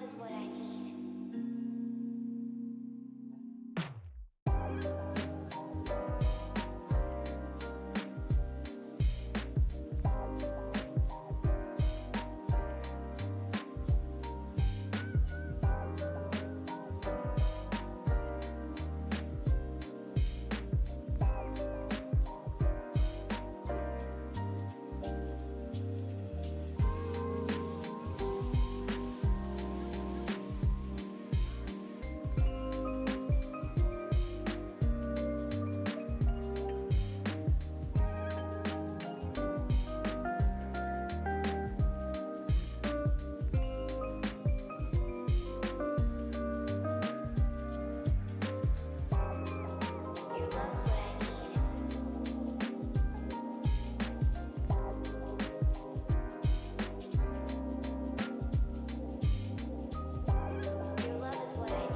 is what I need. Your love's what I need. Your love is what I need.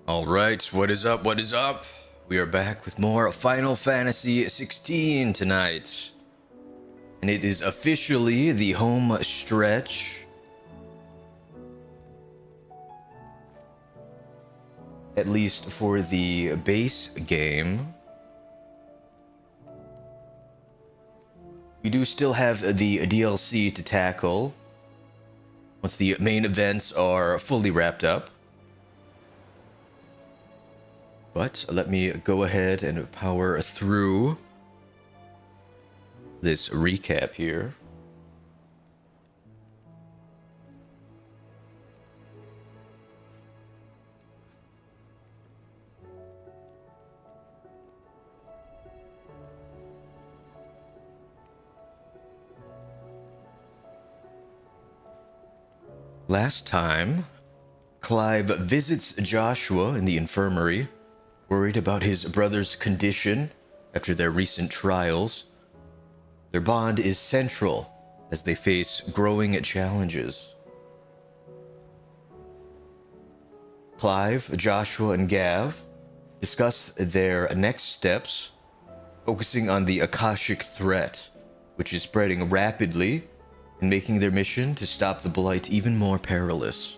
All right, what is up? What is up? We are back with more Final Fantasy XVI tonight. And it is officially the home stretch. At least for the base game. We do still have the DLC to tackle once the main events are fully wrapped up. But let me go ahead and power through this recap here. Last time, Clive visits Joshua in the infirmary, worried about his brother's condition after their recent trials. Their bond is central as they face growing challenges. Clive, Joshua, and Gav discuss their next steps, focusing on the Akashic threat, which is spreading rapidly and making their mission to stop the Blight even more perilous.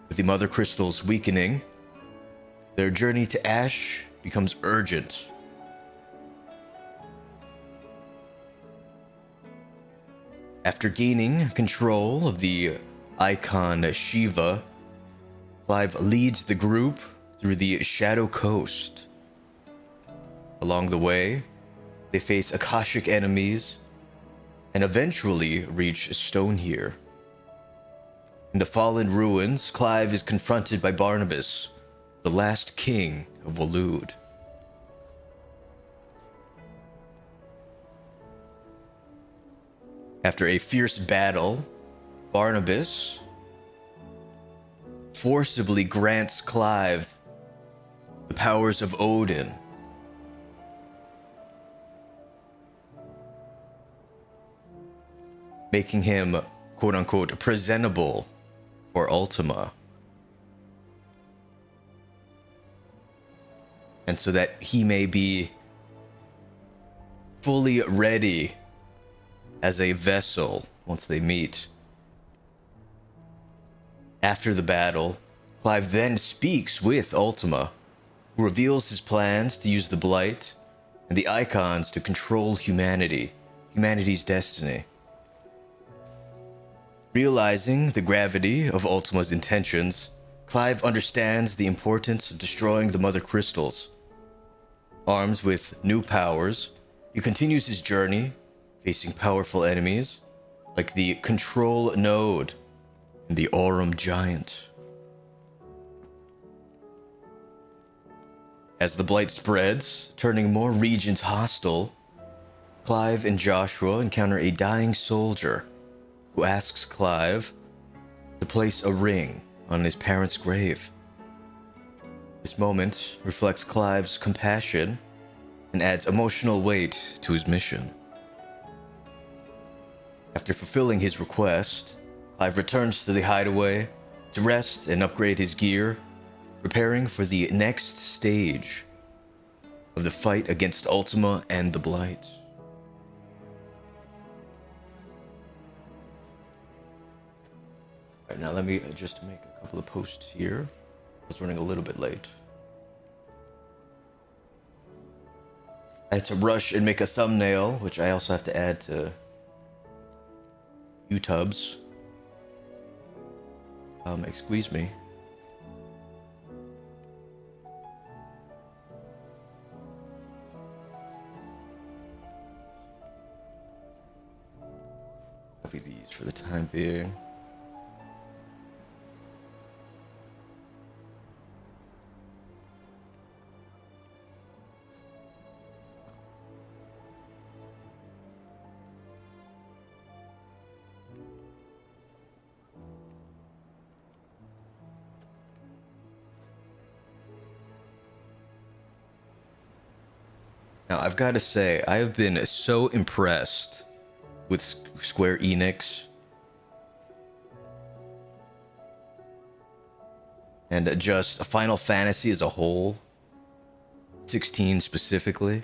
With the Mother Crystals weakening, their journey to Ash becomes urgent. After gaining control of the Eikon Shiva, Clive leads the group through the Shadow Coast. Along the way, they face Akashic enemies and eventually reach Stonehere. In the fallen ruins, Clive is confronted by Barnabas, the last king of Waloed. After a fierce battle, Barnabas forcibly grants Clive the powers of Odin. Making him, quote-unquote, presentable for Ultima. And so that he may be fully ready as a vessel once they meet. After the battle, Clive then speaks with Ultima, who reveals his plans to use the Blight and the Eikons to control humanity's destiny. Realizing the gravity of Ultima's intentions, Clive understands the importance of destroying the Mother Crystals. Armed with new powers, he continues his journey, facing powerful enemies like the Control Node and the Aurum Giant. As the Blight spreads, turning more regions hostile, Clive and Joshua encounter a dying soldier who asks Clive to place a ring on his parents' grave. This moment reflects Clive's compassion and adds emotional weight to his mission. After fulfilling his request, Clive returns to the hideaway to rest and upgrade his gear, preparing for the next stage of the fight against Ultima and the Blight. Alright, now let me just make a couple of posts here. I was running a little bit late. I had to rush and make a thumbnail, which I also have to add to YouTube's. Excuse me. Copy these for the time being. Now, I've got to say, I have been so impressed with Square Enix and just Final Fantasy as a whole, 16 specifically.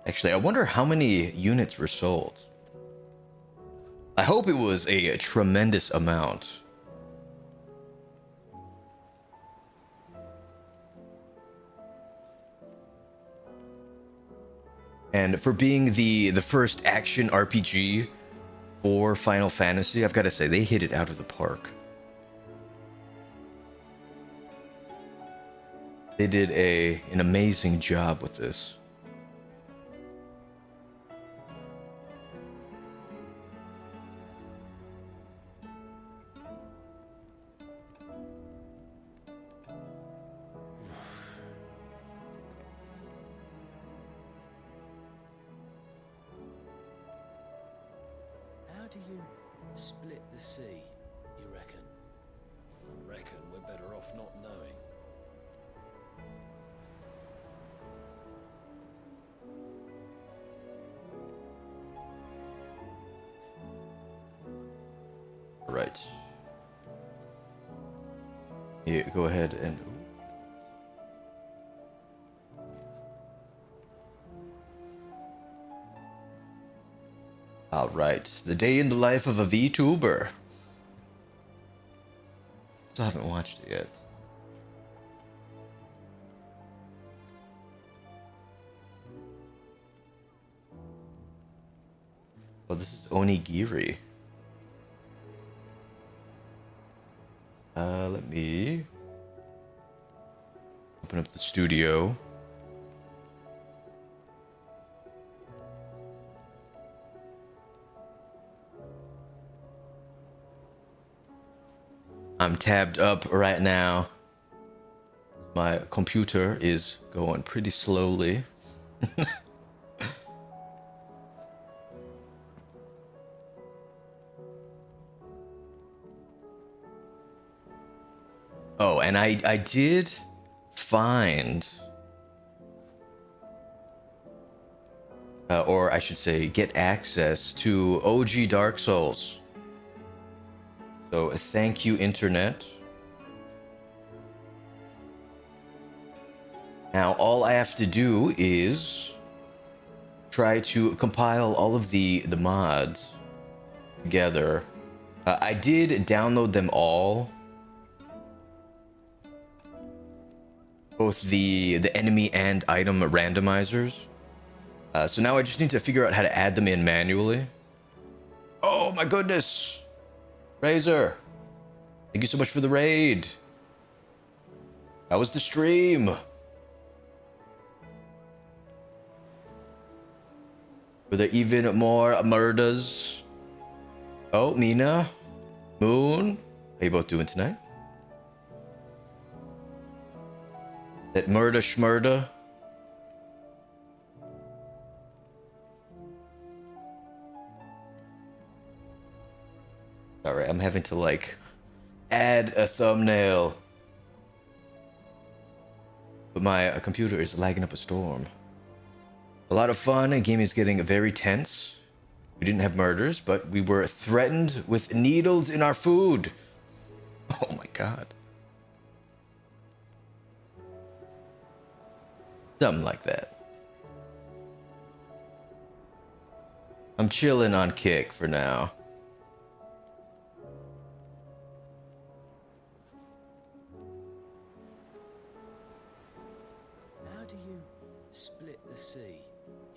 Actually, I wonder how many units were sold. I hope it was a tremendous amount. And for being the first action RPG for Final Fantasy, I've got to say, they hit it out of the park. They did an amazing job with this. do you split the sea, you reckon? I reckon we're better off not knowing. Right. Yeah, go ahead and... Alright, the day in the life of a VTuber. Still haven't watched it yet. Oh, this is Onigiri. Let me open up the studio. I'm tabbed up right now. My computer is going pretty slowly. Oh, and I did find, or I should say, get access to OG Dark Souls. So thank you, Internet. Now all I have to do is try to compile all of the mods together. I did download them all. Both the enemy and item randomizers. So now I just need to figure out how to add them in manually. Oh my goodness! Razor! Thank you so much for the raid! How was the stream? Were there even more murders? Oh, Mina? Moon? How you both doing tonight? That murder schmurder. Sorry, I'm having to like add a thumbnail. But my computer is lagging up a storm. A lot of fun and gaming is getting very tense. We didn't have murders, but we were threatened with needles in our food. Oh my god. Something like that. I'm chilling on Kick for now. How do you split the sea,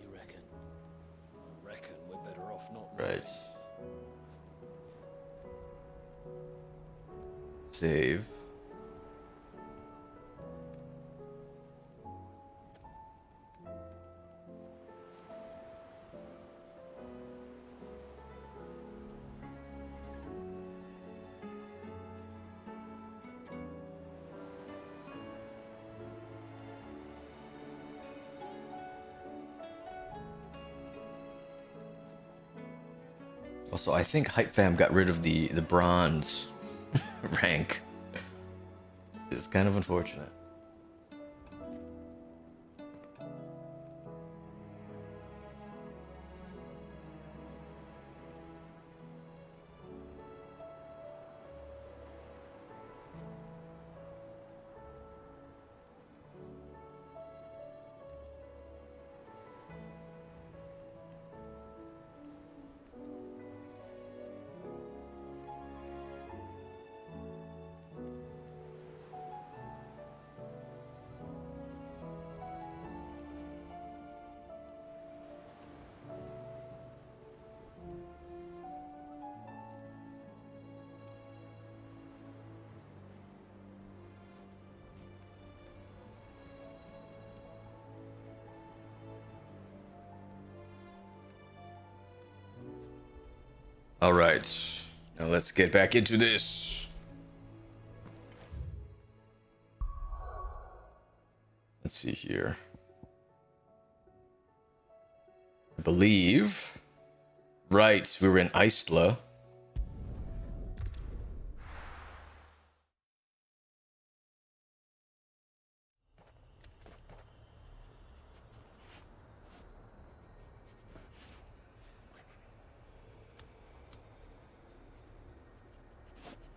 you reckon? I reckon we're better off not knowing. Right. Save. Also, I think Hype Fam got rid of the bronze rank. It's kind of unfortunate. All right, now let's get back into this. Let's see here. I believe Right, we were in Istla.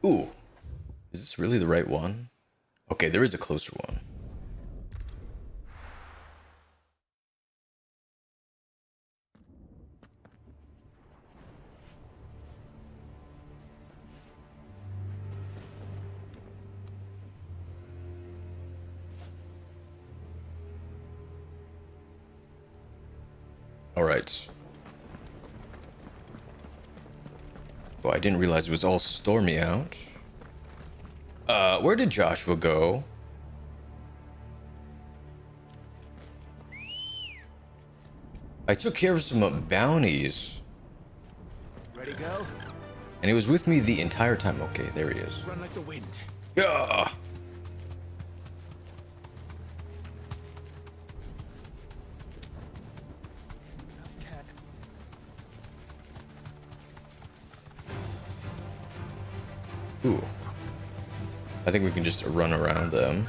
Ooh, is this really the right one? Okay, there is a closer one. All right. Oh, I didn't realize it was all stormy out. Where did Joshua go? I took care of some bounties. Ready, go? And he was with me the entire time. Okay, there he is. Run like the wind. Yeah. Ooh. I think we can just run around them.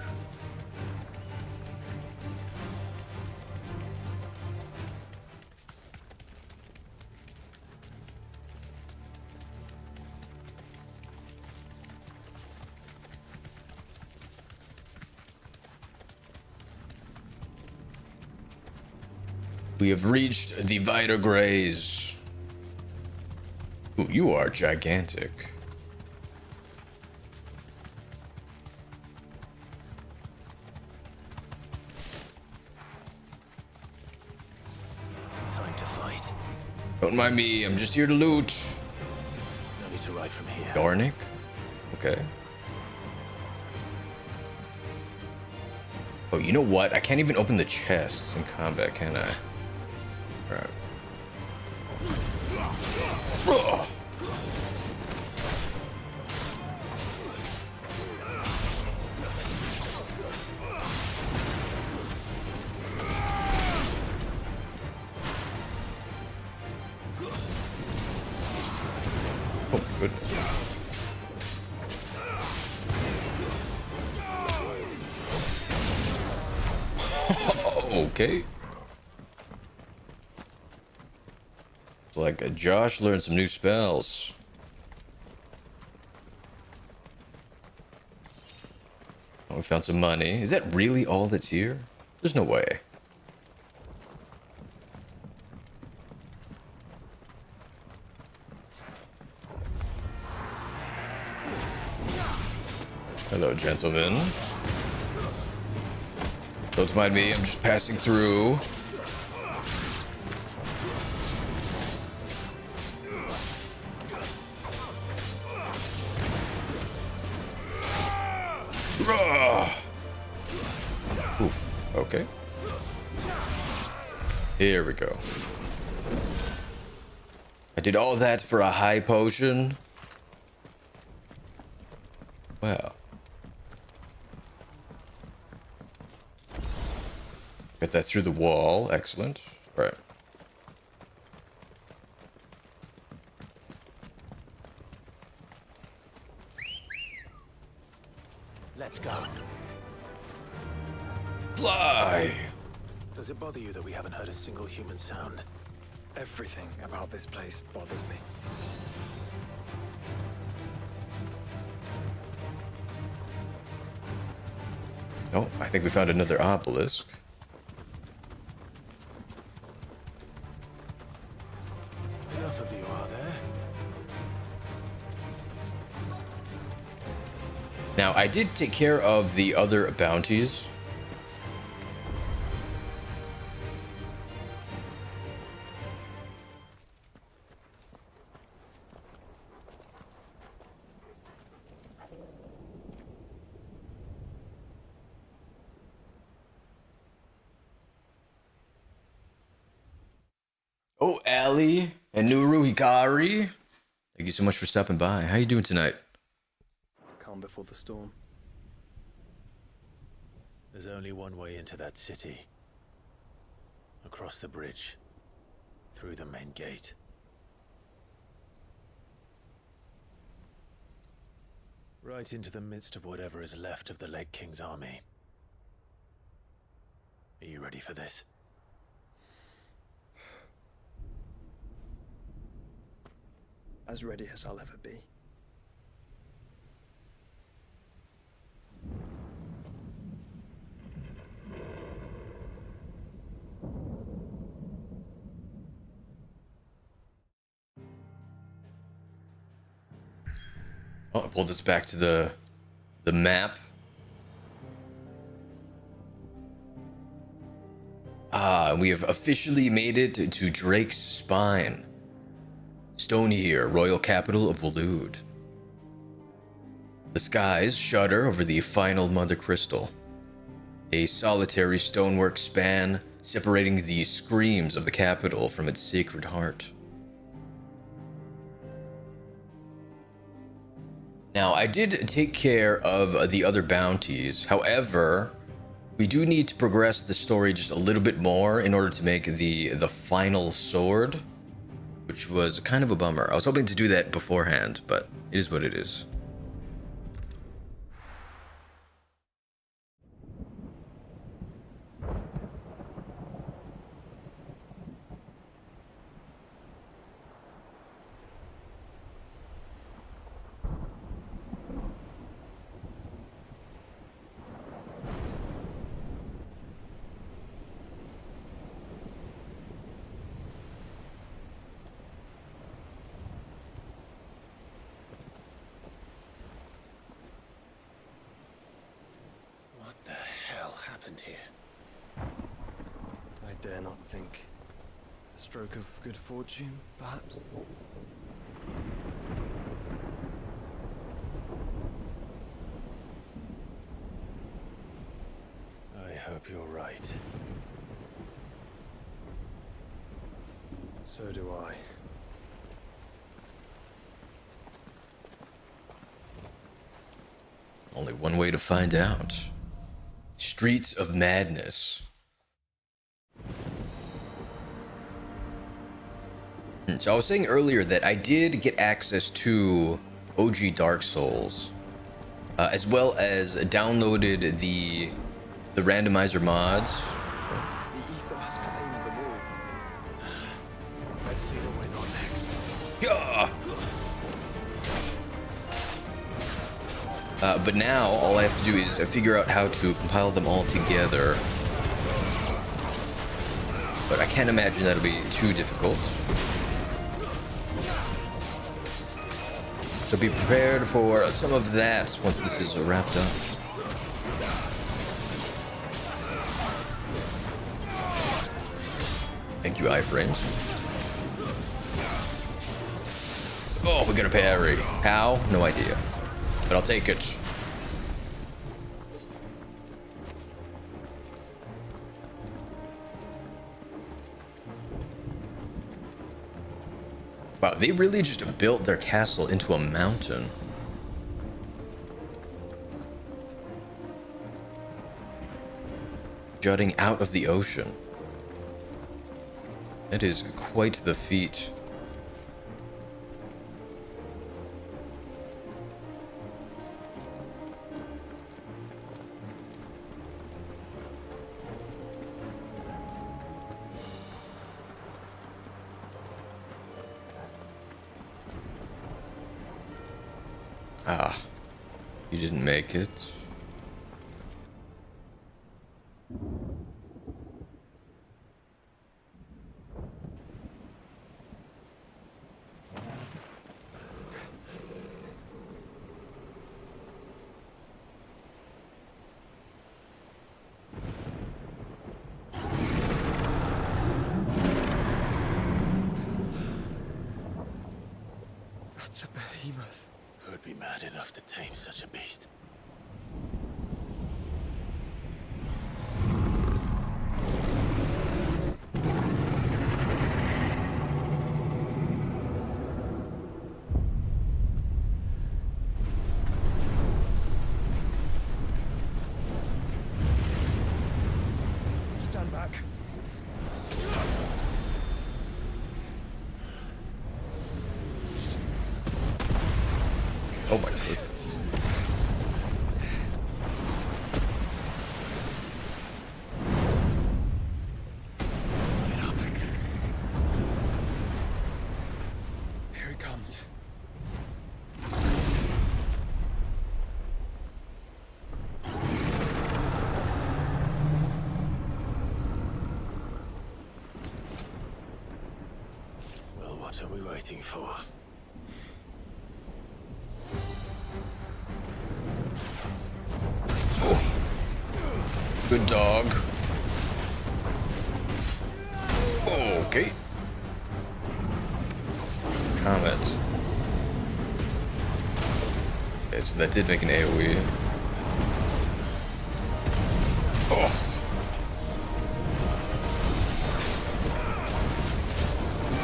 We have reached the Vita Grays. Ooh, you are gigantic. Time to fight. Don't mind me, I'm just here to loot. No need to ride from here. Garnick? Okay. Oh, you know what? I can't even open the chests in combat, can I? Alright. Ugh. Oh, goodness. Okay. It's like Josh learned some new spells. Oh, we found some money. Is that really all that's here? There's no way. Hello, gentlemen. Don't mind me, I'm just passing through. Oof, okay. Here we go. I did all that for a high potion. Wow. Got that through the wall. Excellent. Right. Let's go. Fly! Does it bother you that we haven't heard a single human sound? Everything about this place bothers me. Oh, I think we found another obelisk. Enough of you, are there? Now, I did take care of the other bounties. Oh, Ali and Nuru Hikari. Thank you so much for stopping by. How you doing tonight? Calm before the storm. There's only one way into that city. Across the bridge. Through the main gate. Right into the midst of whatever is left of the late King's army. Are you ready for this? As ready as I'll ever be. Oh, I pulled this back to the map. Ah, we have officially made it to Drake's Spine. Stony here, royal capital of Waloed. The skies shudder over the final mother crystal. A solitary stonework span separating the screams of the capital from its sacred heart. Now, I did take care of the other bounties. However, we do need to progress the story just a little bit more in order to make the final sword, which was kind of a bummer. I was hoping to do that beforehand, but it is what it is. What the hell happened here? I dare not think. A stroke of good fortune, perhaps? I hope you're right. So do I. Only one way to find out. Streets of Madness. So I was saying earlier that I did get access to OG Dark Souls, as well as downloaded the randomizer mods. The ether has claimed them all. Let's see the win on next. Yeah! But now all I have to do is figure out how to compile them all together. But I can't imagine that'll be too difficult. So be prepared for some of that once this is wrapped up. Thank you, iframes. Oh, we got a parry. How? No idea. But I'll take it. Wow, they really just built their castle into a mountain. Jutting out of the ocean. That is quite the feat. Ah, you didn't make it. That's a behemoth. Who'd be mad enough to tame such a beast? Stand back. Oh my god. Eikons. Well, what are we waiting for? Good dog. Okay. Comment. Okay, so that did make an AoE. Oh.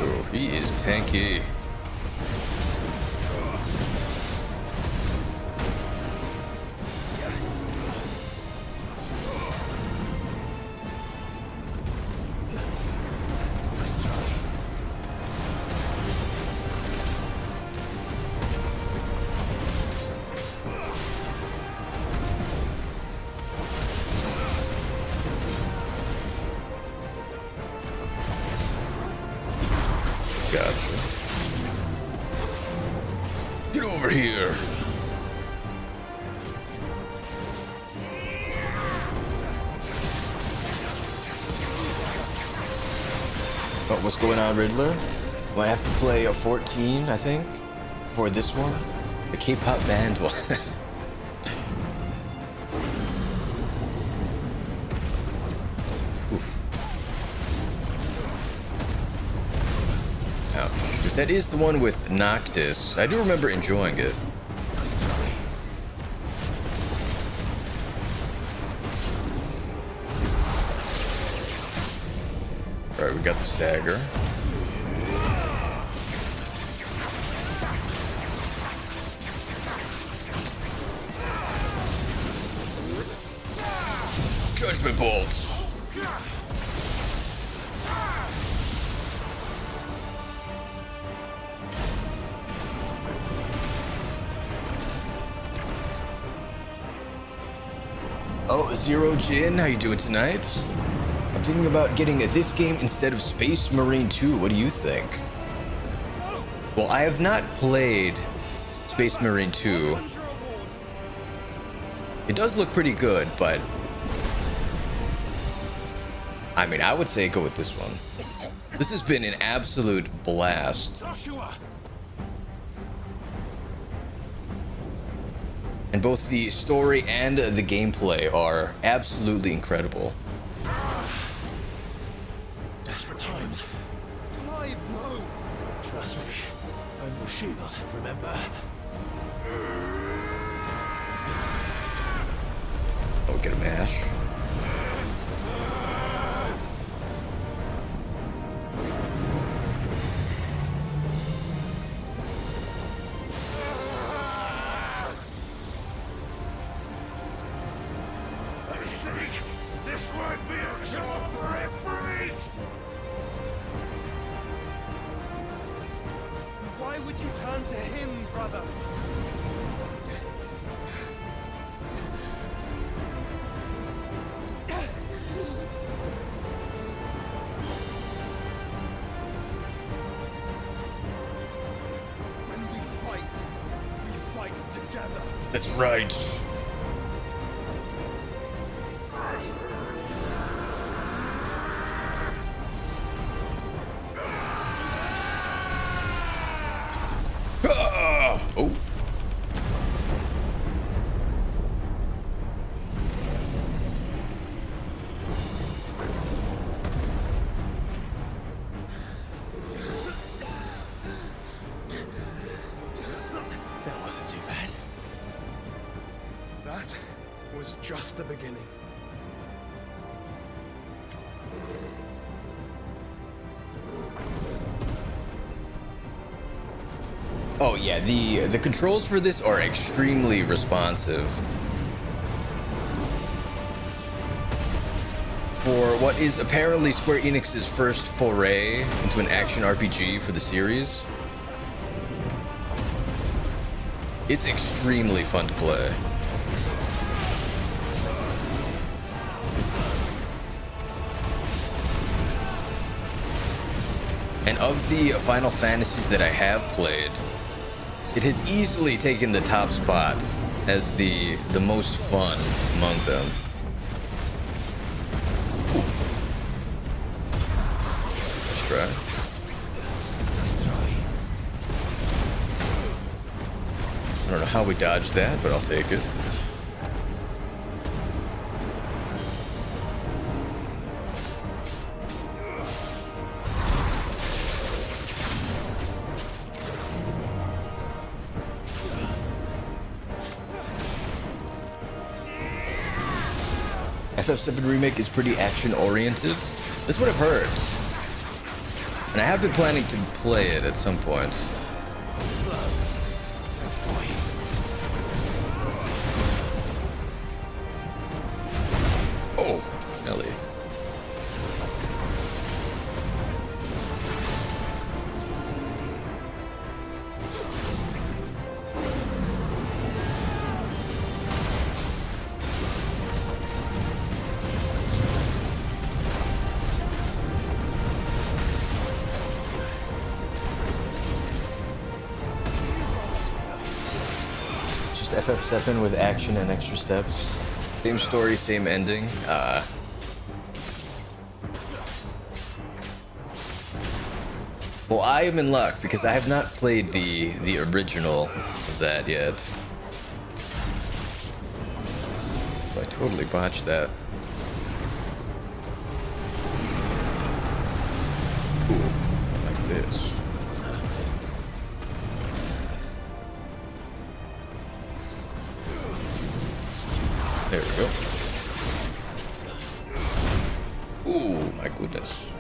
Oh, he is tanky. Gotcha. Get over here. But what's going on, Riddler? Might have to play a 14, I think, for this one. The K-pop band one. Now, if that is the one with Noctis, I do remember enjoying it. Alright, we got the stagger. Judgment bolts. Oh, Zero Jin, how you doing tonight? I'm thinking about getting this game instead of Space Marine 2. What do you think? Well, I have not played Space Marine 2. It does look pretty good, but I mean, I would say go with this one. This has been an absolute blast. Joshua! And both the story and the gameplay are absolutely incredible. Desperate times. Clive, no! Trust me. I'm your shield, remember? Oh, get a mash. This won't be a job for Ifrit! Why would you turn to him, brother? When we fight together. That's right. Oh. That wasn't too bad. That was just the beginning. Oh yeah, the controls for this are extremely responsive. For what is apparently Square Enix's first foray into an action RPG for the series, it's extremely fun to play. And of the Final Fantasies that I have played, it has easily taken the top spot as the most fun among them. Ooh. Let's try. I don't know how we dodged that, but I'll take it. FF7 Remake is pretty action-oriented. That's what I've heard. And I have been planning to play it at some point. Oh, Nelly. FF7 with action and extra steps. Same story, same ending. Well, I am in luck because I have not played the original of that yet. So I totally botched that. Cool. Like this. There we go. Ooh, my goodness.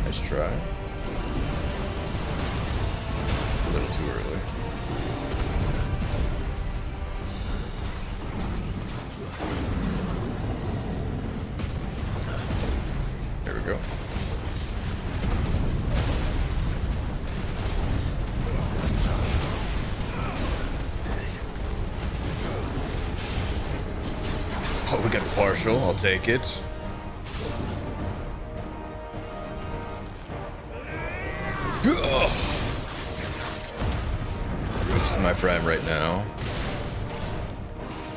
Nice try. A little too early. There we go. Oh, we got the partial. I'll take it. Ugh. This is my prime right now.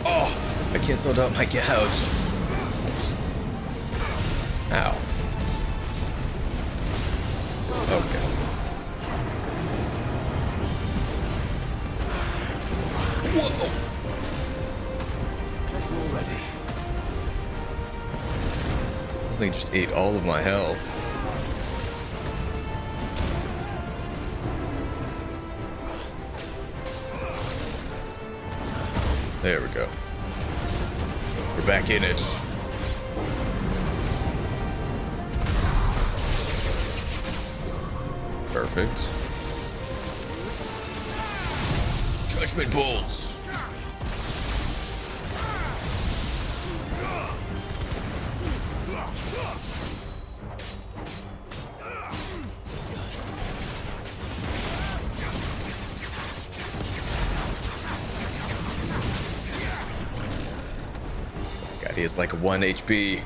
Oh, I canceled out my gouge. Ow. Okay. Whoa. I think I just ate all of my health. There we go. We're back in it. Perfect. Judgment bolts. God, he has like 1 HP.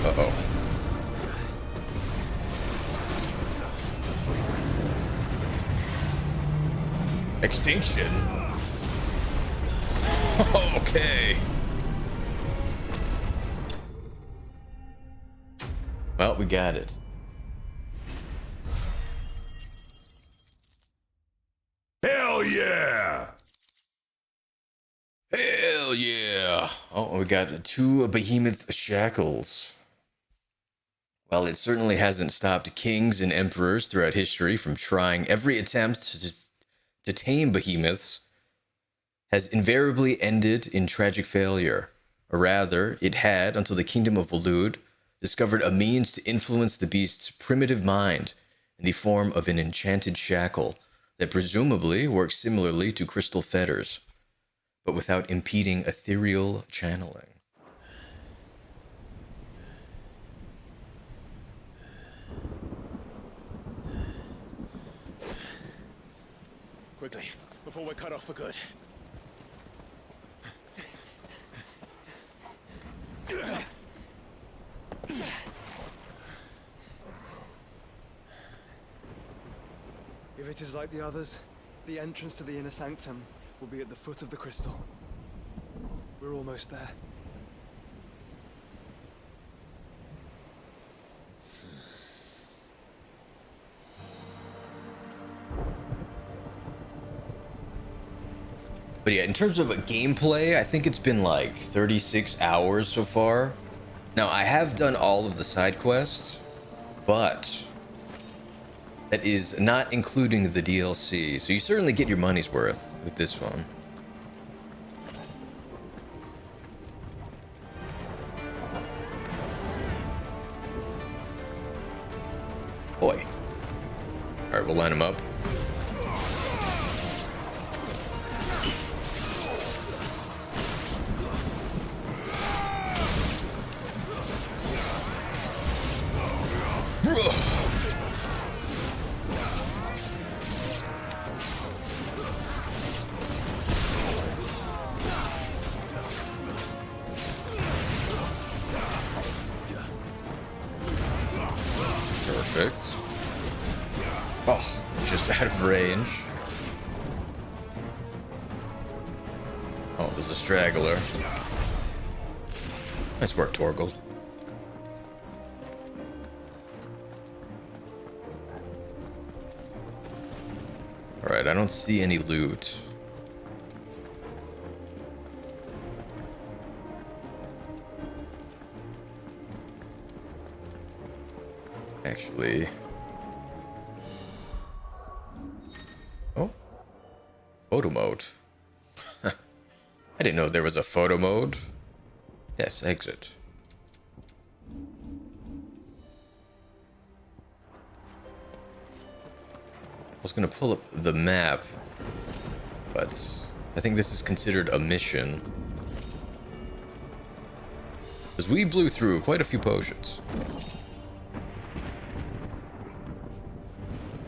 Uh-oh. Extinction? Okay. Well, we got it. Hell yeah! Hell yeah! Oh, we got 2 behemoth shackles. Well, it certainly hasn't stopped kings and emperors throughout history from trying. Every attempt to tame behemoths has invariably ended in tragic failure. Or rather, it had until the kingdom of Waloed discovered a means to influence the beast's primitive mind in the form of an enchanted shackle, that presumably work similarly to crystal fetters, but without impeding ethereal channeling. Quickly, before we're cut off for good. If it is like the others, the entrance to the inner sanctum will be at the foot of the crystal. We're almost there. But yeah, in terms of gameplay, I think it's been like 36 hours so far. Now, I have done all of the side quests, but that is not including the DLC. So you certainly get your money's worth with this one. Boy. All right, we'll line them up. Perfect. Oh, just out of range. Oh, there's a straggler. Nice work, Torgal. Alright, I don't see any loot. Actually... Oh. Photo mode. I didn't know there was a photo mode. Yes, exit. I was gonna pull up the map, but I think this is considered a mission. Because we blew through quite a few potions.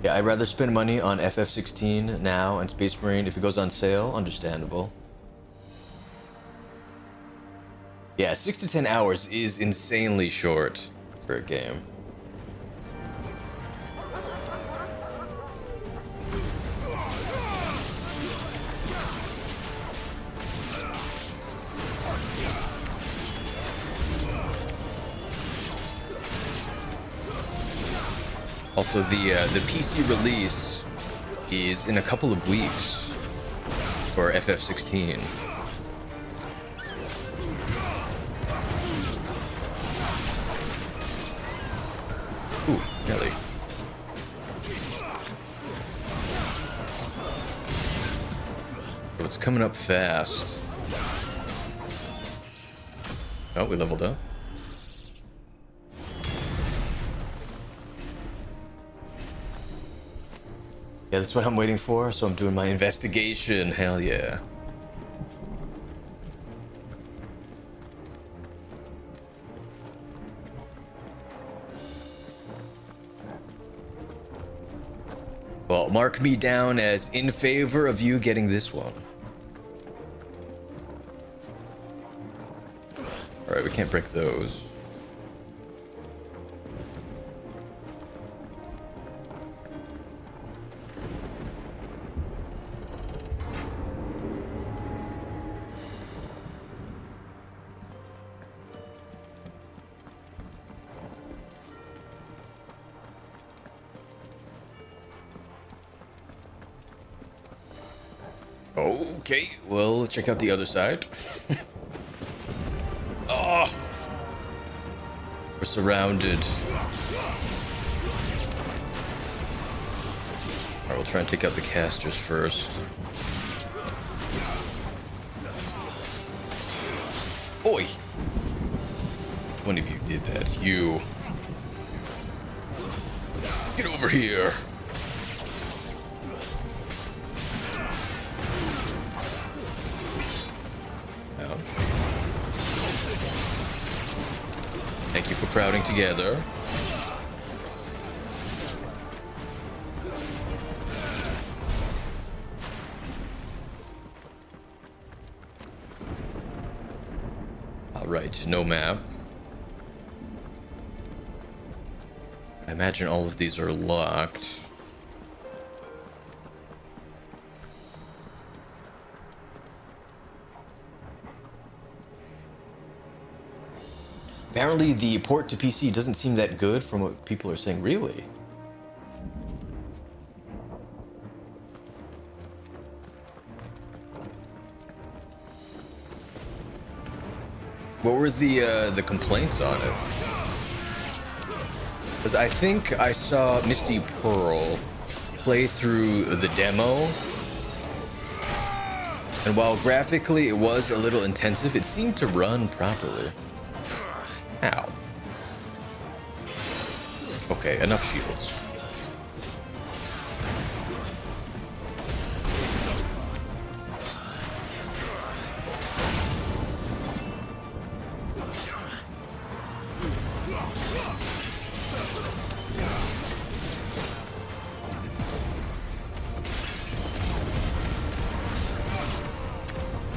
Yeah, I'd rather spend money on FF16 now and Space Marine if it goes on sale. Understandable. Yeah, 6 to 10 hours is insanely short for a game. Also, the PC release is in a couple of weeks for FF16. Ooh, Nelly. So it's coming up fast. Oh, we leveled up. Yeah, that's what I'm waiting for, so I'm doing my investigation. Hell yeah. Well, mark me down as in favor of you getting this one. Alright, we can't break those. Okay, well, check out the other side. Oh! We're surrounded. Alright, we'll try and take out the casters first. Oi! Which one of you did that? You. Get over here! Thank you for crowding together. Alright, no map. I imagine all of these are locked. Apparently the port to PC doesn't seem that good from what people are saying. Really? What were the complaints on it? Because I think I saw Misty Pearl play through the demo, and while graphically it was a little intensive, it seemed to run properly. Ow. Okay, enough shields.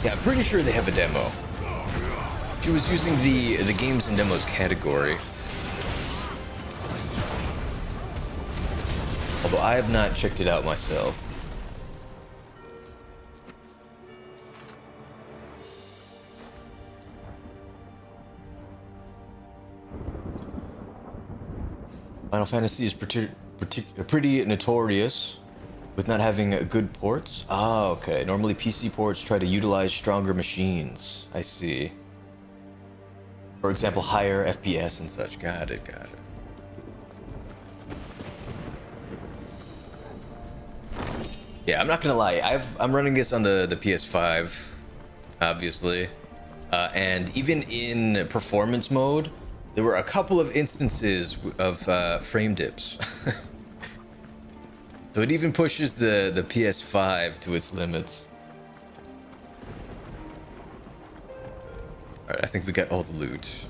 Yeah, I'm pretty sure they have a demo. She was using the games and demos category. Although I have not checked it out myself. Final Fantasy is pretty notorious with not having good ports. Ah, okay. Normally PC ports try to utilize stronger machines. I see. For example, higher FPS and such. Got it, got it. Yeah, I'm not gonna lie. I'm running this on the PS5, obviously, and even in performance mode, there were a couple of instances of frame dips. So it even pushes the PS5 to its limits. Alright, I think we got all the loot.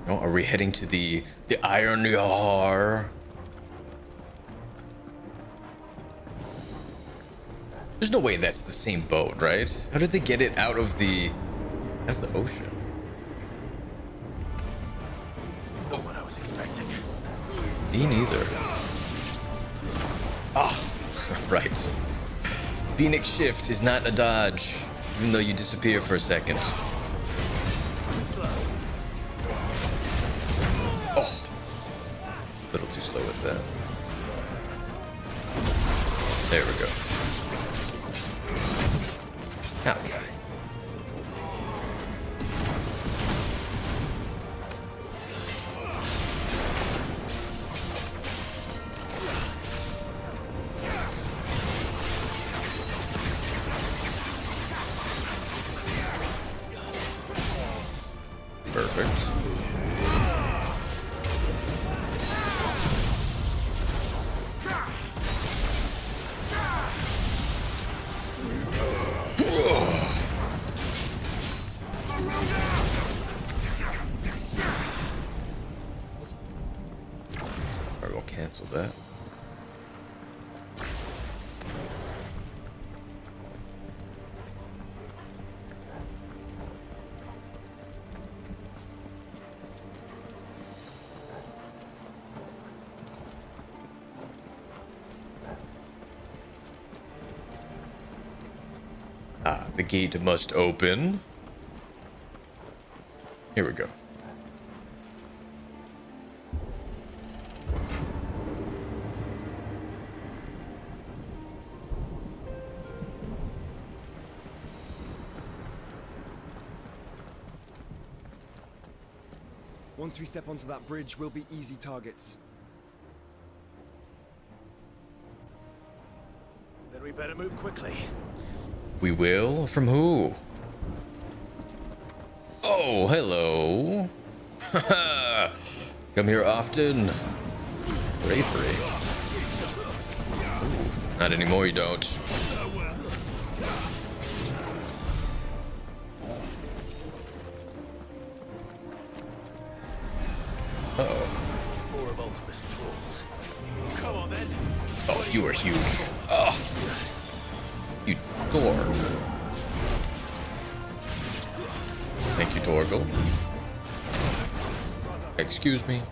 Oh, are we heading to the Iron Yar? There's no way that's the same boat, right? How did they get it out of the ocean? Not what I was expecting. Me neither. Ah, right. Phoenix Shift is not a dodge, even though you disappear for a second. Oh, a little too slow with that. There we go. Ouch. Perfect. Alright, we'll cancel that. Ah, the gate must open. Here we go. Once we step onto that bridge, we'll be easy targets. Then we better move quickly. We will? From who? Oh, hello. Come here often. Bravery. Ooh, not anymore, you don't. Uh-oh. More of Ultimus tools. Come on then. Oh, you are huge. Oh, you dork. Thank you, Torgal. Excuse me.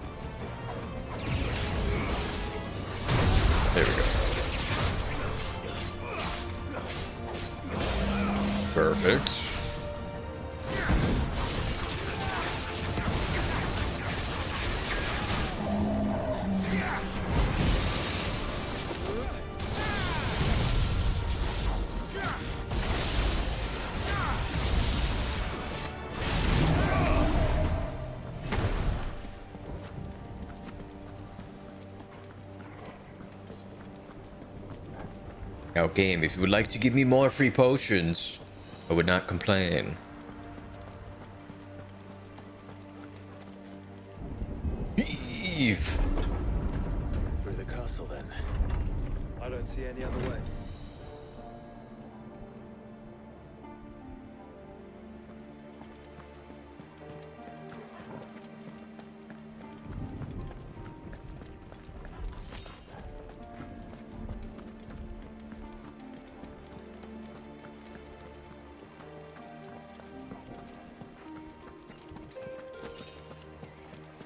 There we go. Perfect. Now, game, if you would like to give me more free potions, I would not complain. Eve! Through the castle then. I don't see any other way.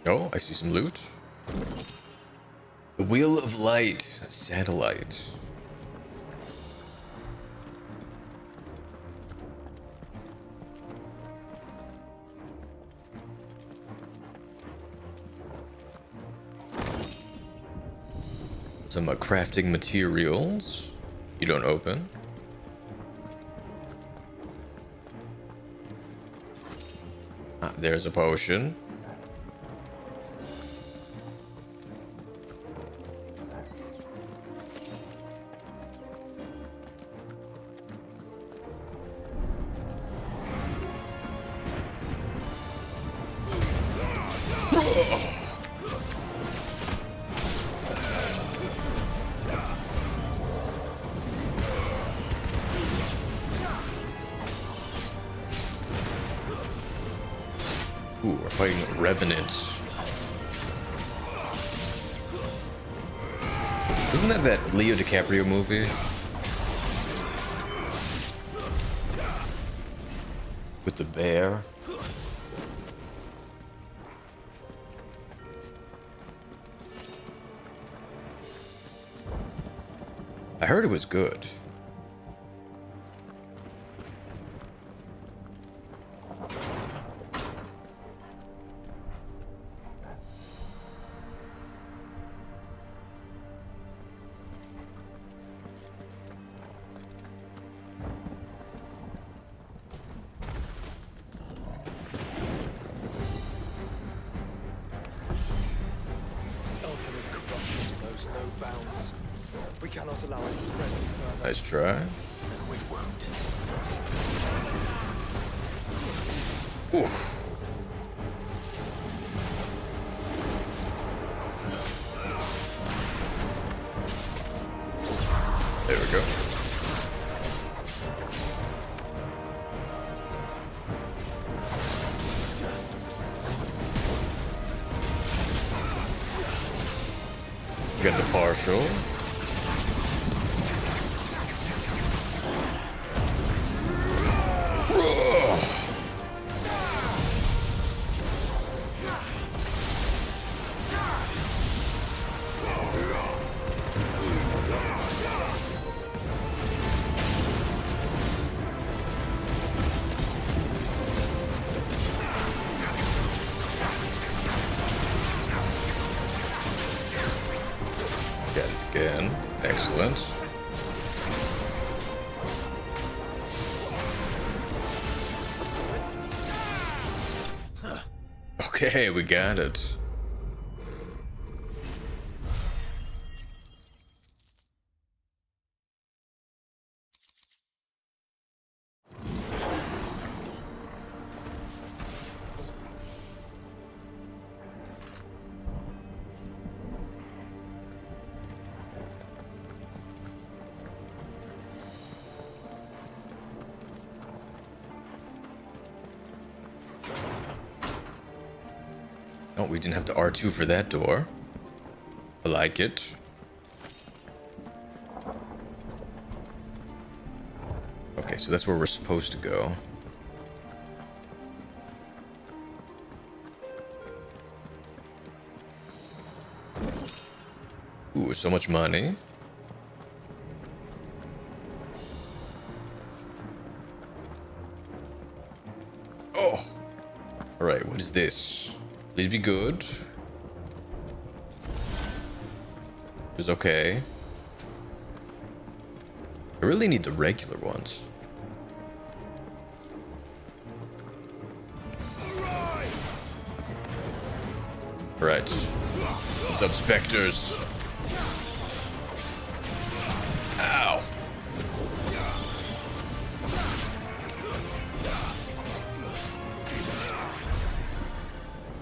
Oh, I see some loot. The Wheel of Light satellite. Some crafting materials. You don't open. Ah, there's a potion. Ooh, we're fighting revenants. Isn't that Leo DiCaprio movie? With the bear? I heard it was good. Ultima's corruption knows no bounds. We cannot allow it to spread any further. Nice try. We won't. Oof. There we go. Got the partial. Got it again. Excellent. Okay, we got it. Oh, we didn't have to R2 for that door. I like it. Okay, so that's where we're supposed to go. Ooh, so much money. Oh! Alright, what is this? Please be good. It's okay. I really need the regular ones. Right. What's up, specters? Ow!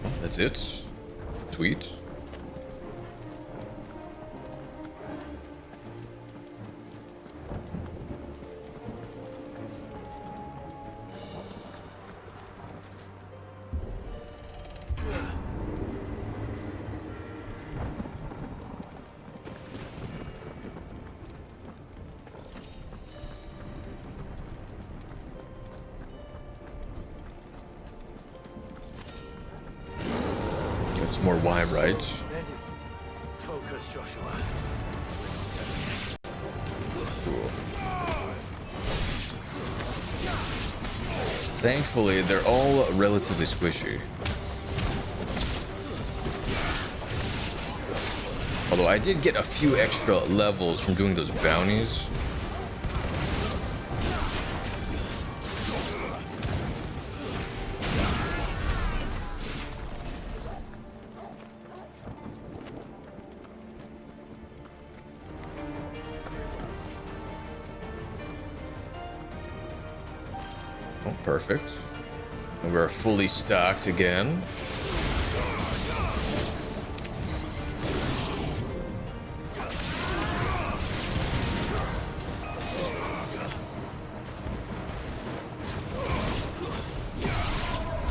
Well, that's it. Sweet. Got some more Y, right? Focus, Joshua. Cool. Thankfully, they're all relatively squishy. Although I did get a few extra levels from doing those bounties. Oh, perfect. And we're fully stocked again.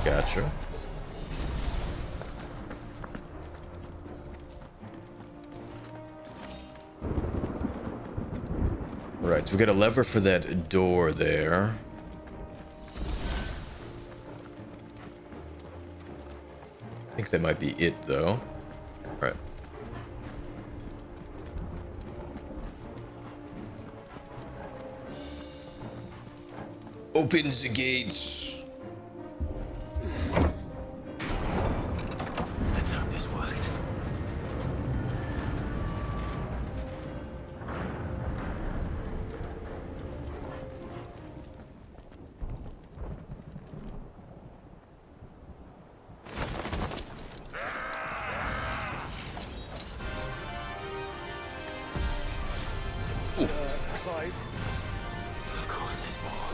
Gotcha. Right, so we got a lever for that door there. I think that might be it, though. Right. Open the gates. Let's hope this works. Clive, Of course there's more.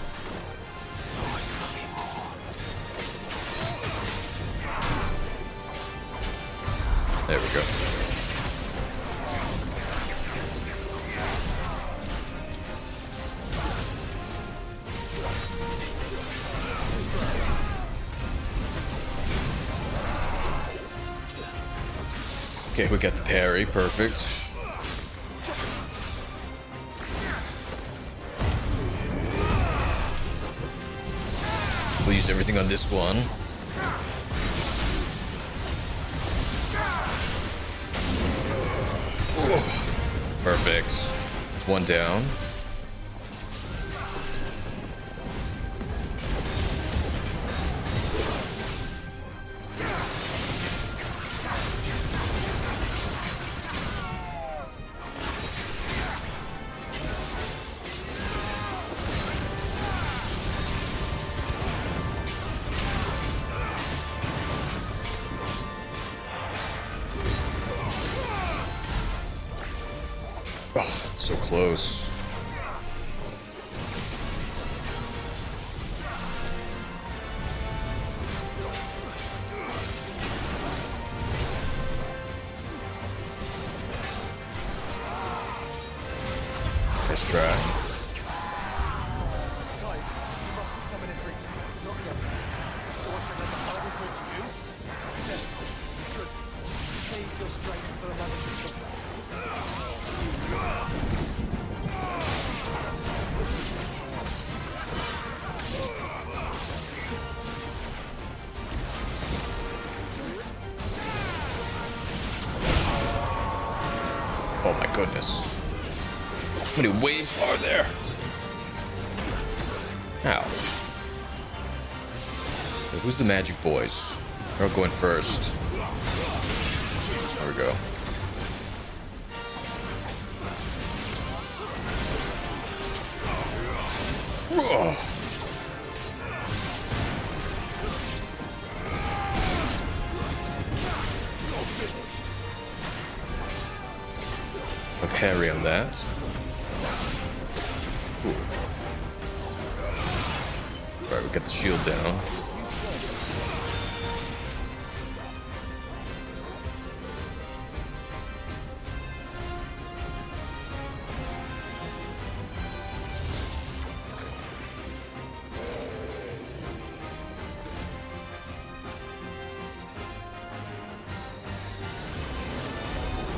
There's always fucking more. There we go. Okay, we got the parry. Perfect. We'll use everything on this one. Ooh. Perfect. It's one down. Oh, so close. Nice try. Clive, you mustn't summon Ifrit. Not yet. So I should let the power fall to you? Yes. Oh my goodness. How many waves are there? Ow. Wait, who's the magic boys? They're all going first. There we go. Whoa. A parry on that. Ooh. Alright, we got the shield down.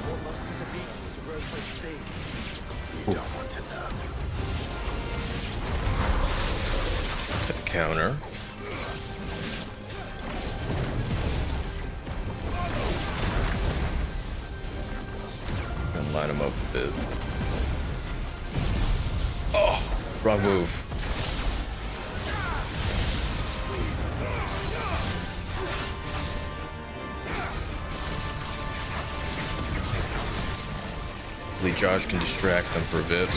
What must is a beacon to grow so big? You don't want to know. At the counter. And line them up a bit. Oh, wrong move. Hopefully Josh can distract them for a bit.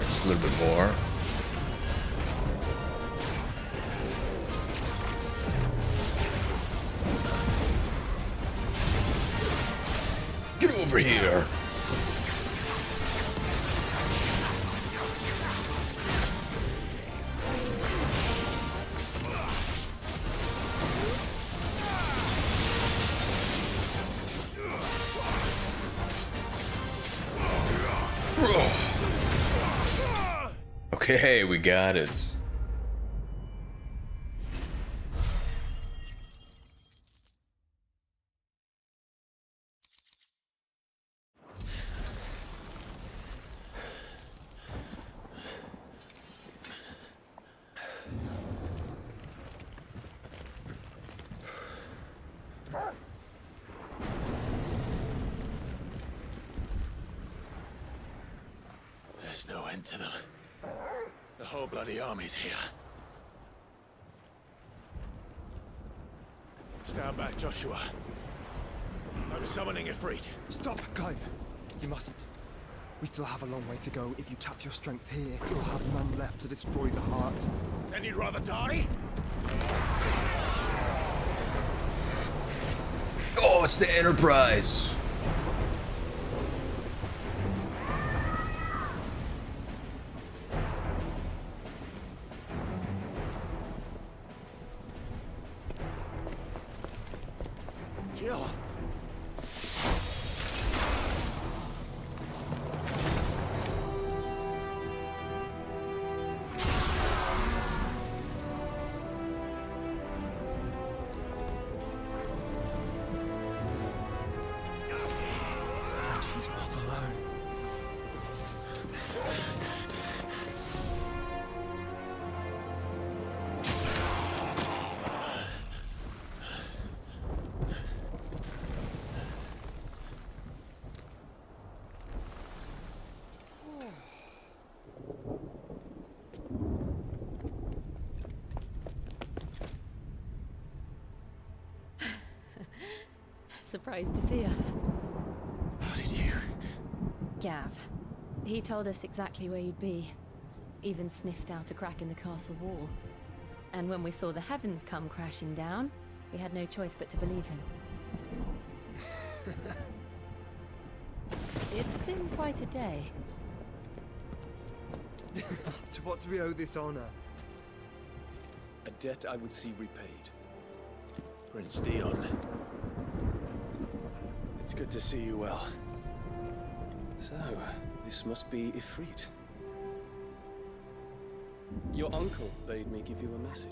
Just a little bit more. Get over here. Okay, we got it. There's no end to them. The whole bloody army's here. Stand back, Joshua. I'm summoning Ifrit. Stop, Clive. You mustn't. We still have a long way to go. If you tap your strength here, you'll have none left to destroy the heart. Then you'd rather die? Oh, it's the Enterprise. Kill. She's not alone. Surprised to see us. How did you? Gav. He told us exactly where you'd be. Even sniffed out a crack in the castle wall. And when we saw the heavens come crashing down, we had no choice but to believe him. It's been quite a day. To what do we owe this honor? A debt I would see repaid. Prince Dion. It's good to see you well. So, this must be Ifrit. Your uncle bade me give you a message.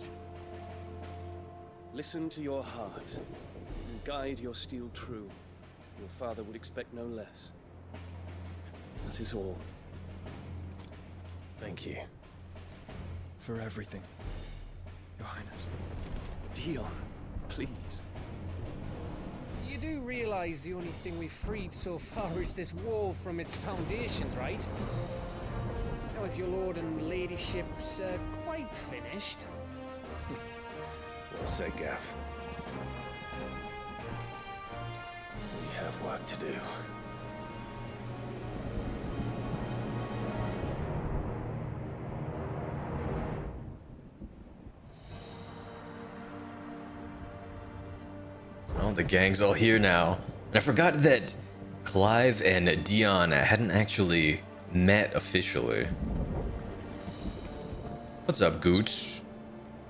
Listen to your heart and guide your steel true. Your father would expect no less. That is all. Thank you. For everything, Your Highness. Dion, please. You do realize the only thing we've freed so far is this wall from its foundations, right? Now, if your lord and ladyship's quite finished... Well said, Gav. We have work to do. Well, the gang's all here now. And I forgot that Clive and Dion hadn't actually met officially. What's up, Gooch?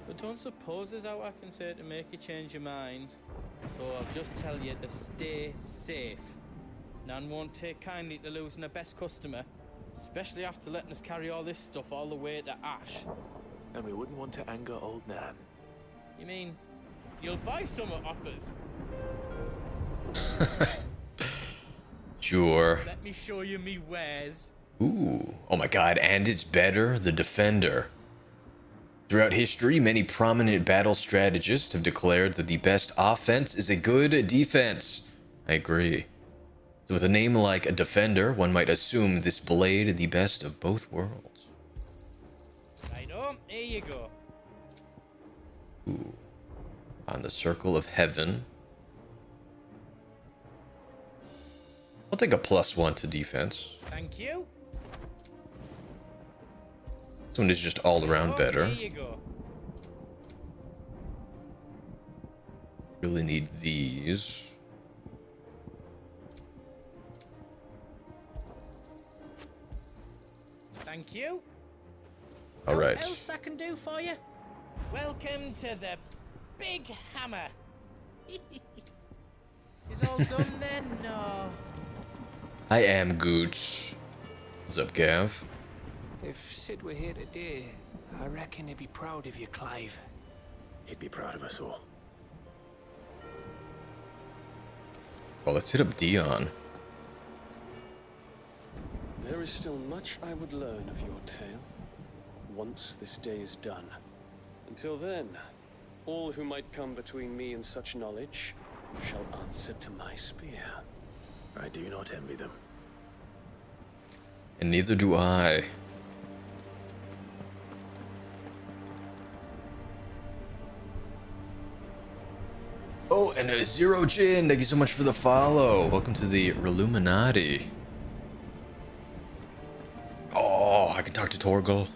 I don't suppose there's out I can say to make you change your mind. So I'll just tell you to stay safe. Nan won't take kindly to losing her best customer, especially after letting us carry all this stuff all the way to Ash. And we wouldn't want to anger old Nan. You mean, you'll buy some off us? Sure. Let me show you me wares. Ooh. Oh my god, and it's better, the Defender. Throughout history, many prominent battle strategists have declared that the best offense is a good defense. I agree. So with a name like a Defender, one might assume this blade the best of both worlds. Right on, here you go. Ooh. On the Circle of Heaven. I'll take a +1 to defense. Thank you. This one is just all around better. Here you go. Really need these. Thank you. All right. What else I can do for you? Welcome to the Big Hammer. Is all done then? No. I am Gooch. What's up, Gav? If Sid were here today, I reckon he'd be proud of you, Clive. He'd be proud of us all. Well, let's hit up Dion. There is still much I would learn of your tale, once this day is done. Until then, all who might come between me and such knowledge shall answer to my spear. I do not envy them. And neither do I. Oh, and Zero Jin, thank you so much for the follow. Welcome to the Reluminati. Oh, I can talk to Torgal.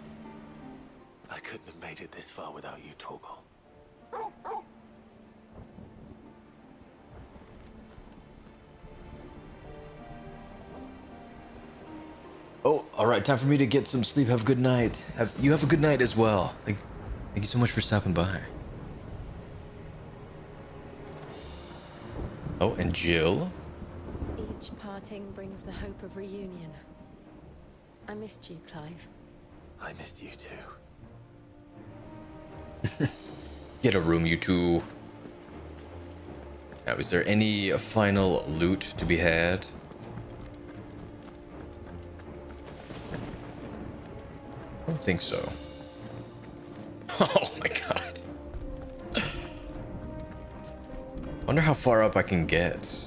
I couldn't have made it this far without you, Torgal. Oh, all right, time for me to get some sleep. Have a good night. You have a good night as well. Thank you so much for stopping by. Oh, and Jill. Each parting brings the hope of reunion. I missed you, Clive. I missed you too. Get a room, you two. Now, is there any final loot to be had? I don't think so. Oh my god. Wonder how far up I can get.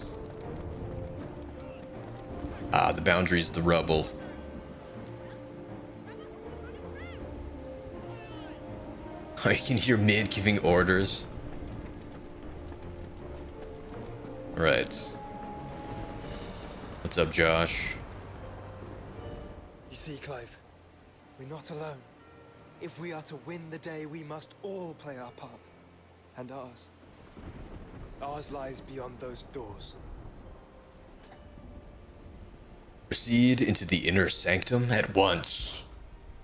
Ah, the boundary's the rubble. Oh, you can hear Mid giving orders. Right. What's up, Josh? You see, Clive, we're not alone. If we are to win the day, we must all play our part. And ours. Ours lies beyond those doors. Proceed into the inner sanctum at once.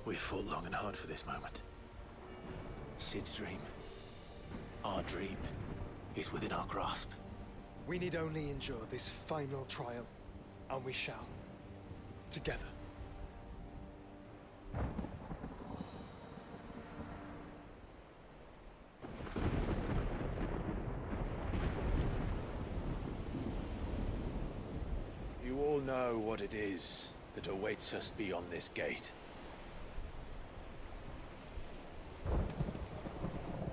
We fought long and hard for this moment. Sid's dream. Our dream. is within our grasp. We need only endure this final trial, and we shall. Together. You all know what it is that awaits us beyond this gate.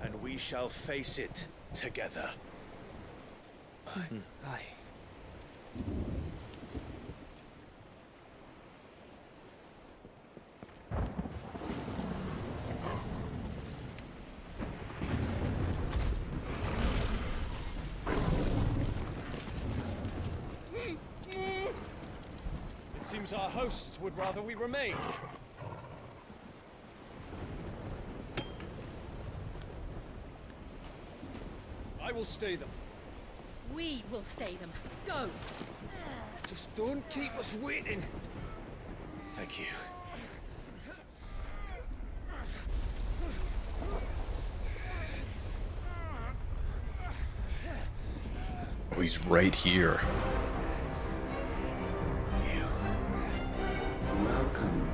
And we shall face it together. Aye. It seems our hosts would rather we remain. I will stay them. We will stay them. Go! Just don't keep us waiting. Thank you. Oh, he's right here. Welcome,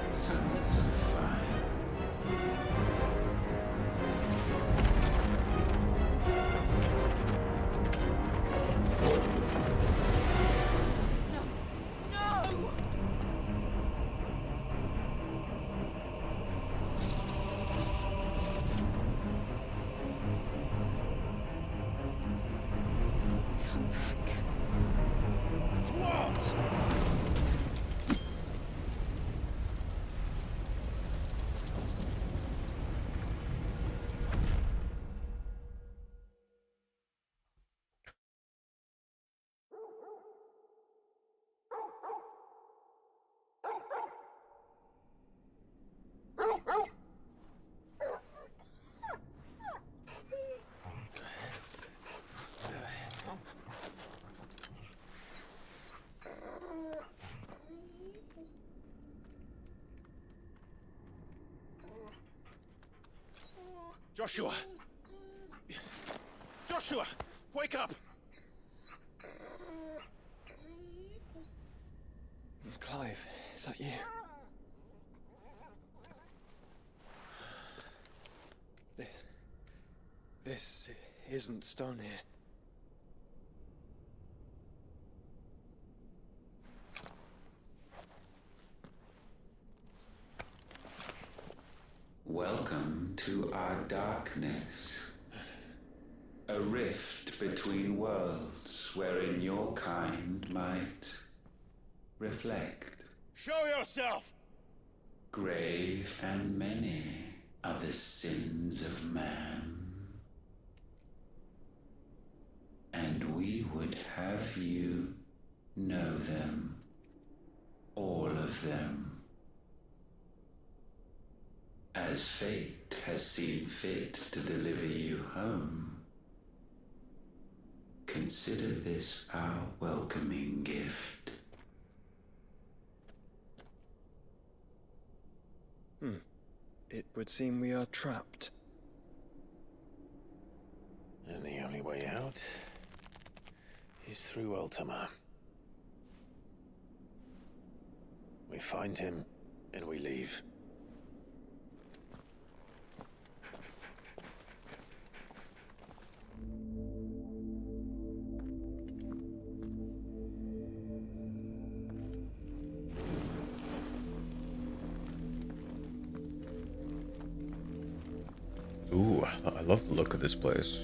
sons of fire. Joshua! Joshua! Wake up! Clive, is that you? This isn't stone here. Welcome to our darkness. A rift between worlds wherein your kind might reflect. Show yourself! Grave and many are the sins of man. And we would have you know them. All of them. As fate has seen fit to deliver you home, consider this our welcoming gift. It would seem we are trapped. And the only way out is through Ultima. We find him, and we leave. Ooh, I love the look of this place.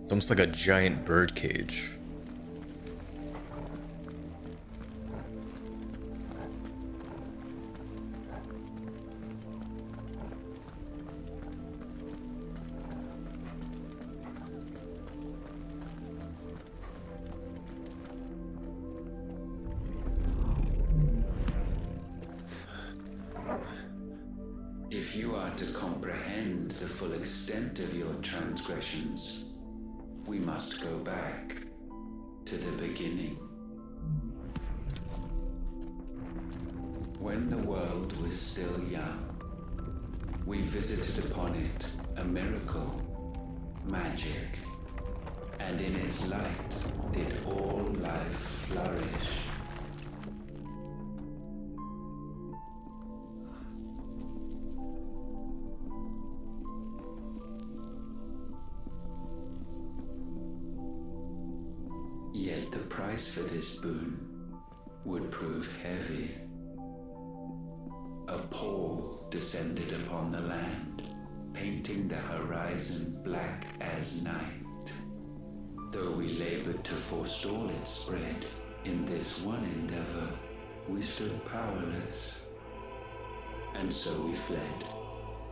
It's almost like a giant bird cage. If you are to comprehend the full extent of your transgressions, we must go back to the beginning. When the world was still young, we visited upon it a miracle, magic, and in its light did all life flourish. Yet the price for this boon would prove heavy. A pall descended upon the land, painting the horizon black as night. Though we labored to forestall its spread, in this one endeavor we stood powerless. And so we fled,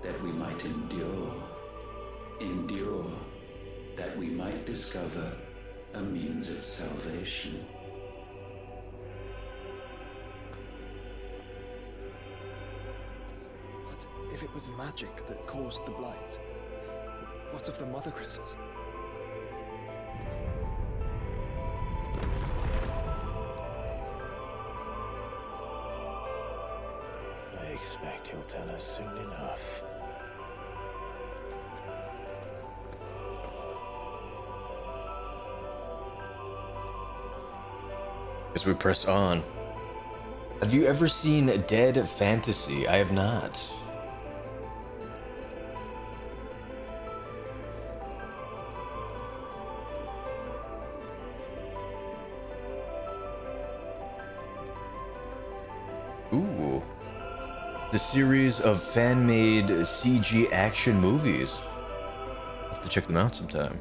that we might endure, that we might discover a means of salvation. But if it was magic that caused the blight, what of the mother crystals? I expect he'll tell us soon enough. As we press on. Have you ever seen Dead Fantasy? I have not. Ooh. The series of fan-made CG action movies. I'll have to check them out sometime.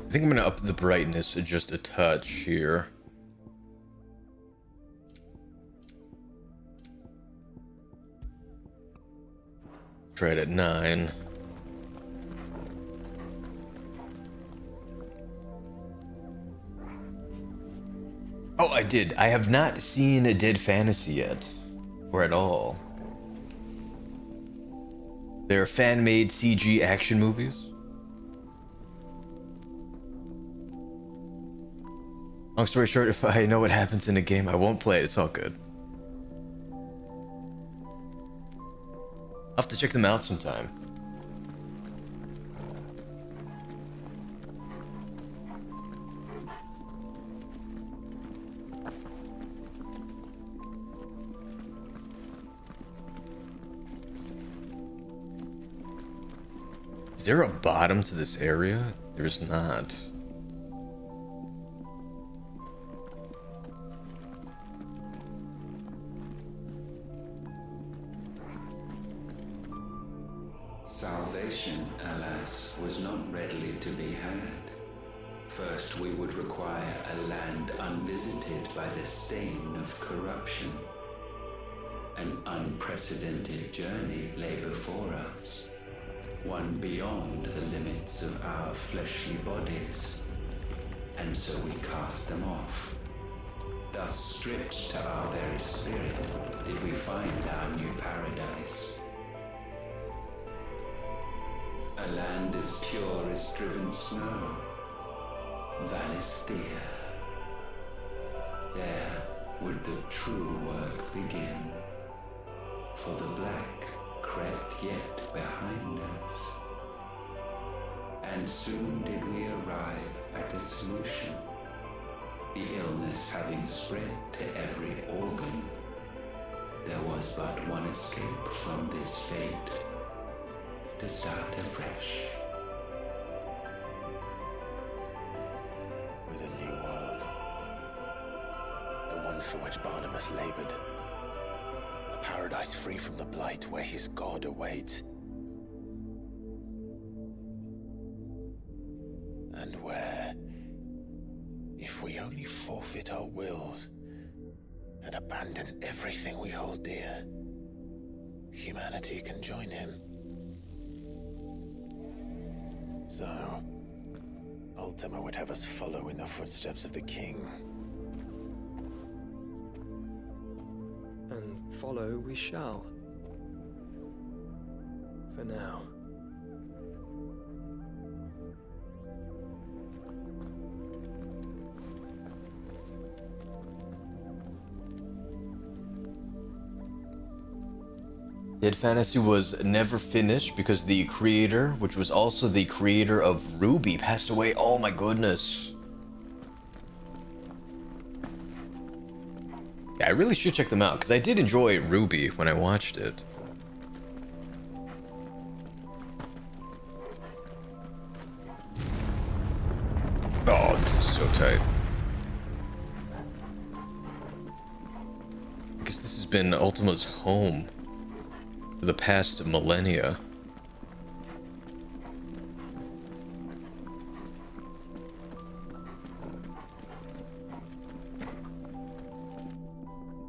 I think I'm gonna up the brightness just a touch here. Try it at 9. Oh, I did. I have not seen Dead Fantasy yet. Or at all. They're fan-made CG action movies. Long story short, if I know what happens in a game, I won't play it. It's all good. I'll have to check them out sometime. Is there a bottom to this area? There's not. Salvation, alas, was not readily to be had. First, we would require a land unvisited by the stain of corruption. An unprecedented journey lay before us, one beyond the limits of our fleshly bodies. And so we cast them off. Thus, stripped to our very spirit, did we find our new paradise. A land as pure as driven snow, Valisthea. There would the true work begin, for the black crept yet behind us. And soon did we arrive at a solution, the illness having spread to every organ. There was but one escape from this fate, to start afresh. With a new world. The one for which Barnabas labored. A paradise free from the blight where his God awaits. And where, if we only forfeit our wills and abandon everything we hold dear, humanity can join him. So, Ultima would have us follow in the footsteps of the king. And follow we shall. For now. Dead Fantasy was never finished because the creator, which was also the creator of Ruby, passed away. Oh my goodness. Yeah, I really should check them out because I did enjoy Ruby when I watched it. Oh, this is so tight. I guess this has been Ultima's home for the past millennia.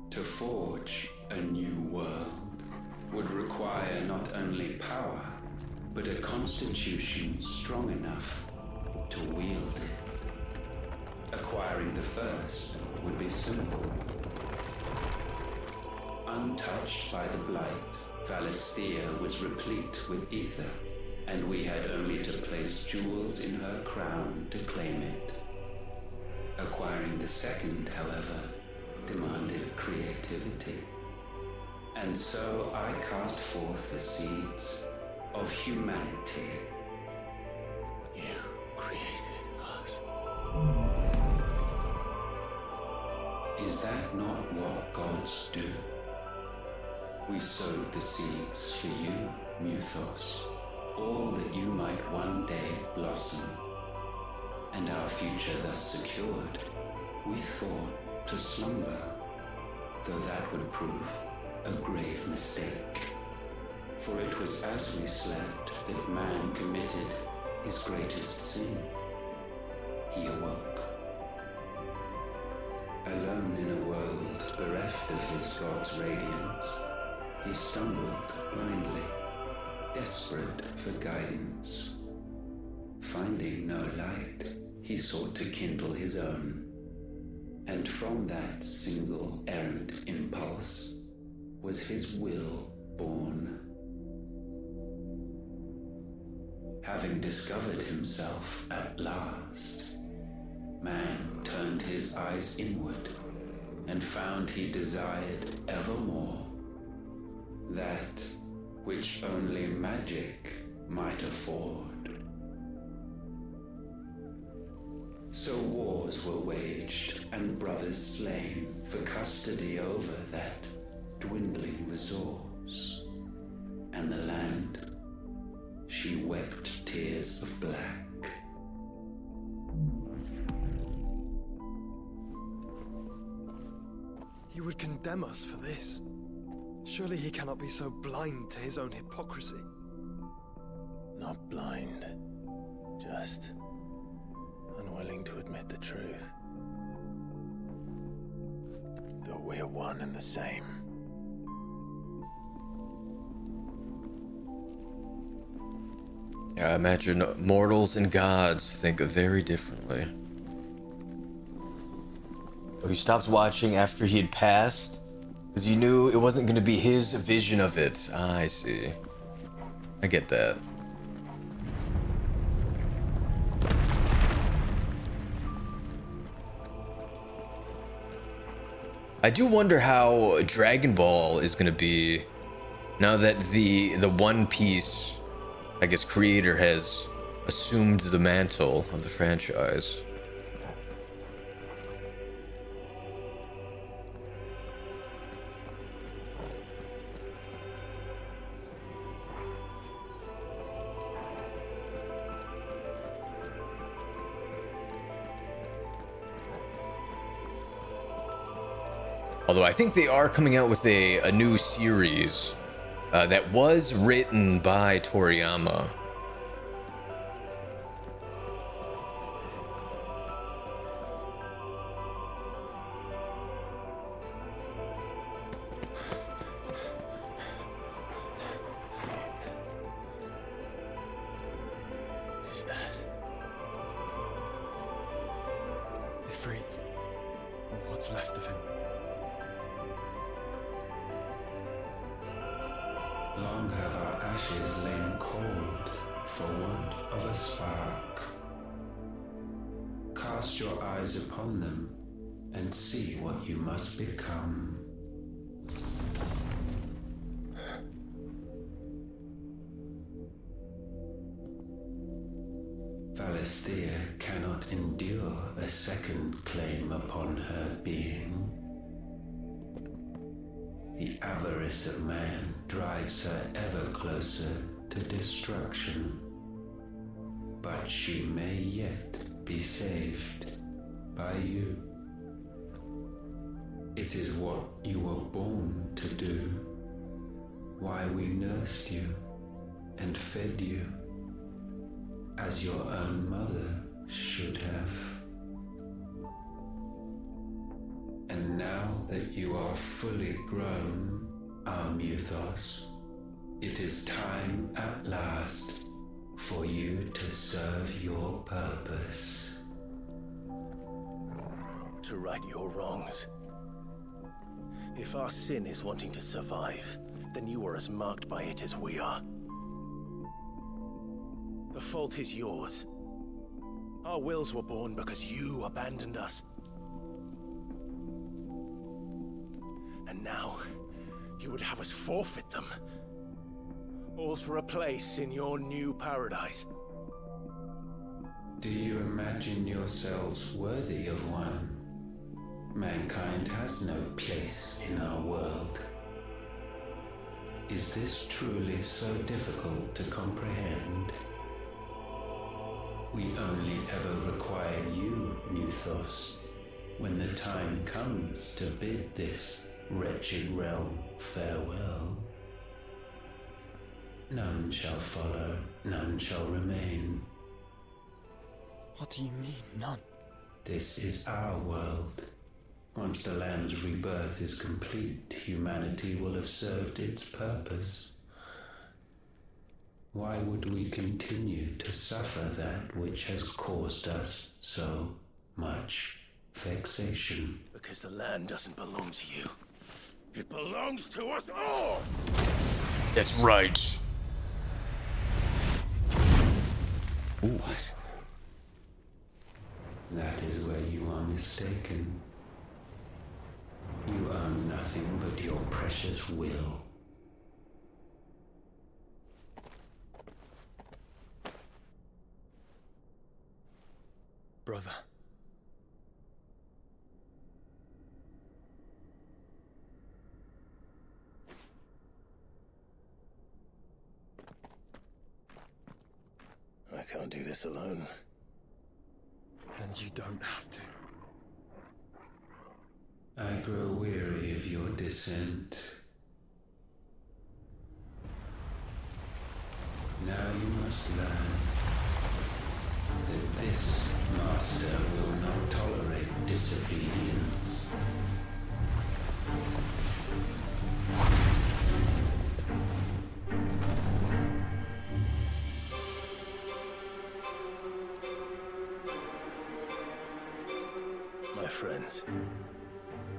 To forge a new world would require not only power, but a constitution strong enough to wield it. Acquiring the first would be simple. Untouched by the blight, Valisthea was replete with ether, and we had only to place jewels in her crown to claim it. Acquiring the second, however, demanded creativity. And so I cast forth the seeds of humanity. You created us. Is that not what gods do? We sowed the seeds for you, Muthos, all that you might one day blossom. And our future thus secured, we thought to slumber, though that would prove a grave mistake. For it was as we slept that man committed his greatest sin. He awoke. Alone in a world bereft of his god's radiance, he stumbled blindly, desperate for guidance. Finding no light, he sought to kindle his own. And from that single errant impulse was his will born. Having discovered himself at last, man turned his eyes inward and found he desired evermore that which only magic might afford. So wars were waged and brothers slain for custody over that dwindling resource. And the land, she wept tears of black. He would condemn us for this. Surely he cannot be so blind to his own hypocrisy. Not blind, just unwilling to admit the truth. Though we're one and the same. I imagine mortals and gods think very differently. He stopped watching after he had passed because you knew it wasn't going to be his vision of it. Ah, I see. I get that. I do wonder how Dragon Ball is going to be now that the One Piece, I guess, creator has assumed the mantle of the franchise. Although I think they are coming out with a new series that was written by Toriyama. Is that Ifrit, or what's left of him. Long have our ashes lain cold for want of a spark. Cast your eyes upon them and see what you must become. Valisthea cannot endure a second claim upon her being. The avarice of man drives her ever closer to destruction. But she may yet be saved by you. It is what you were born to do, why we nursed you and fed you, as your own mother should have. And now that you are fully grown, our Muthos, it is time at last for you to serve your purpose. To right your wrongs. If our sin is wanting to survive, then you are as marked by it as we are. The fault is yours. Our wills were born because you abandoned us. And now, you would have us forfeit them. All for a place in your new paradise. Do you imagine yourselves worthy of one? Mankind has no place in our world. Is this truly so difficult to comprehend? We only ever require you, Muthos, when the time comes to bid this wretched realm farewell. None shall follow, none shall remain. What do you mean, none? This is our world. Once the land's rebirth is complete, humanity will have served its purpose. Why would we continue to suffer that which has caused us so much vexation? Because the land doesn't belong to you. It belongs to us all! That's right. Ooh. What? That is where you are mistaken. You own nothing but your precious will. Brother. I can't do this alone. And you don't have to. I grow weary of your dissent. Now you must learn that this master will not tolerate disobedience. My friends,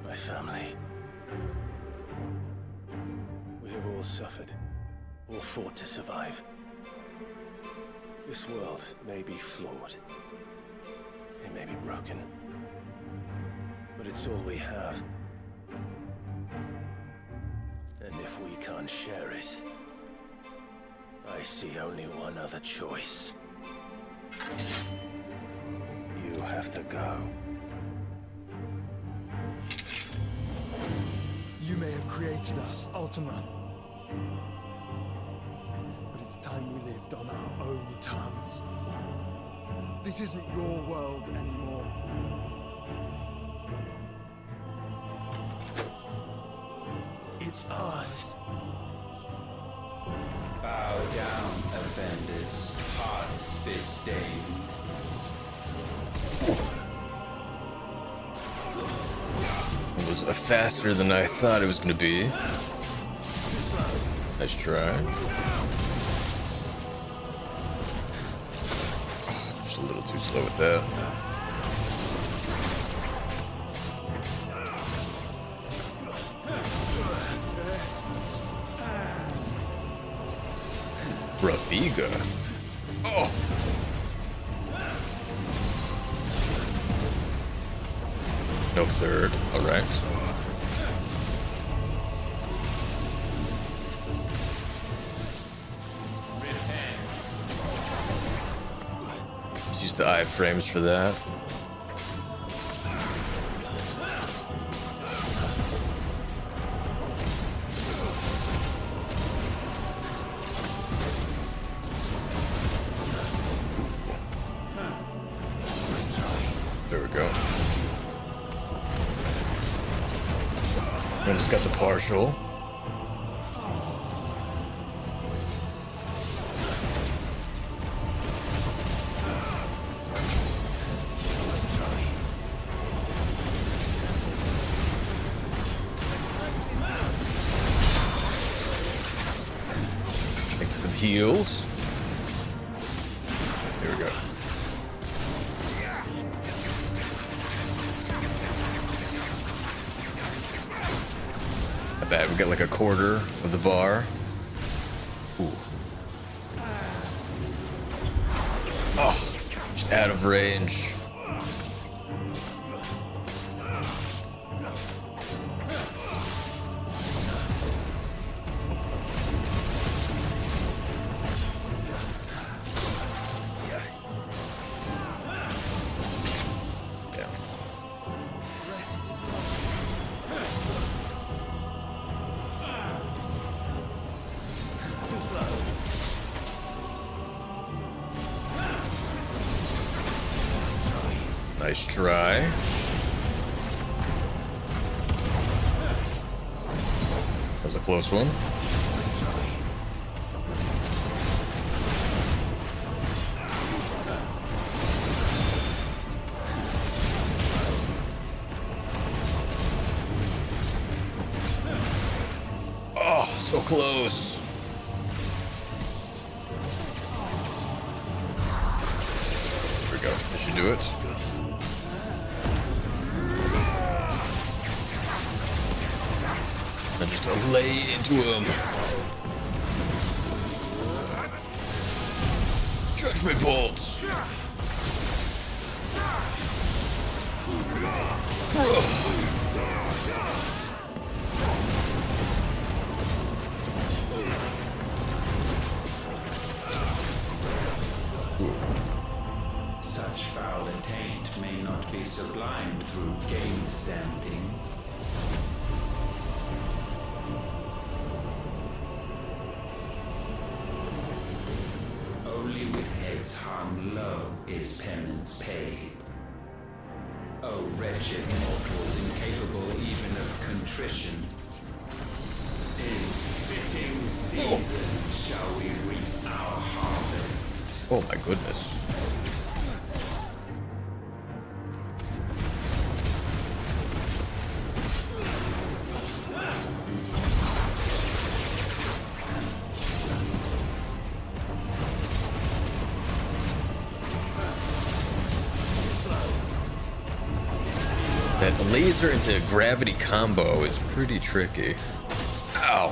my family. We have all suffered, all fought to survive. This world may be flawed. It may be broken. But it's all we have. And if we can't share it, I see only one other choice. You have to go. You may have created us, Ultima. But it's time we lived on our own terms. This isn't your world anymore. It's ours. Bow down, offenders, hearts disdained. It was faster than I thought it was going to be. Nice try. Just a little too slow with that. Rafiga. Oh! No third. Alright. Let's use the iframes for that. There we go. And it's got the partial. Thank you for the heals. Here we go. Bad. We got like a quarter of the bar. Ooh. Oh, just out of range. Nice try. That was a close one. Oh, so close. There we go. That should do it. And just lay into him. Judgment bolts. Such foul attaint may not be sublimed through game standing. Only with heads hung low is penance paid. O wretched mortals incapable even of contrition, in fitting season shall we reap our harvest. Oh my goodness. That laser into gravity combo is pretty tricky. Ow.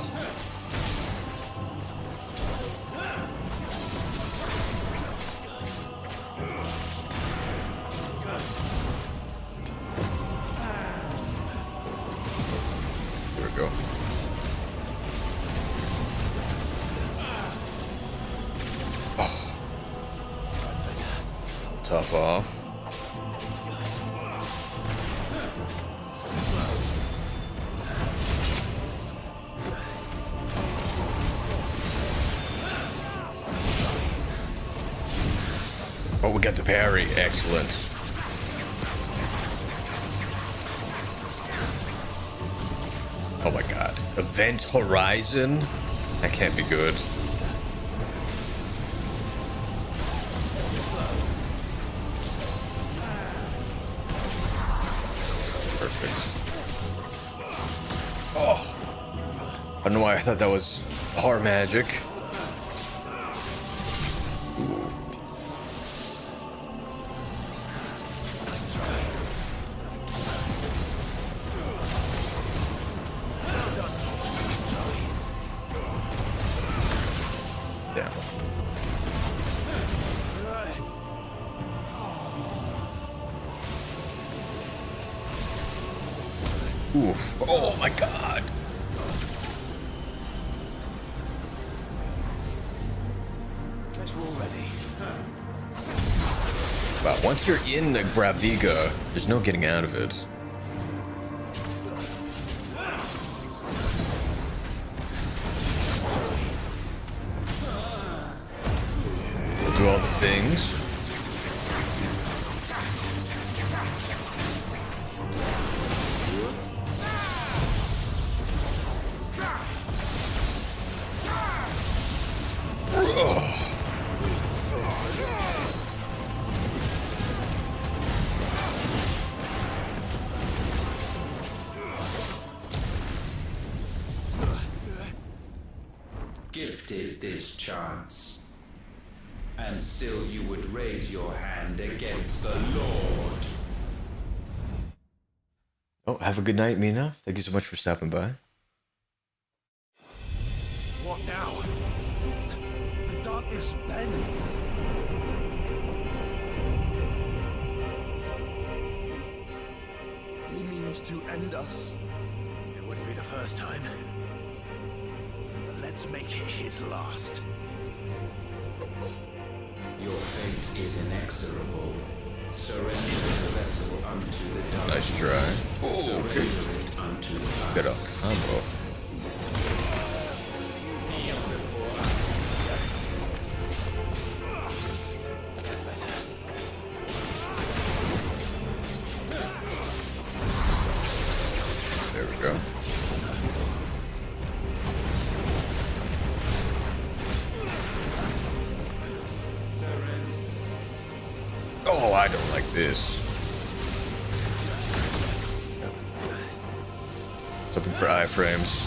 There we go. Oh. Tough off. Oh, we got the parry. Excellent. Oh my god. Event Horizon? That can't be good. Perfect. Oh. I don't know why I thought that was hard magic. Oof. Oh my god. Guess we're all ready. Wow, once you're in the Graviga, there's no getting out of it. We'll do all the things. Gifted this chance, and still you would raise your hand against the Lord. Oh, have a good night, Mina. Thank you so much for stopping by. What now? The darkness bends. He means to end us. It wouldn't be the first time. But let's make it his last. Your fate is inexorable. Surrender the vessel unto the dark. Nice try. Oh, okay. Surrender it unto us. Good combo. There we go. Oh, I don't like this. Looking for iframes.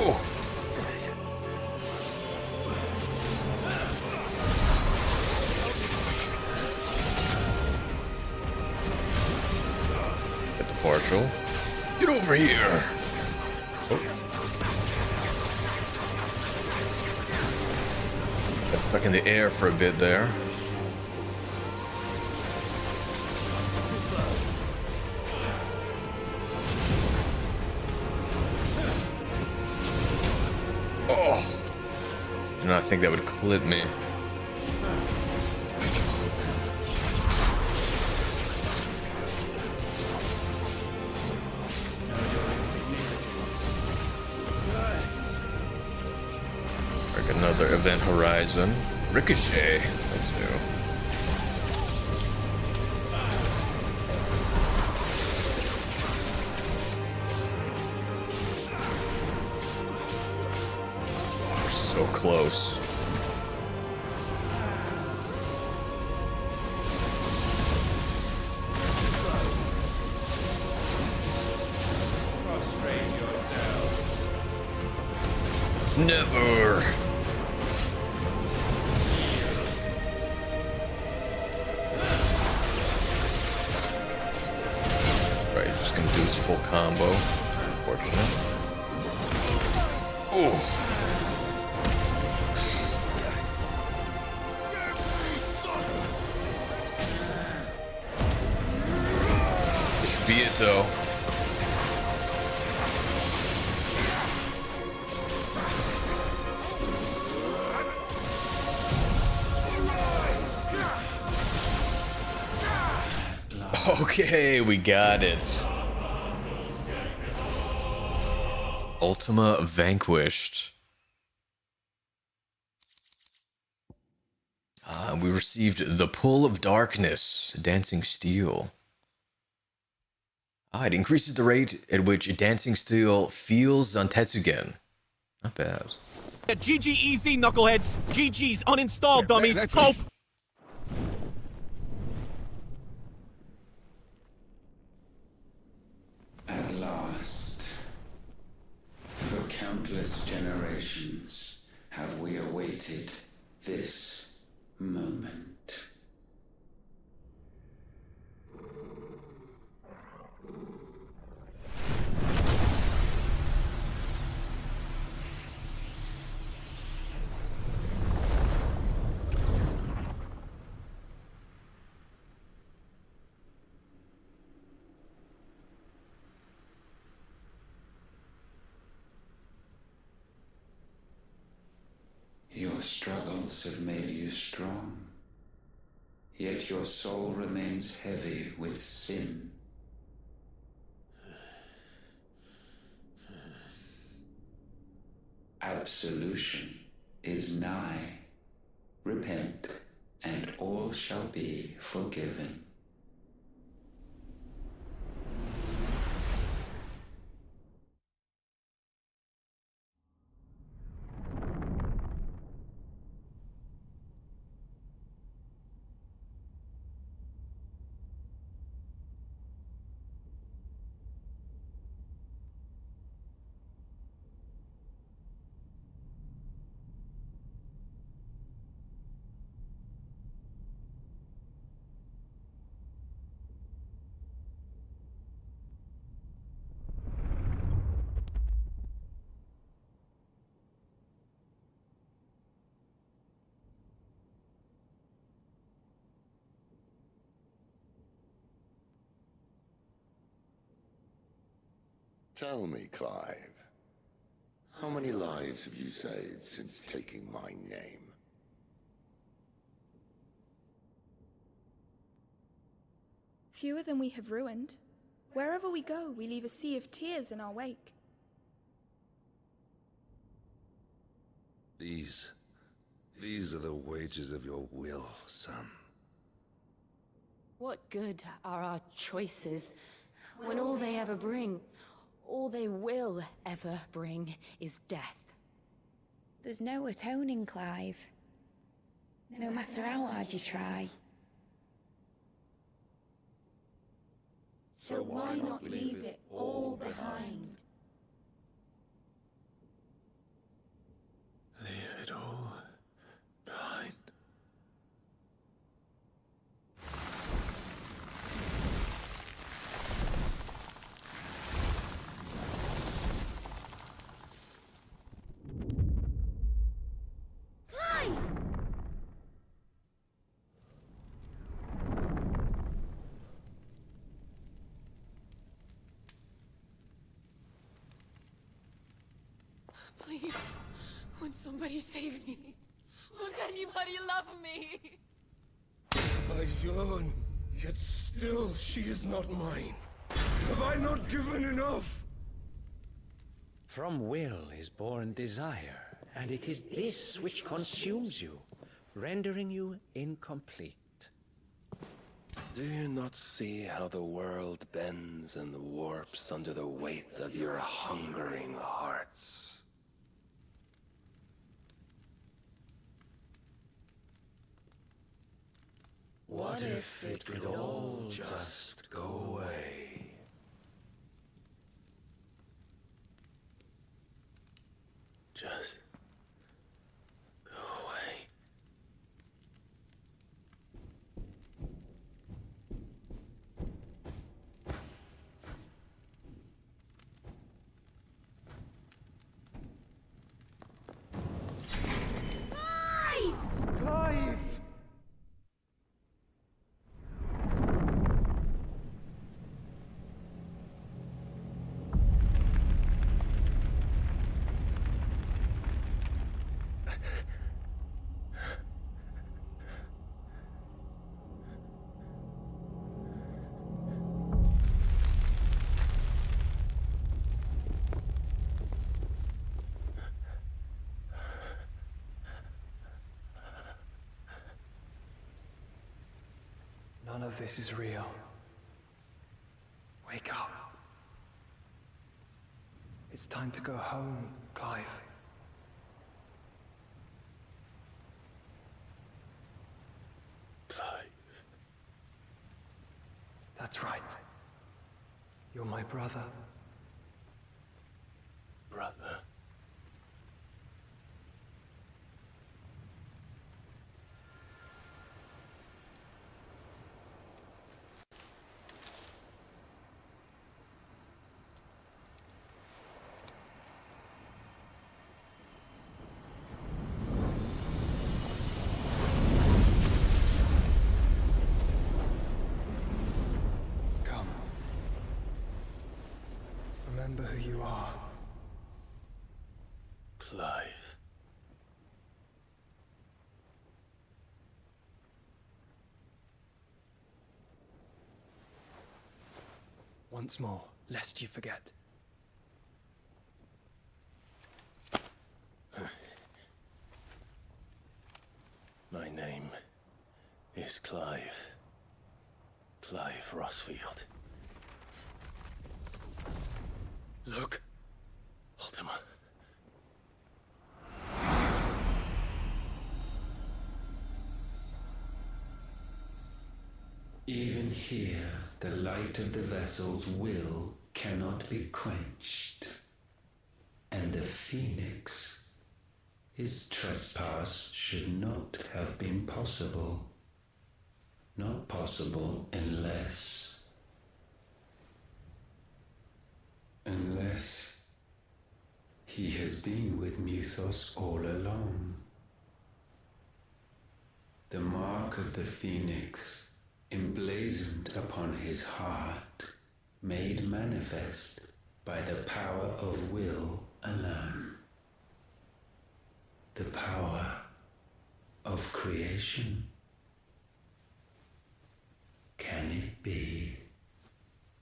Oh. Get the partial. Get over here. Oh. Got stuck in the air for a bit there. Oh! Did not think that would clip me. Like another event horizon. Ricochet. That's new. We're so close. Prostrate yourselves. Never. Right, just gonna do this full combo. Unfortunate. Oh. This should be it, though. Okay, we got it. Ultima vanquished. We received the Pull of Darkness, Dancing Steel. It increases the rate at which Dancing Steel feels on Tetsugen. Not bad. GG easy, knuckleheads. GG's uninstalled, dummies. Hope. At last, for countless generations, have we awaited this moment. struggles have made you strong, yet your soul remains heavy with sin. Absolution is nigh. Repent, and all shall be forgiven. Tell me, Clive, how many lives have you saved since taking my name? Fewer than we have ruined. Wherever we go, we leave a sea of tears in our wake. These are the wages of your will, son. What good are our choices when all they ever bring, all they will ever bring, is death? There's no atoning, Clive. No matter how hard you try. So why not leave it all behind? Leave it all behind. Clive! Please, won't somebody save me? Won't anybody love me? I yearn, yet still she is not mine. Have I not given enough? From will is born desire, and it is this which consumes you, rendering you incomplete. Do you not see how the world bends and warps under the weight of your hungering hearts? What if it could all just go away? Just go away. Clive! None of this is real. Wake up. It's time to go home, Clive. Clive. That's right. You're my brother. Brother. Come. Remember who you are. Clive. once more, lest you forget. My name is Clive. Clive Rosfield. Look, Ultima. Even here, the light of the vessel's will cannot be quenched. And the Phoenix, his trespass should not have been possible. Not possible unless he has been with Mythos all along. The mark of the Phoenix, emblazoned upon his heart, made manifest by the power of will alone. The power of creation. Can it be?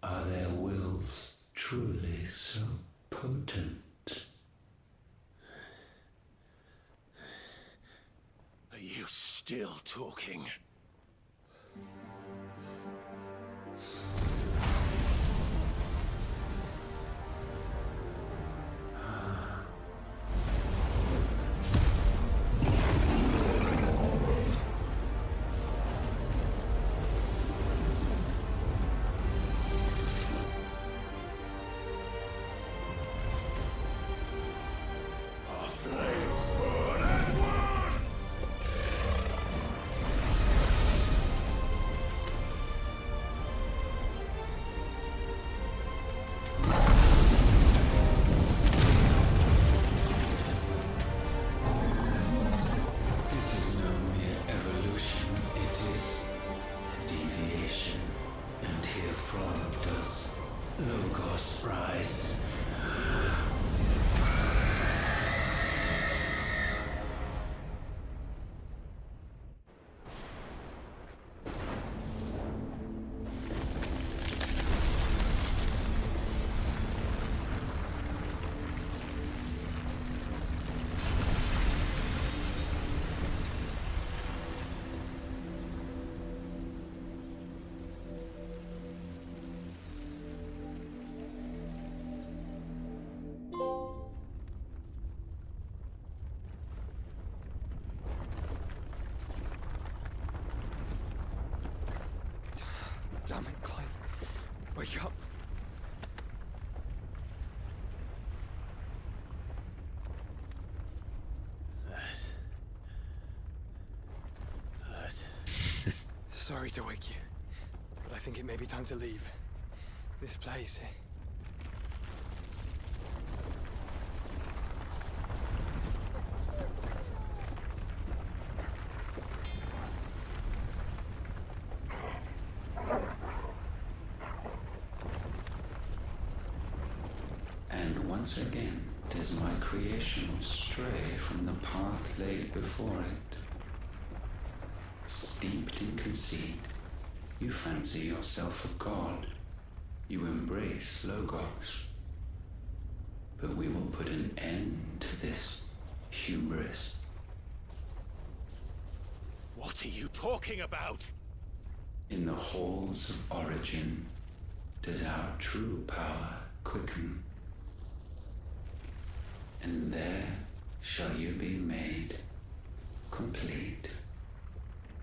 Are their wills truly so potent? Are you still talking? Damn it, Clive. Wake up. That hurt. Sorry to wake you, but I think it may be time to leave. This place. Once again, does my creation stray from the path laid before it? Steeped in conceit, you fancy yourself a god. You embrace Logos. But we will put an end to this hubris. What are you talking about? In the halls of origin, does our true power quicken? And there shall you be made complete.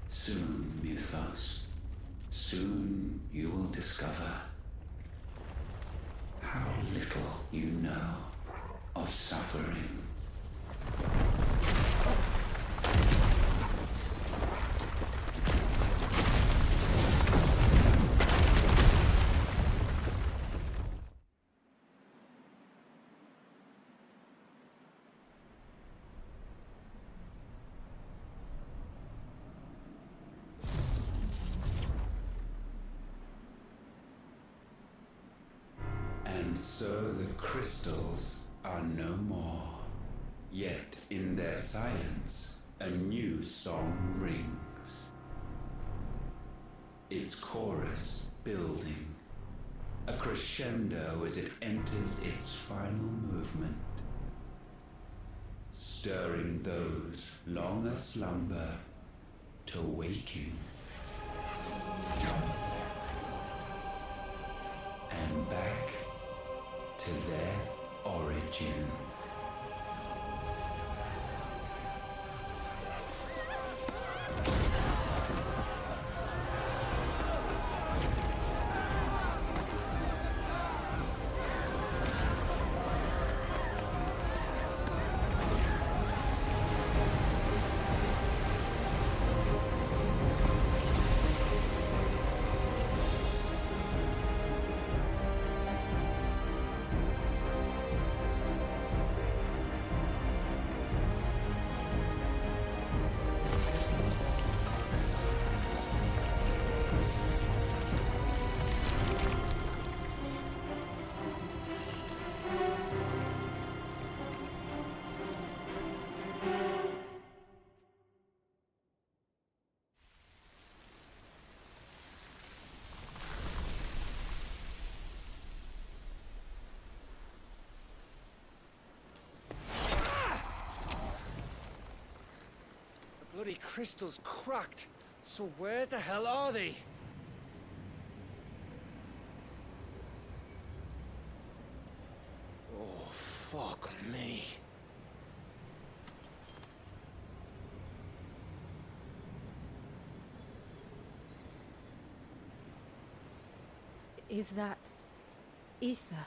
Soon, Mythos, soon you will discover how little you know of suffering. And so the crystals are no more. Yet in their silence, a new song rings. Its chorus building, a crescendo as it enters its final movement, stirring those long aslumber to waking, and back to their origin. Bloody crystal's cracked. So where the hell are they? Oh, fuck me. Is that ether?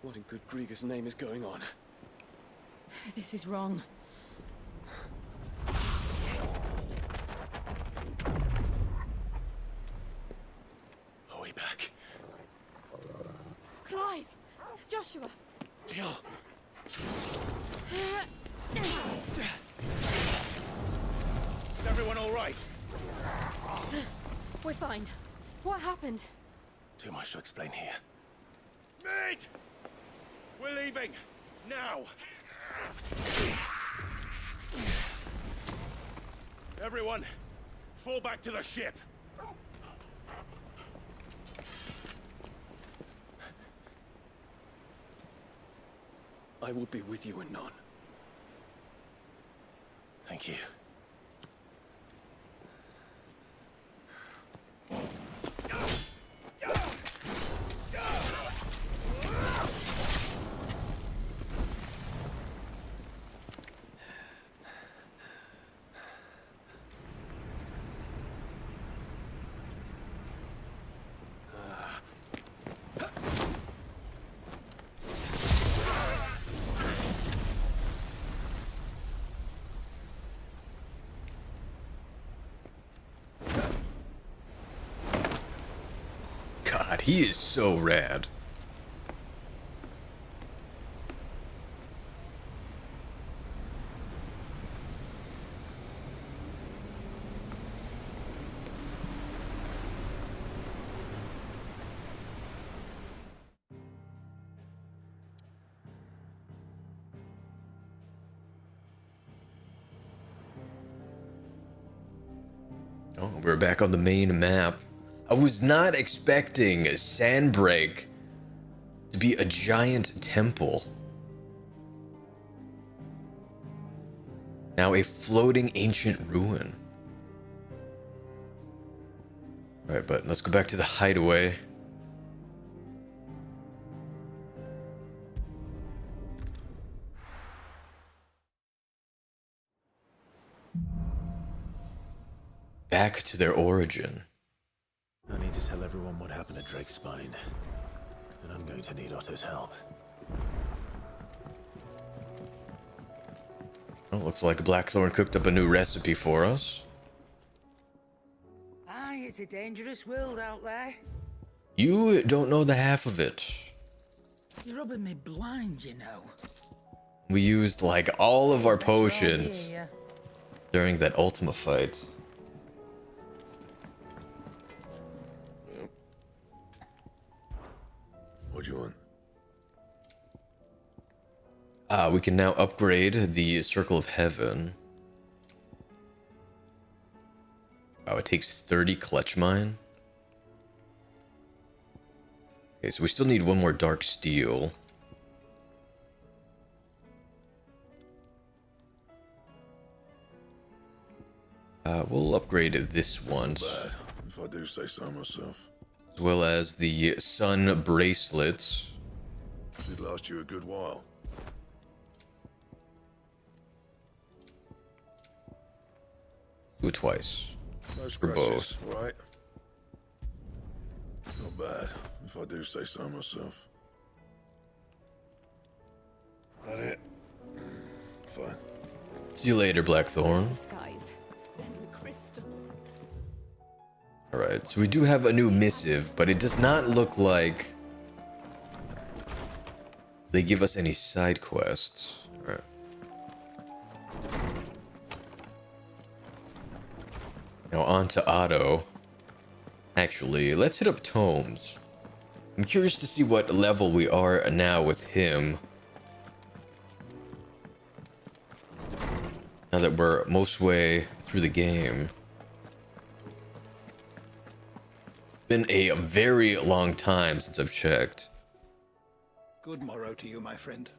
What in good Grieger's name is going on? This is wrong. Are we back? Clive! Joshua! Jill! Is everyone all right? We're fine. What happened? Too much to explain here. Mid! We're leaving! Now! Everyone, fall back to the ship! I will be with you anon. Thank you. God, he is so rad. Oh, we're back on the main map. I was not expecting Sandbreak to be a giant temple. Now a floating ancient ruin. Alright, but let's go back to the hideaway. Back to their origin. I need to tell everyone what happened at Drake's Spine. And I'm going to need Otto's help. Well, looks like Blackthorn cooked up a new recipe for us. Aye, it's a dangerous world out there. You don't know the half of it. You're rubbing me blind, you know. We used like all of our Better all potions hear during that Ultima fight. What do you want? We can now upgrade the Circle of Heaven. Wow, it takes 30 clutch mine. Okay, so we still need one more dark steel. We'll upgrade this once. Not bad, if I do say so myself. As well as the sun bracelets. Should last you a good while. Do it twice. No For both. scratches, right? Not bad, if I do say so myself. That it? Fine. See you later, Blackthorn. The skies and the crystal. Alright, so we do have a new missive, but it does not look like they give us any side quests. Alright. Now on to Otto. Actually, let's hit up Tomes. I'm curious to see what level we are now with him. Now that we're most way through the game. It's been a very long time since I've checked. Good morrow to you, my friend.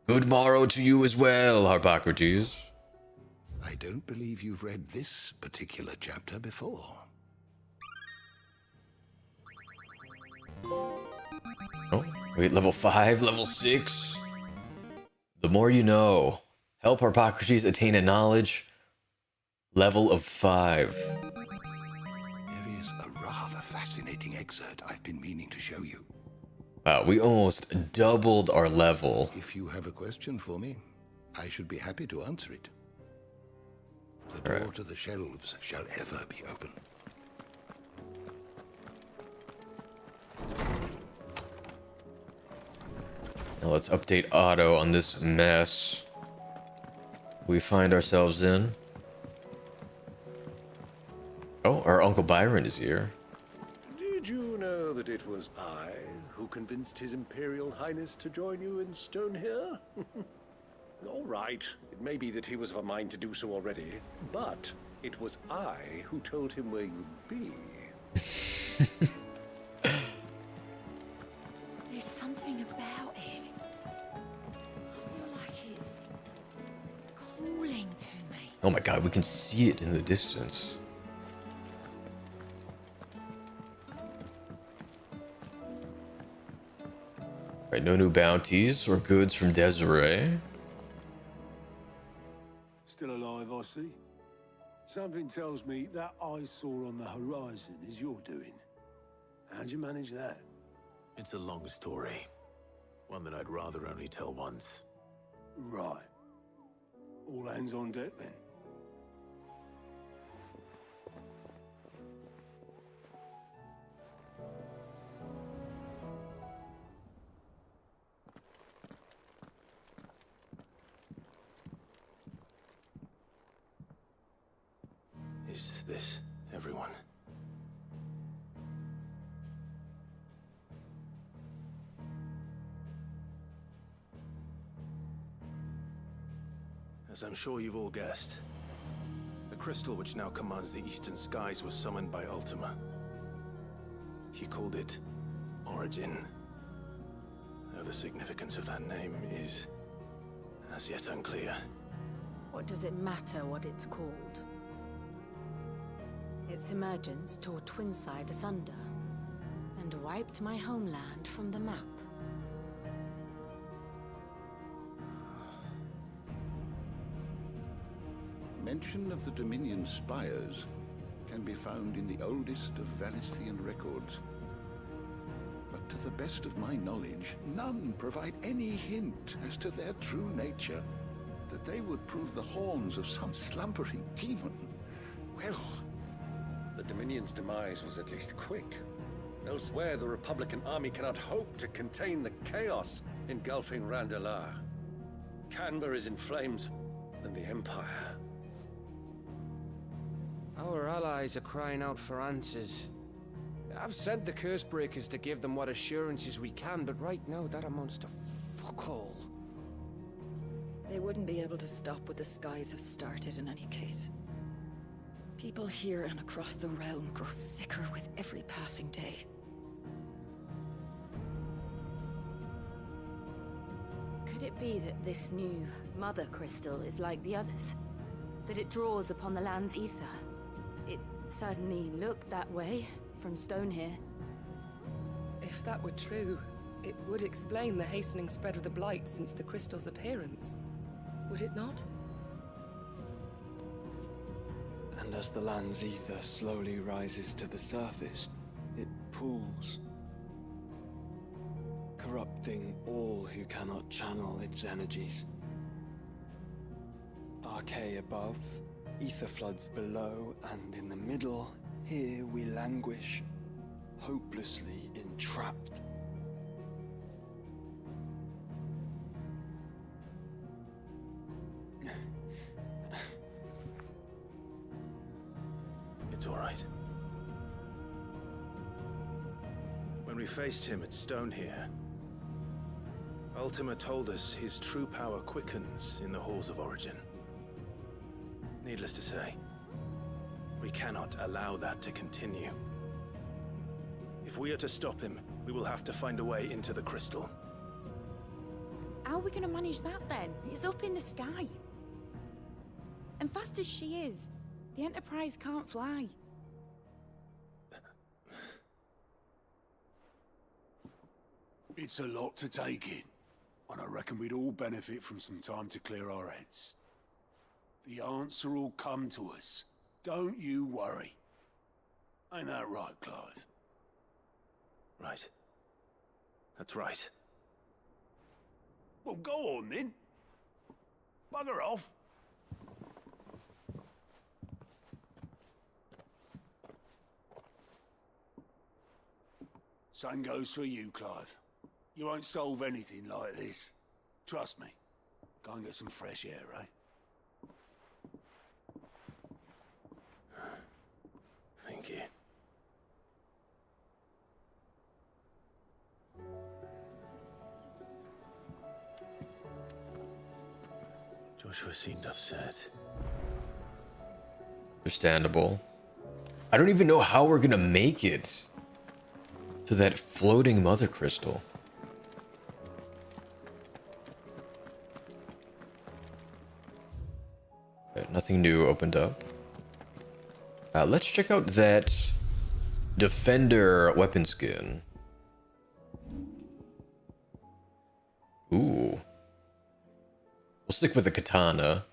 Good morrow to you as well, Harpocrates. I don't believe you've read this particular chapter before. Oh, wait, level 5, level 6. The more you know. Help Harpocrates attain a knowledge level of 5. There is a rather fascinating excerpt I've been meaning to show you. Wow, we almost doubled our level. If you have a question for me, I should be happy to answer it. The door to the shelves shall ever be open. Now let's update Otto on this mess we find ourselves in. Oh, our Uncle Byron is here. Did you know that it was I who convinced His Imperial Highness to join you in stone here? All right, it may be that he was of a mind to do so already, but it was I who told him where you'd be. There's something about it. I feel like it's calling to me. Oh my god, we can see it in the distance. Right, no new bounties or goods from Desiree. Still alive, I see. Something tells me that eyesore on the horizon is your doing. How'd you manage that? It's a long story. One that I'd rather only tell once. Right. All hands on deck then. Is this everyone? As I'm sure you've all guessed, the crystal which now commands the eastern skies was summoned by Ultima. He called it Origin. Though the significance of that name is as yet unclear. What does it matter what it's called? Its emergence tore Twinside asunder and wiped my homeland from the map. Mention of the Dominion spires can be found in the oldest of Valisthian records. But to the best of my knowledge, none provide any hint as to their true nature. That they would prove the horns of some slumbering demon. Well, the Dominion's demise was at least quick. Elsewhere, the Republican army cannot hope to contain the chaos engulfing Randalar. Canberra is in flames, and the Empire. Our allies are crying out for answers. I've sent the curse breakers to give them what assurances we can, but right now that amounts to fuck all. They wouldn't be able to stop what the skies have started in any case. People here and across the realm grow sicker with every passing day. Could it be that this new mother crystal is like the others? That it draws upon the land's ether? It certainly looked that way from stone here. If that were true, it would explain the hastening spread of the blight since the crystal's appearance. Would it not? And as the land's ether slowly rises to the surface, it pools, corrupting all who cannot channel its energies. Archay above, ether floods below, and in the middle, here we languish, hopelessly entrapped. It's all right. When we faced him at Stone here, Ultima told us his true power quickens in the Halls of Origin. Needless to say, we cannot allow that to continue. If we are to stop him, we will have to find a way into the crystal. How are we gonna manage that then? It's up in the sky. And fast as she is, the Enterprise can't fly. It's a lot to take in, and I reckon we'd all benefit from some time to clear our heads. The answer will come to us. Don't you worry. Ain't that right, Clive? Right. That's right. Well, go on then. Bugger off. Same goes for you, Clive. You won't solve anything like this. Trust me. Go and get some fresh air, eh? Thank you. Joshua seemed upset. Understandable. I don't even know how we're gonna make it to that floating mother crystal. Okay, nothing new opened up. Let's check out that Defender weapon skin. Ooh. We'll stick with the katana,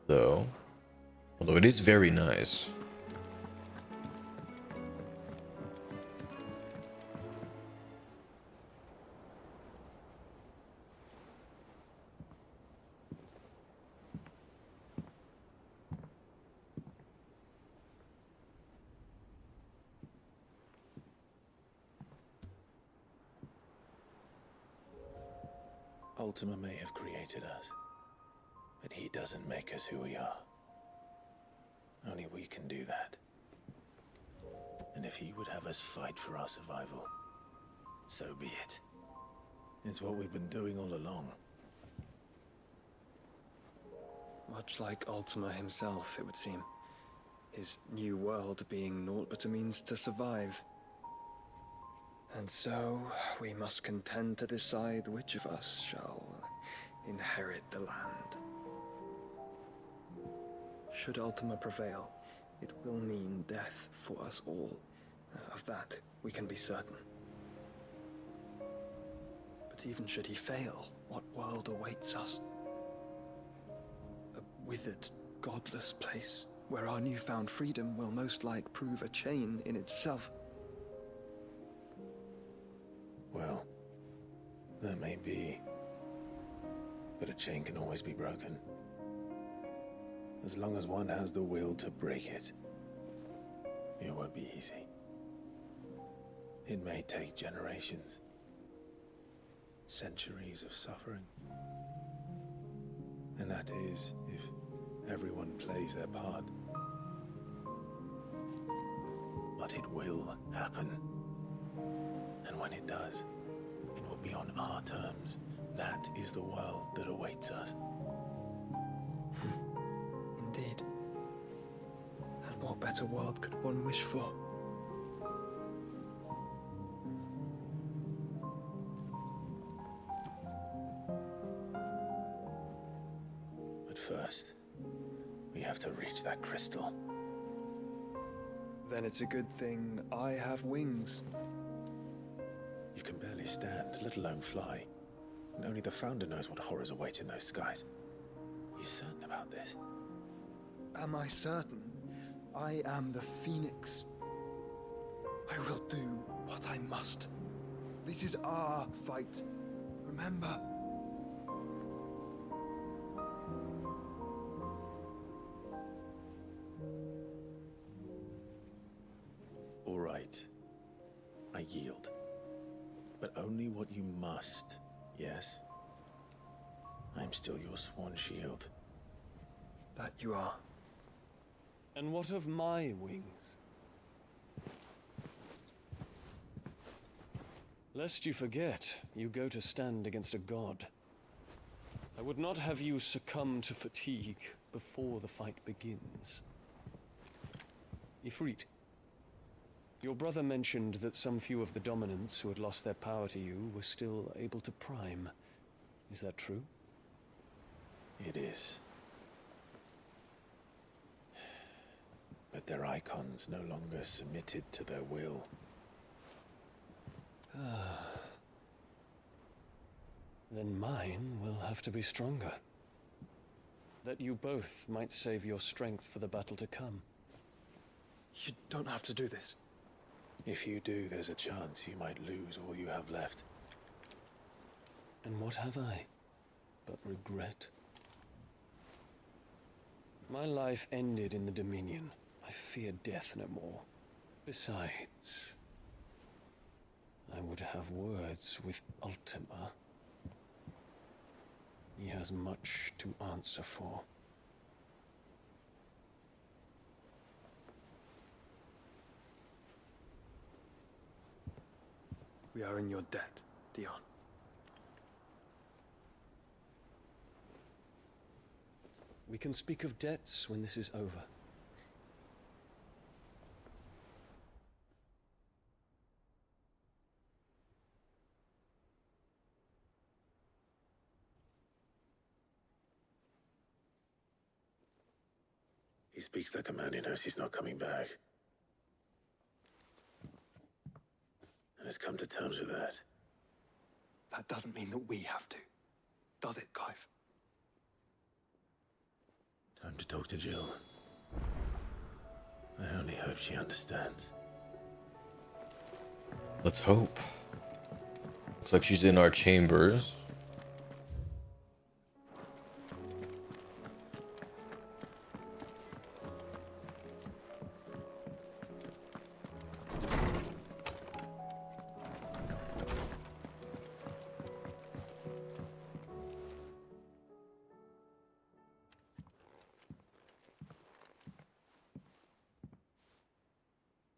though. Although it is very nice. Ultima may have created us, but he doesn't make us who we are. Only we can do that. And if he would have us fight for our survival, so be it. It's what we've been doing all along. Much like Ultima himself, it would seem. His new world being naught but a means to survive. And so, we must contend to decide which of us shall inherit the land. Should Ultima prevail, it will mean death for us all. Of that, we can be certain. But even should he fail, what world awaits us? A withered, godless place, where our newfound freedom will most like prove a chain in itself. Well, that may be, but a chain can always be broken. As long as one has the will to break it, it won't be easy. It may take generations, centuries of suffering. And that is if everyone plays their part. But it will happen. And when it does, it will be on our terms. That is the world that awaits us. Indeed. What better world could one wish for? But first, we have to reach that crystal. Then it's a good thing I have wings. You can barely stand, let alone fly. And only the Founder knows what horrors await in those skies. Are you certain about this? Am I certain? I am the Phoenix. I will do what I must. This is our fight. Remember? All right. I yield. But only what you must, yes? I'm still your sworn shield. That you are. And what of my wings? Lest you forget, you go to stand against a god. I would not have you succumb to fatigue before the fight begins. Ifrit, your brother mentioned that some few of the dominants who had lost their power to you were still able to prime. Is that true? It is. But their Eikons no longer submitted to their will. Then mine will have to be stronger. That you both might save your strength for the battle to come. You don't have to do this. If you do, there's a chance you might lose all you have left. And what have I but regret? My life ended in the Dominion. I fear death no more. Besides, I would have words with Ultima. He has much to answer for. We are in your debt, Dion. We can speak of debts when this is over. He speaks like a man who knows he's not coming back. And has come to terms with that. That doesn't mean that we have to, does it, Clive? Time to talk to Jill. I only hope she understands. Let's hope. Looks like she's in our chambers.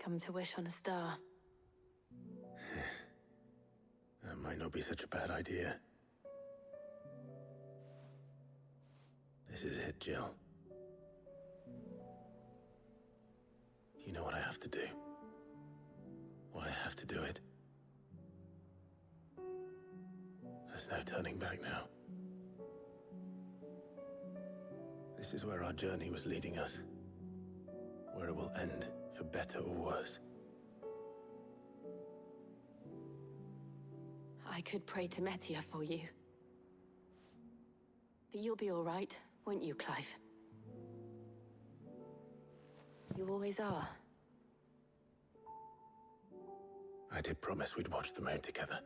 Come to wish on a star. That might not be such a bad idea. This is it, Jill. You know what I have to do. Why I have to do it. There's no turning back now. This is where our journey was leading us. Where it will end, for better or worse. I could pray to Metia for you. But you'll be all right, won't you, Clive? You always are. I did promise we'd watch the moon together.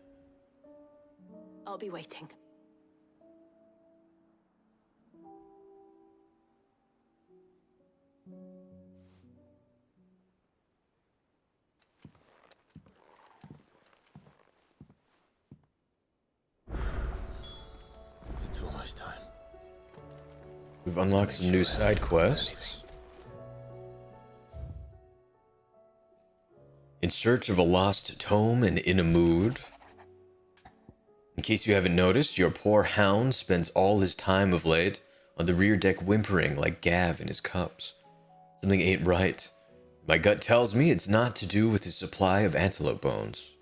I'll be waiting. It's almost time. We've unlocked some new side quests. In search of a lost tome and in a mood. In case you haven't noticed, your poor hound spends all his time of late on the rear deck whimpering like Gav in his cups. Something ain't right. My gut tells me it's not to do with his supply of antelope bones.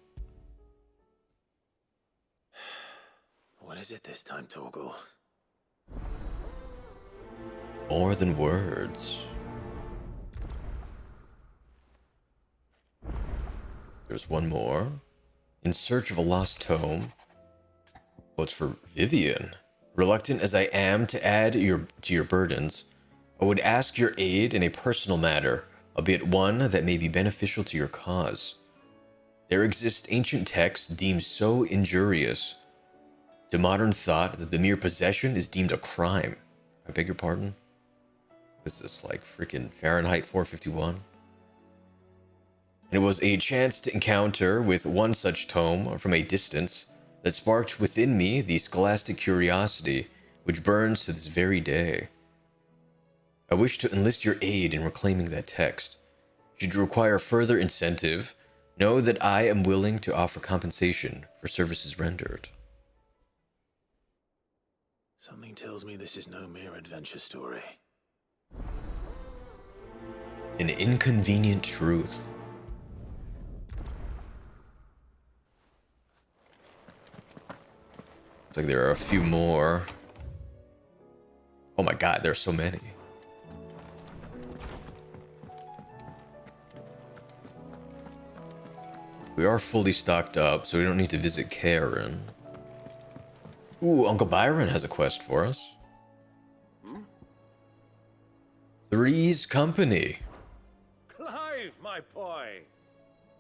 What is it this time, Torgal? More than words. There's one more. In search of a lost tome. Well, it's for Vivian. Reluctant as I am to add to your burdens, I would ask your aid in a personal matter, albeit one that may be beneficial to your cause. There exist ancient texts deemed so injurious to modern thought that the mere possession is deemed a crime. I beg your pardon? What's this, like freaking Fahrenheit 451? And it was a chance to encounter with one such tome from a distance that sparked within me the scholastic curiosity which burns to this very day. I wish to enlist your aid in reclaiming that text. Should you require further incentive, know that I am willing to offer compensation for services rendered. Something tells me this is no mere adventure story. An inconvenient truth. Looks like there are a few more. Oh my god, there are so many. We are fully stocked up, so we don't need to visit Karen. Ooh, Uncle Byron has a quest for us. Three's Company. Clive, my boy!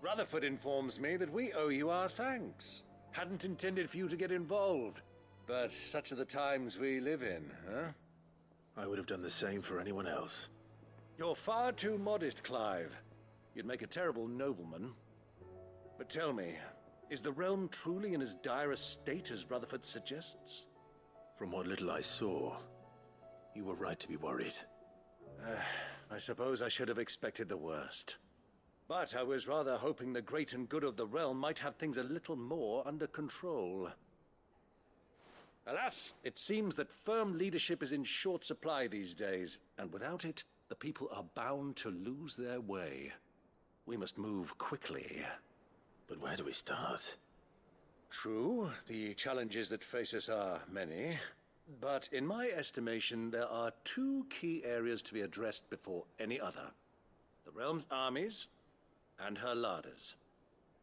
Rutherford informs me that we owe you our thanks. Hadn't intended for you to get involved, but such are the times we live in, huh? I would have done the same for anyone else. You're far too modest, Clive. You'd make a terrible nobleman. But tell me, is the realm truly in as dire a state as Rutherford suggests? From what little I saw, you were right to be worried. I suppose I should have expected the worst. But I was rather hoping the great and good of the realm might have things a little more under control. Alas, it seems that firm leadership is in short supply these days, and without it, the people are bound to lose their way. We must move quickly. But where do we start? True, the challenges that face us are many. But in my estimation, there are two key areas to be addressed before any other. The realm's armies and her larders.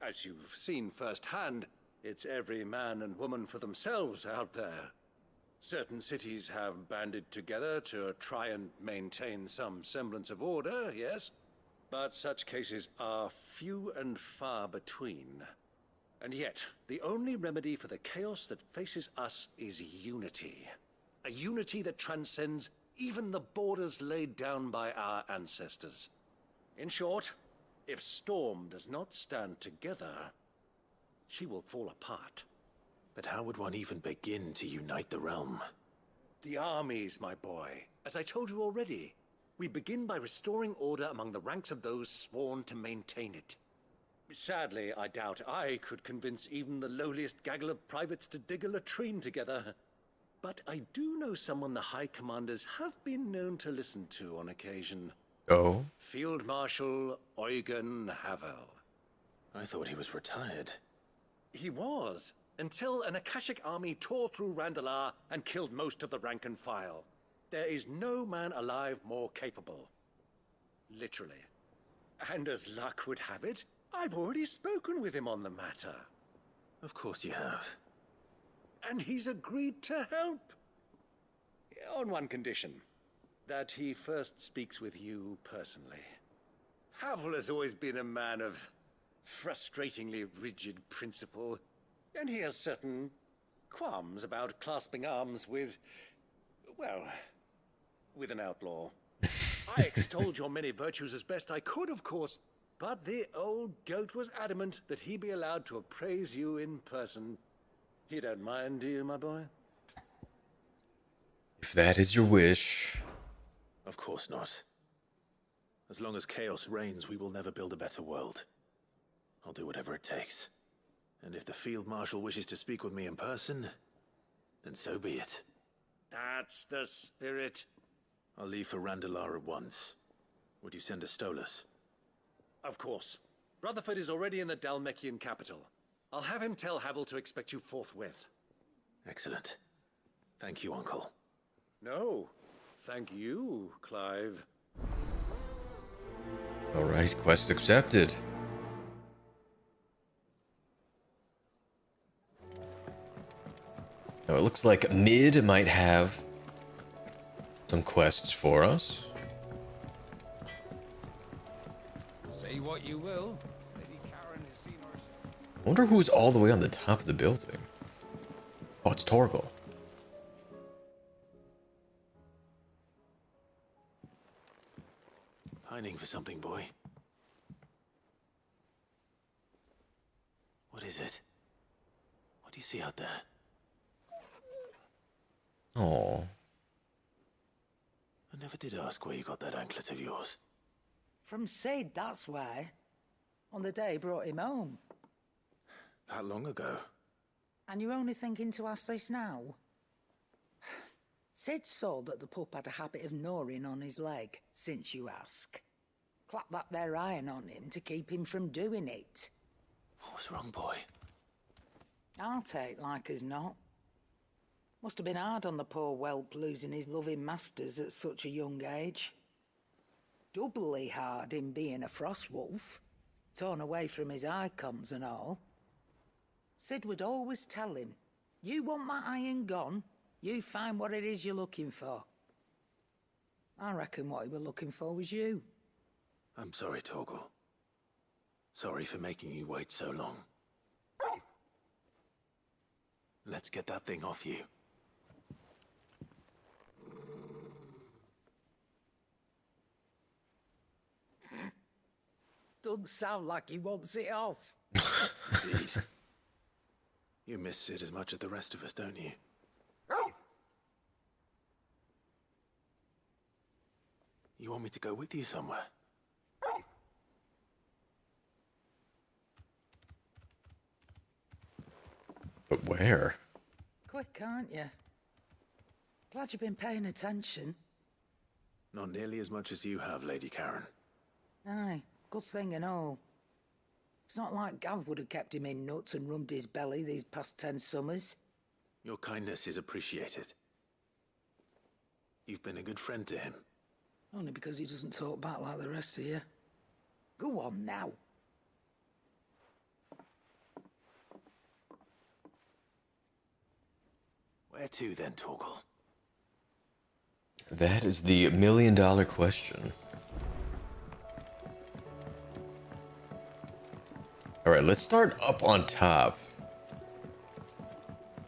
As you've seen firsthand, it's every man and woman for themselves out there. Certain cities have banded together to try and maintain some semblance of order, yes? But such cases are few and far between. And yet, the only remedy for the chaos that faces us is unity. A unity that transcends even the borders laid down by our ancestors. In short, if Storm does not stand together, she will fall apart. But how would one even begin to unite the realm? The armies, my boy. As I told you already, we begin by restoring order among the ranks of those sworn to maintain it. Sadly, I doubt I could convince even the lowliest gaggle of privates to dig a latrine together. But I do know someone the High Commanders have been known to listen to on occasion. Oh? Field Marshal Eugen Havel. I thought he was retired. He was, until an Akashic army tore through Randalar and killed most of the rank and file. There is no man alive more capable. Literally. And as luck would have it, I've already spoken with him on the matter. Of course you have. And he's agreed to help. On one condition. That he first speaks with you personally. Havel has always been a man of frustratingly rigid principle, and he has certain qualms about clasping arms with, well, with an outlaw. I extolled your many virtues as best I could, of course, but the old goat was adamant that he be allowed to appraise you in person. You don't mind, do you, my boy? If that is your wish. Of course not. As long as chaos reigns, we will never build a better world. I'll do whatever it takes. And if the Field Marshal wishes to speak with me in person, then so be it. That's the spirit. I'll leave for Randalar at once. Would you send a Stolas? Of course. Rutherford is already in the Dalmekian capital. I'll have him tell Havel to expect you forthwith. Excellent. Thank you, Uncle. No, thank you, Clive. Alright, quest accepted. Now it looks like Mid might have some quests for us. Say what you will. Lady Karen has seen her. I wonder who's all the way on the top of the building. Oh, it's Torgal. Pining for something, boy. What is it? What do you see out there? Oh. I never did ask where you got that anklet of yours. From Sid, that's why. On the day he brought him home. That long ago? And you're only thinking to ask this now? Sid saw that the pup had a habit of gnawing on his leg, since you ask. Clap that there iron on him to keep him from doing it. What was wrong, boy? I'll take like as not. Must have been hard on the poor whelp losing his loving masters at such a young age. Doubly hard in being a frost wolf, torn away from his Eikons and all. Sid would always tell him, you want my iron gone, you find what it is you're looking for. I reckon what he were looking for was you. I'm sorry, Torgal. Sorry for making you wait so long. Let's get that thing off you. Doesn't sound like he wants it off. Indeed. You miss Sid as much as the rest of us, don't you? You want me to go with you somewhere? But where? Quick, aren't you? Glad you've been paying attention. Not nearly as much as you have, Lady Karen. Aye, good thing and all. It's not like Gav would have kept him in nuts and rubbed his belly these past 10 summers. Your kindness is appreciated. You've been a good friend to him. Only because he doesn't talk back like the rest of you. Go on now. Where to then, Torgal? That is the $1 million question. Alright, let's start up on top.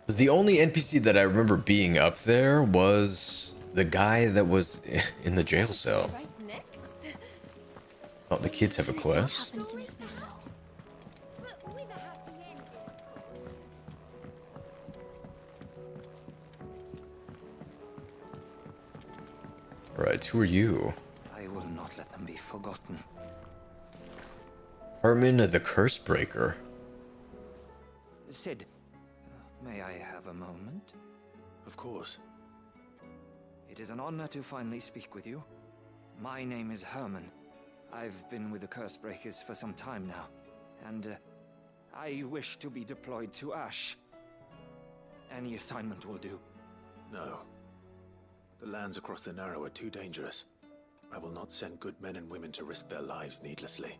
Because the only NPC that I remember being up there was the guy that was in the jail cell. Oh, the kids have a quest. Alright, who are you? I will not let them be forgotten. Herman the Curse Breaker. Sid, may I have a moment? Of course. It is an honor to finally speak with you. My name is Herman. I've been with the Curse Breakers for some time now, and I wish to be deployed to Ash. Any assignment will do. No. The lands across the Narrow are too dangerous. I will not send good men and women to risk their lives needlessly.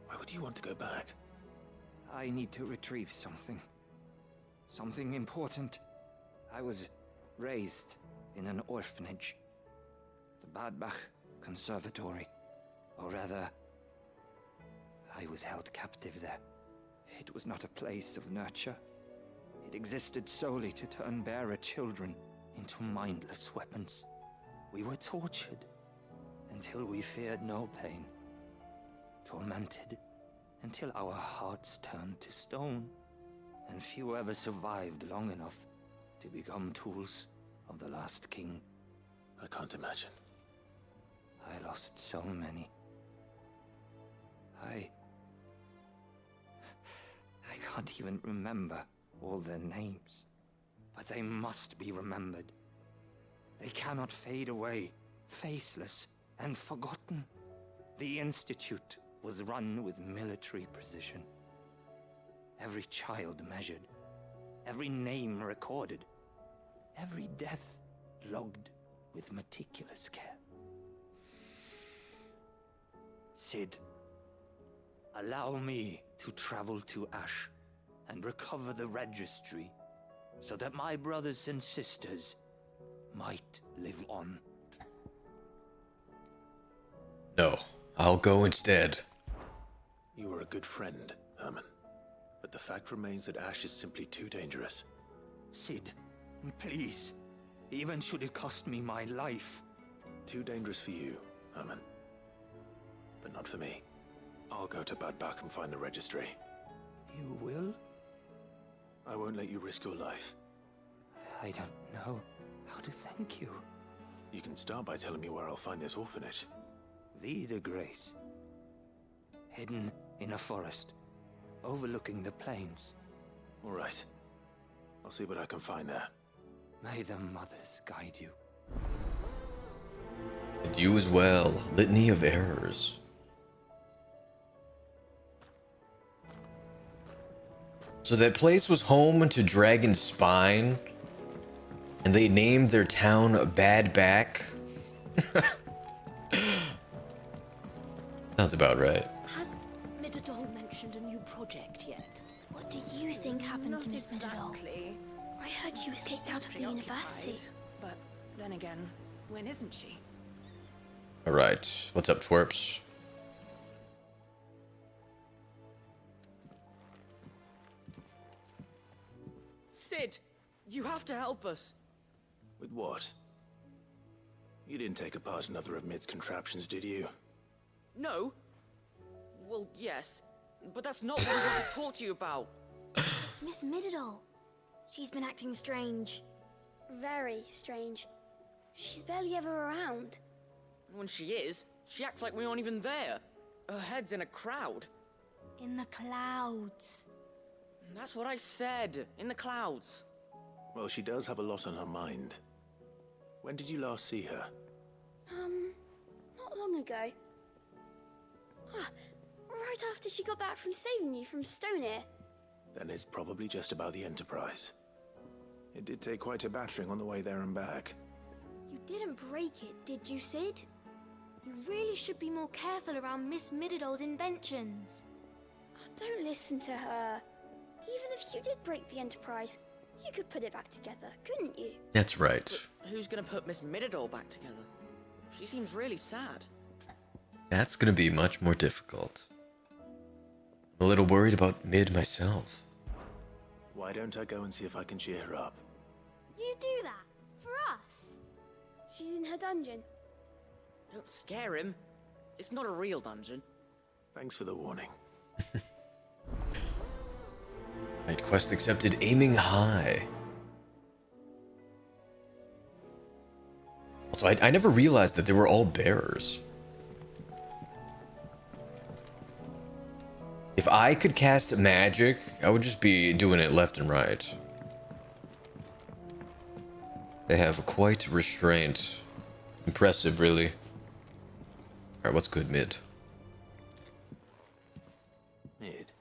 Why would you want to go back? I need to retrieve something. Something important. I was raised in an orphanage. The Badbach Conservatory. Or rather, I was held captive there. It was not a place of nurture. It existed solely to turn bearer children into mindless weapons. We were tortured until we feared no pain. Tormented until our hearts turned to stone, and few ever survived long enough to become tools of the last king. I can't imagine. I lost so many. I can't even remember all their names, but they must be remembered. They cannot fade away, faceless and forgotten. The Institute was run with military precision. Every child measured, every name recorded, every death logged with meticulous care. Cid, allow me to travel to Ash and recover the registry so that my brothers and sisters might live on. No, I'll go instead. You were a good friend, Herman. But the fact remains that Ash is simply too dangerous. Cid, please. Even should it cost me my life. Too dangerous for you, Herman. But not for me. I'll go to Bad Bach and find the registry. You will? I won't let you risk your life. I don't know how to thank you. You can start by telling me where I'll find this orphanage. Vie de Grace. Hidden in a forest, overlooking the plains. All right. I'll see what I can find there. May the mothers guide you. And you as well. Litany of errors. So that place was home to Dragon Spine, and they named their town Bad Back. Sounds about right. Has Midadol mentioned a new project yet? What do you think happened Not to Miss Midadol? exactly. I heard she was kicked out of the university. But then again, when isn't she? Alright, what's up, twerps? Cid, you have to help us. With what? You didn't take apart another of Mid's contraptions, did you? No. Well, yes, but that's not what we want to talk to you about. It's Miss Midadol. She's been acting strange. Very strange. She's barely ever around. When she is, she acts like we aren't even there. Her head's in a crowd. In the clouds. That's what I said. In the clouds. Well, she does have a lot on her mind. When did you last see her? Not long ago. Right after she got back from saving you from Stoneir. Then it's probably just about the Enterprise. It did take quite a battering on the way there and back. You didn't break it, did you, Cid? You really should be more careful around Miss Midadol's inventions. Don't listen to her. Even if you did break the Enterprise, you could put it back together, couldn't you? That's right. But who's gonna put Miss Midadol back together? She seems really sad. That's gonna be much more difficult. I'm a little worried about Mid myself. Why don't I go and see if I can cheer her up? You do that? For us? She's in her dungeon. Don't scare him. It's not a real dungeon. Thanks for the warning. Right, quest accepted. Aiming high. Also, I never realized that they were all bearers. If I could cast magic, I would just be doing it left and right. They have quite restraint. Impressive, really. Alright, what's good, Mid? Mid,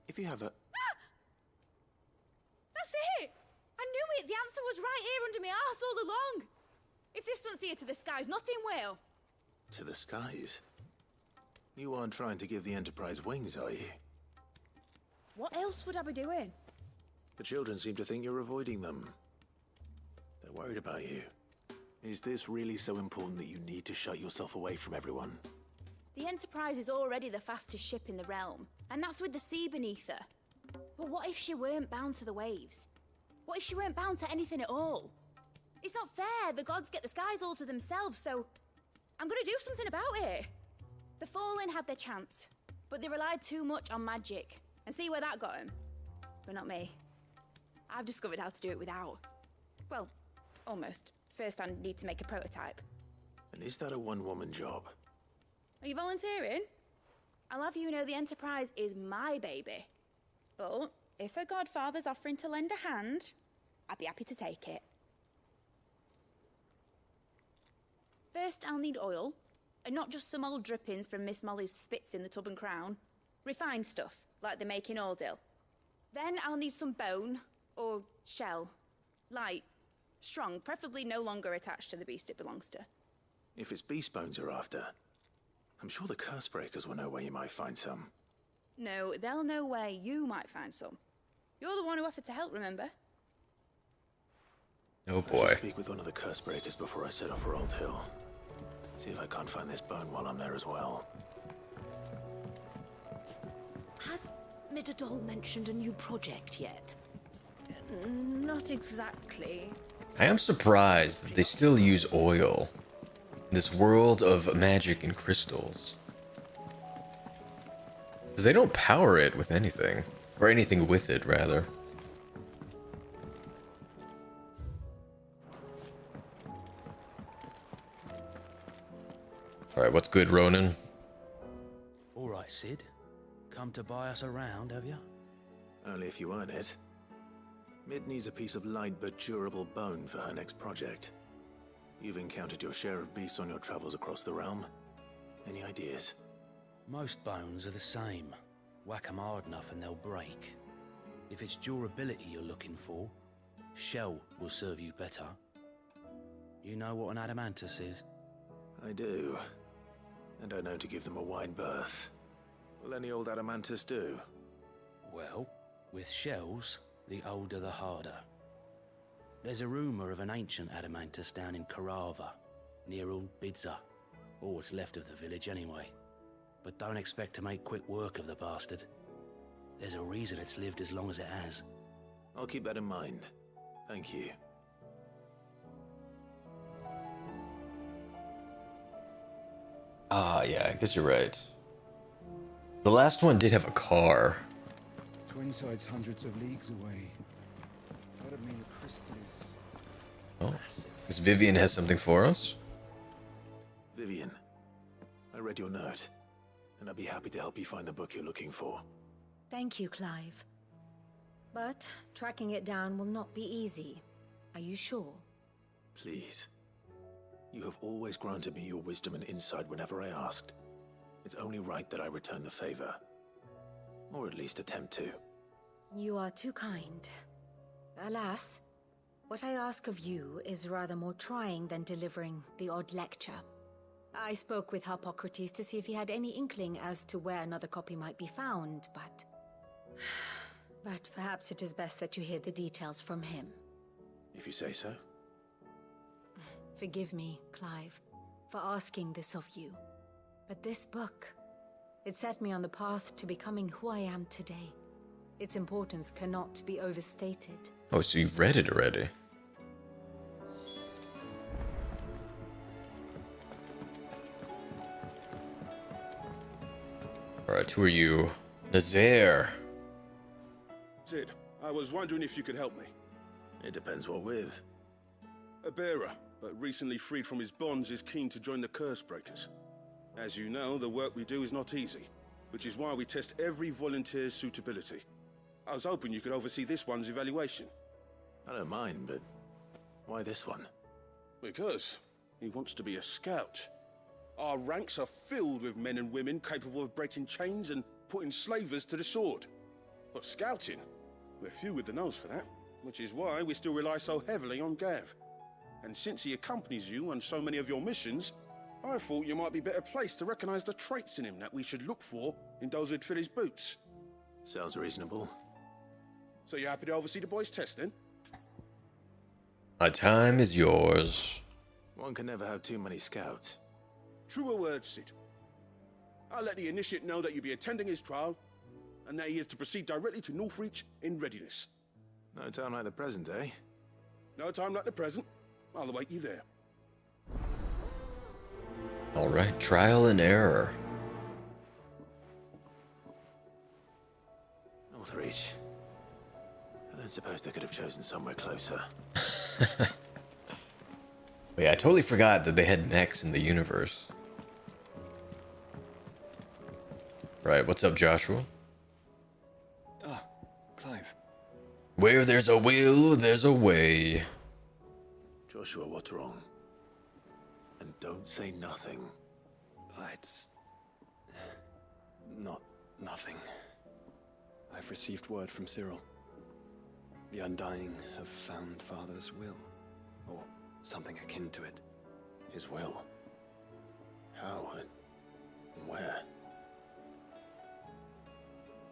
if you have a... That's it! I knew it! The answer was right here under my arse all along! If this doesn't steer to the skies, nothing will. To the skies? You aren't trying to give the Enterprise wings, are you? What else would I be doing? The children seem to think you're avoiding them. They're worried about you. Is this really so important that you need to shut yourself away from everyone? The Enterprise is already the fastest ship in the realm, and that's with the sea beneath her. But what if she weren't bound to the waves? What if she weren't bound to anything at all? It's not fair. The gods get the skies all to themselves, so I'm gonna do something about it. The Fallen had their chance, but they relied too much on magic. And see where that got them. But not me. I've discovered how to do it without. Well, almost. First, I need to make a prototype. And is that a one-woman job? Are you volunteering? I'll have you know the Enterprise is my baby. But if her godfather's offering to lend a hand, I'd be happy to take it. First, I'll need oil, and not just some old drippings from Miss Molly's spits in the Tub and Crown. Refined stuff, like they make in Ordil. Then I'll need some bone, or shell. Light, strong, preferably no longer attached to the beast it belongs to. If it's beast bones you're after, I'm sure the Cursebreakers will know where you might find some. No, they'll know where you might find some. You're the one who offered to help, remember? Oh I boy. should speak with one of the Cursebreakers before I set off for Old Hill. See if I can't find this bone while I'm there as well. Has Midadol mentioned a new project yet? Not exactly. I am surprised that they still use oil in this world of magic and crystals. Because they don't power it with anything. Or anything with it, rather. Alright, what's good, Ronan? Alright, Sid. Come to buy us around, have you? Only if you earn it. Mid needs a piece of light but durable bone for her next project. You've encountered your share of beasts on your travels across the realm. Any ideas? Most bones are the same. Whack 'em hard enough and they'll break. If it's durability you're looking for, shell will serve you better. You know what an adamantus is? I do. And I know to give them a wide berth. Will any old adamantus do? Well, with shells, the older the harder. There's a rumour of an ancient adamantus down in Karava, near Old Bidza. Or what's left of the village anyway. But don't expect to make quick work of the bastard. There's a reason it's lived as long as it has. I'll keep that in mind. Thank you. Ah, yeah, I guess you're right. The last one did have a car. Twinside's hundreds of leagues away. That'd mean the crystal is... Oh, this Vivian has something for us? Vivian, I read your note, and I'd be happy to help you find the book you're looking for. Thank you, Clive. But tracking it down will not be easy. Are you sure? Please. You have always granted me your wisdom and insight whenever I asked. It's only right that I return the favor. Or at least attempt to. You are too kind. Alas, what I ask of you is rather more trying than delivering the odd lecture. I spoke with Harpocrates to see if he had any inkling as to where another copy might be found, but perhaps it is best that you hear the details from him. If you say so. Forgive me, Clive, for asking this of you. But this book, it set me on the path to becoming who I am today. Its importance cannot be overstated. Oh, so you've read it already? Alright, who are you? Nazaire. Sid, I was wondering if you could help me. It depends what with. A bearer, but recently freed from his bonds, is keen to join the Cursebreakers. As you know, the work we do is not easy, which is why we test every volunteer's suitability. I was hoping you could oversee this one's evaluation. I don't mind, but why this one? Because he wants to be a scout. Our ranks are filled with men and women capable of breaking chains and putting slavers to the sword. But scouting, we're few with the nose for that, which is why we still rely so heavily on Gav. And since he accompanies you on so many of your missions, I thought you might be better placed to recognize the traits in him that we should look for in those who'd fill his boots. Sounds reasonable. So you're happy to oversee the boys' test, then? My time is yours. One can never have too many scouts. Truer words, Sid. I'll let the initiate know that you'll be attending his trial, and that he is to proceed directly to Northreach in readiness. No time like the present, eh? No time like the present. I'll await you there. Alright, trial and error. Northreach. I don't suppose they could have chosen somewhere closer. Wait, I totally forgot that they had mechs in the universe. Right, what's up, Joshua? Ah, Clive. Where there's a will, there's a way. Joshua, what's wrong? And don't say nothing. It's... nothing. I've received word from Cyril. The Undying have found Father's will, or something akin to it. His will? How and where?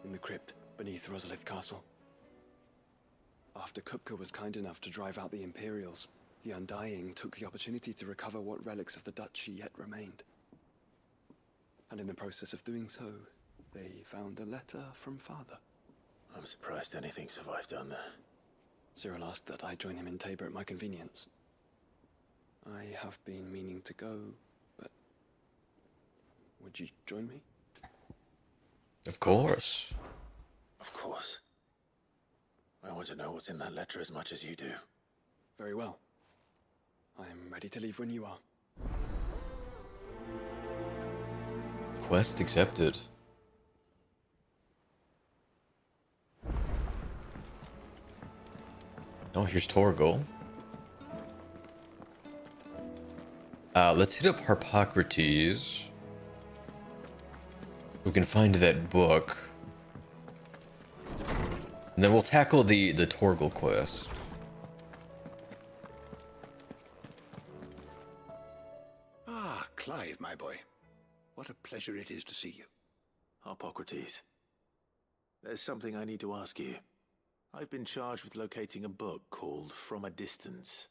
In the crypt beneath Rosalith Castle. After Kupka was kind enough to drive out the Imperials, the Undying took the opportunity to recover what relics of the Duchy yet remained. And in the process of doing so, they found a letter from Father. I'm surprised anything survived down there. Cyril asked that I join him in Tabor at my convenience. I have been meaning to go, but... would you join me? Of course. Of course. I want to know what's in that letter as much as you do. Very well. I'm ready to leave when you are. Quest accepted. Oh, here's Torgal. Let's hit up Harpocrates. We can find that book. And then we'll tackle the Torgal quest. Ah, Clive, my boy. What a pleasure it is to see you. Harpocrates. There's something I need to ask you. I've been charged with locating a book called From a Distance.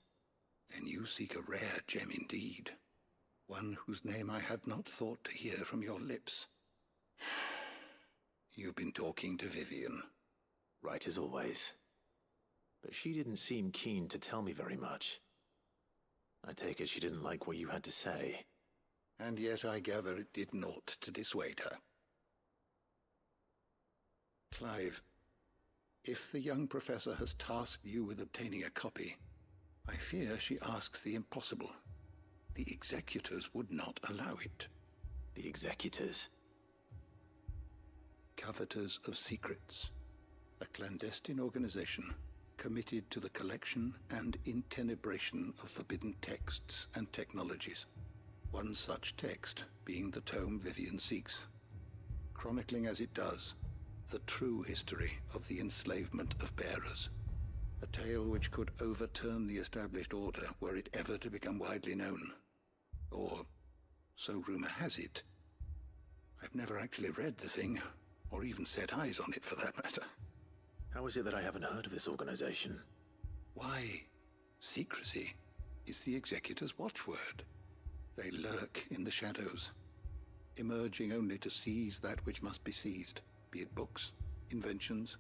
Then you seek a rare gem indeed. One whose name I had not thought to hear from your lips. You've been talking to Vivian. Right as always. But she didn't seem keen to tell me very much. I take it she didn't like what you had to say. And yet I gather it did naught to dissuade her. Clive, if the young professor has tasked you with obtaining a copy, I fear she asks the impossible. The executors would not allow it. The executors? Coveters of Secrets. A clandestine organization committed to the collection and intenebration of forbidden texts and technologies. One such text being the tome Vivian seeks, chronicling as it does the true history of the enslavement of bearers. A tale which could overturn the established order were it ever to become widely known. Or, so rumor has it. I've never actually read the thing, or even set eyes on it for that matter. How is it that I haven't heard of this organization? Why, secrecy is the executor's watchword. They lurk in the shadows, emerging only to seize that which must be seized, be it books, inventions,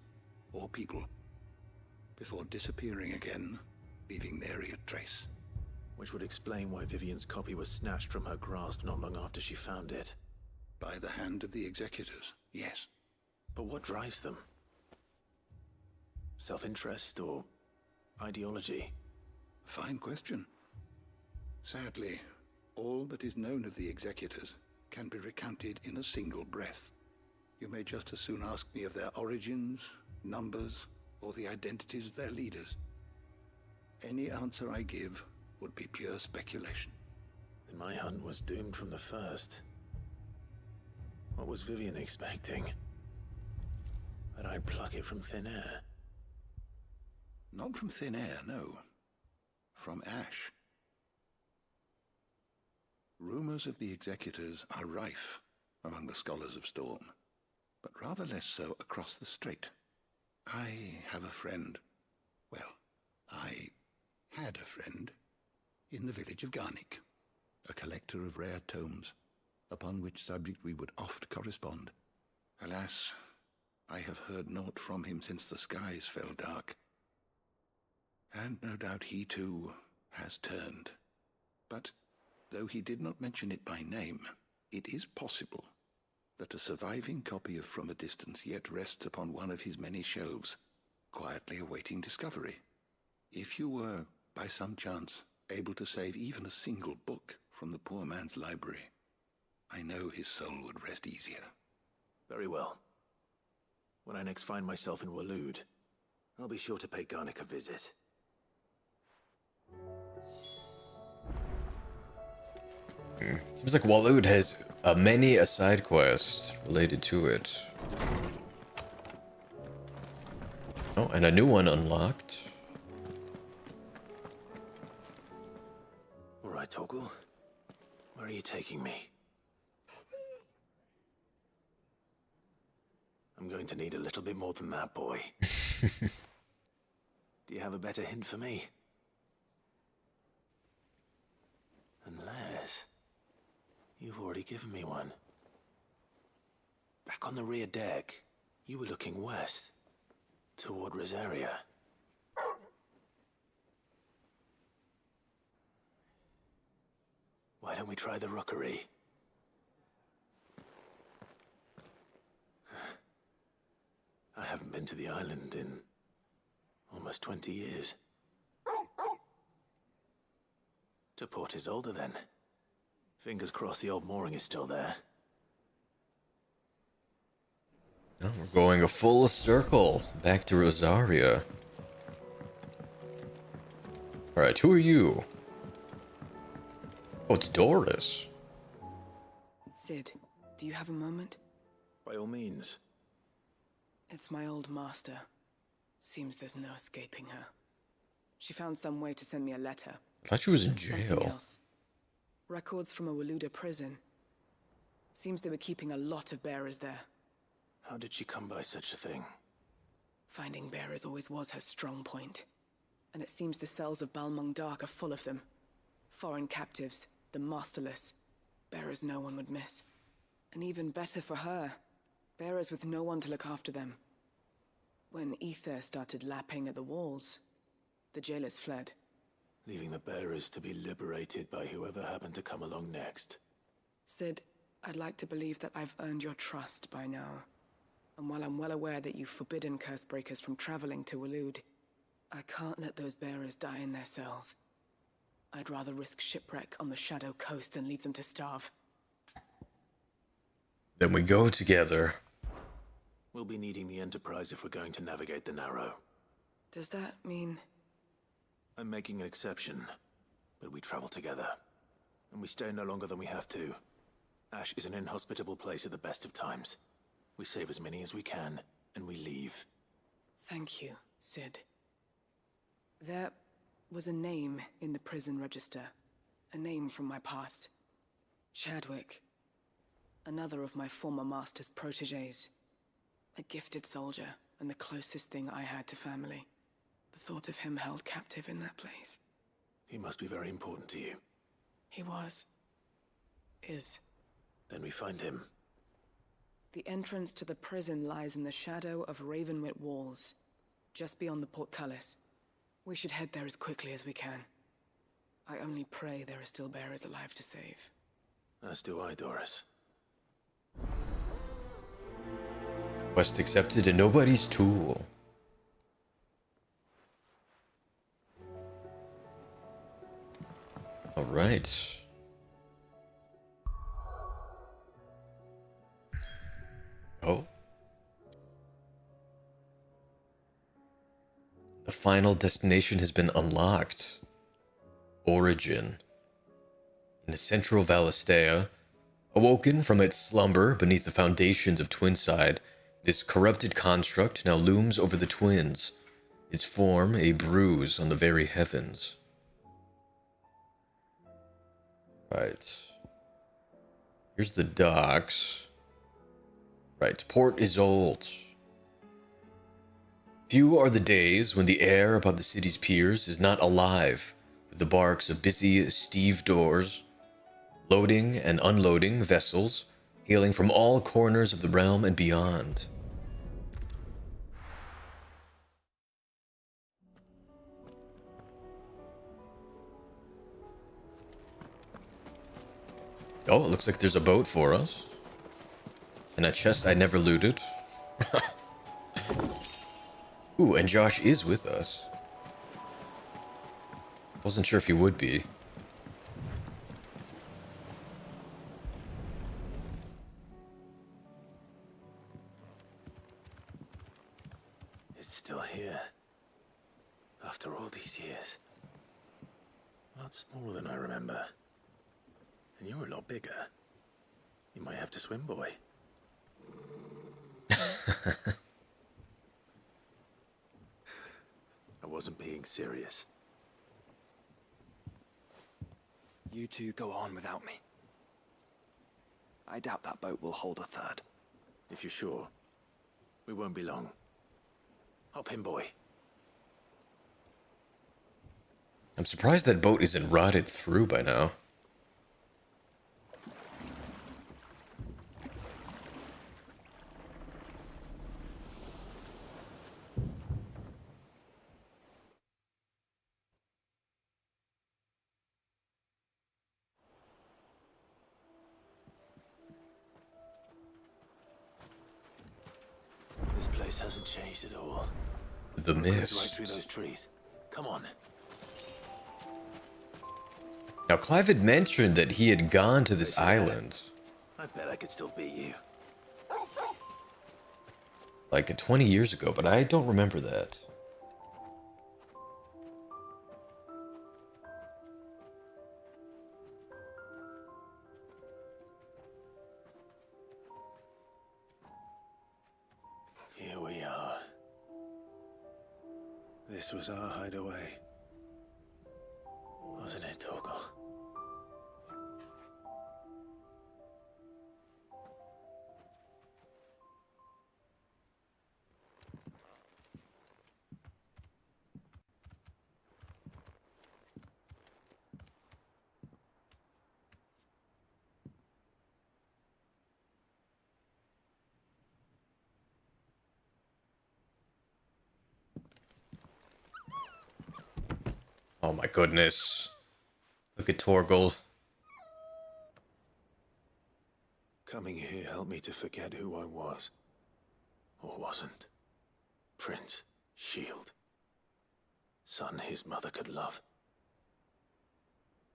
or people, before disappearing again, leaving nary a trace. Which would explain why Vivian's copy was snatched from her grasp not long after she found it. By the hand of the executors, yes. But what drives them? Self-interest or ideology? Fine question. Sadly, all that is known of the executors can be recounted in a single breath. You may just as soon ask me of their origins, numbers, or the identities of their leaders. Any answer I give would be pure speculation. Then my hunt was doomed from the first. What was Vivian expecting? That I'd pluck it from thin air? Not from thin air, no. From ash. Rumors of the executors are rife among the scholars of Storm, but rather less so across the strait. I have a friend. Well, I had a friend in the village of Garnick, a collector of rare tomes, upon which subject we would oft correspond. Alas, I have heard naught from him since the skies fell dark. And no doubt he too has turned. But though he did not mention it by name, it is possible that a surviving copy of From a Distance yet rests upon one of his many shelves, quietly awaiting discovery. If you were, by some chance, able to save even a single book from the poor man's library, I know his soul would rest easier. Very well. When I next find myself in Waloed, I'll be sure to pay Garnick a visit. Seems like Waloed has many a side quest related to it. Oh, and a new one unlocked. All right, Torgal. Where are you taking me? I'm going to need a little bit more than that, boy. Do you have a better hint for me? Unless... you've already given me one. Back on the rear deck, you were looking west, toward Rosaria. Why don't we try the rookery? I haven't been to the island in almost 20 years. To Port Isolde, then. Fingers crossed the old mooring is still there. Oh, we're going a full circle back to Rosaria. Alright, who are you? Oh, it's Doris. Sid, do you have a moment? By all means. It's my old master. Seems there's no escaping her. She found some way to send me a letter. I thought she was in Something jail. else. Records from a Waluda prison. Seems they were keeping a lot of bearers there. How did she come by such a thing? Finding bearers always was her strong point. And it seems the cells of Balmung Dark are full of them. Foreign captives, the masterless. Bearers no one would miss. And even better for her, bearers with no one to look after them. When ether started lapping at the walls, the jailers fled. Leaving the bearers to be liberated by whoever happened to come along next. Sid, I'd like to believe that I've earned your trust by now. And while I'm well aware that you've forbidden Cursebreakers from traveling to Waloed, I can't let those bearers die in their cells. I'd rather risk shipwreck on the Shadow Coast than leave them to starve. Then we go together. We'll be needing the Enterprise if we're going to navigate the Narrow. Does that mean... I'm making an exception, but we travel together. And we stay no longer than we have to. Ash is an inhospitable place at the best of times. We save as many as we can, and we leave. Thank you, Sid. There was a name in the prison register. A name from my past. Chadwick. Another of my former master's protégés. A gifted soldier, and the closest thing I had to family. The thought of him held captive in that place. He must be very important to you. He was. Is. Then we find him. The entrance to the prison lies in the shadow of Ravenwit Walls, just beyond the portcullis. We should head there as quickly as we can. I only pray there are still bearers alive to save. As do I, Doris. Quest accepted and nobody's tool. All right. Oh. The final destination has been unlocked. Origin. In the central Valistea, awoken from its slumber beneath the foundations of Twinside, this corrupted construct now looms over the twins, its form a bruise on the very heavens. Right. Here's the docks. Right, Port Isolde. Few are the days when the air about the city's piers is not alive with the barks of busy stevedores, loading and unloading vessels, hailing from all corners of the realm and beyond. Oh, it looks like there's a boat for us. And a chest I never looted. Ooh, and Josh is with us. Wasn't sure if he would be. It's still here. After all these years. A lot smaller than I remember. And you're a lot bigger. You might have to swim, boy. I wasn't being serious. You two go on without me. I doubt that boat will hold a third. If you're sure, we won't be long. Hop in, boy. I'm surprised that boat isn't rotted through by now. This place hasn't changed at all. The It goes mist. right through those trees. Come on. Now, Clive had mentioned that he had gone to this island I bet I could still beat you. like 20 years ago, but I don't remember that. Here we are. This was our hideaway. Wasn't it, Torgal? Oh my goodness. Look at Torgal. Coming here helped me to forget who I was. Or wasn't. Prince, Shield. Son his mother could love.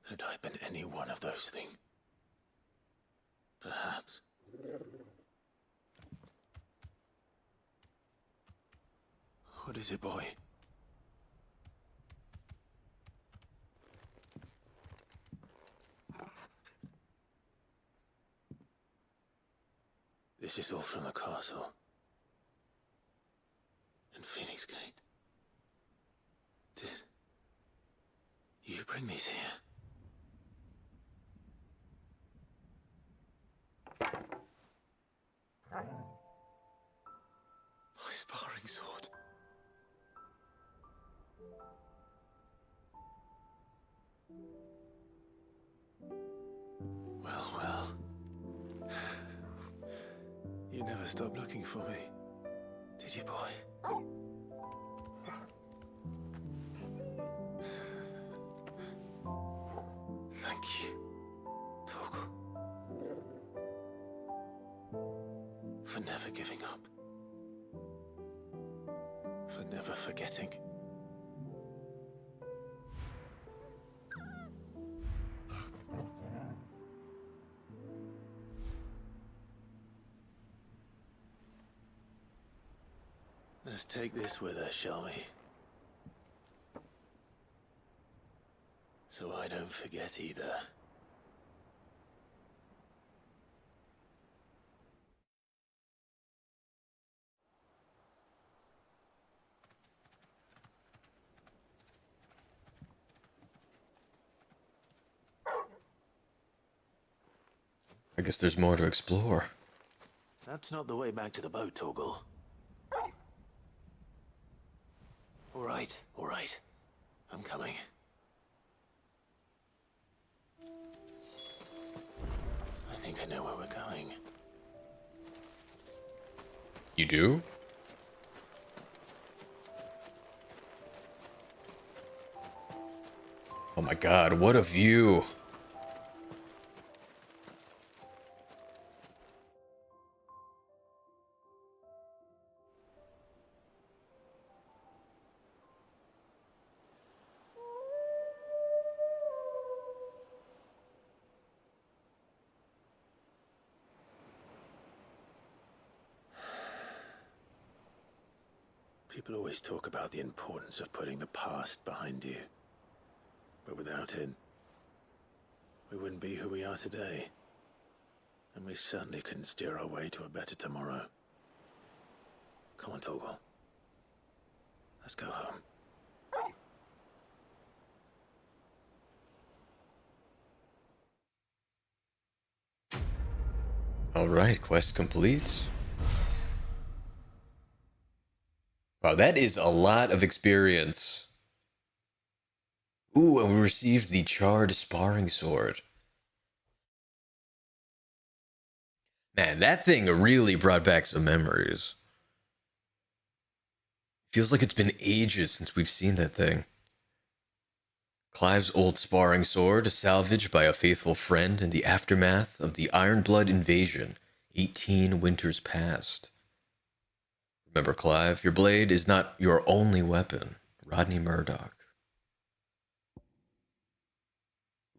Had I been any one of those things? Perhaps. What is it, boy? This is all from the castle. In Phoenix Gate. Did you bring these here? My sparring sword. Well, well. You never stopped looking for me, did you, boy? Thank you, Torgal. For never giving up. For never forgetting. Let's take this with us, shall we? So I don't forget either. I guess there's more to explore. That's not the way back to the boat, Torgal. All right. I'm coming. I think I know where we're going. You do? Oh my god, what a view! People always talk about the importance of putting the past behind you. But without it, we wouldn't be who we are today. And we certainly couldn't steer our way to a better tomorrow. Come on, Torgal. Let's go home. Alright, quest complete. Wow, that is a lot of experience. Ooh, and we received the charred sparring sword. Man, that thing really brought back some memories. Feels like it's been ages since we've seen that thing. Clive's old sparring sword, salvaged by a faithful friend in the aftermath of the Ironblood invasion, 18 winters past. Remember, Clive, your blade is not your only weapon. Rodney Murdoch.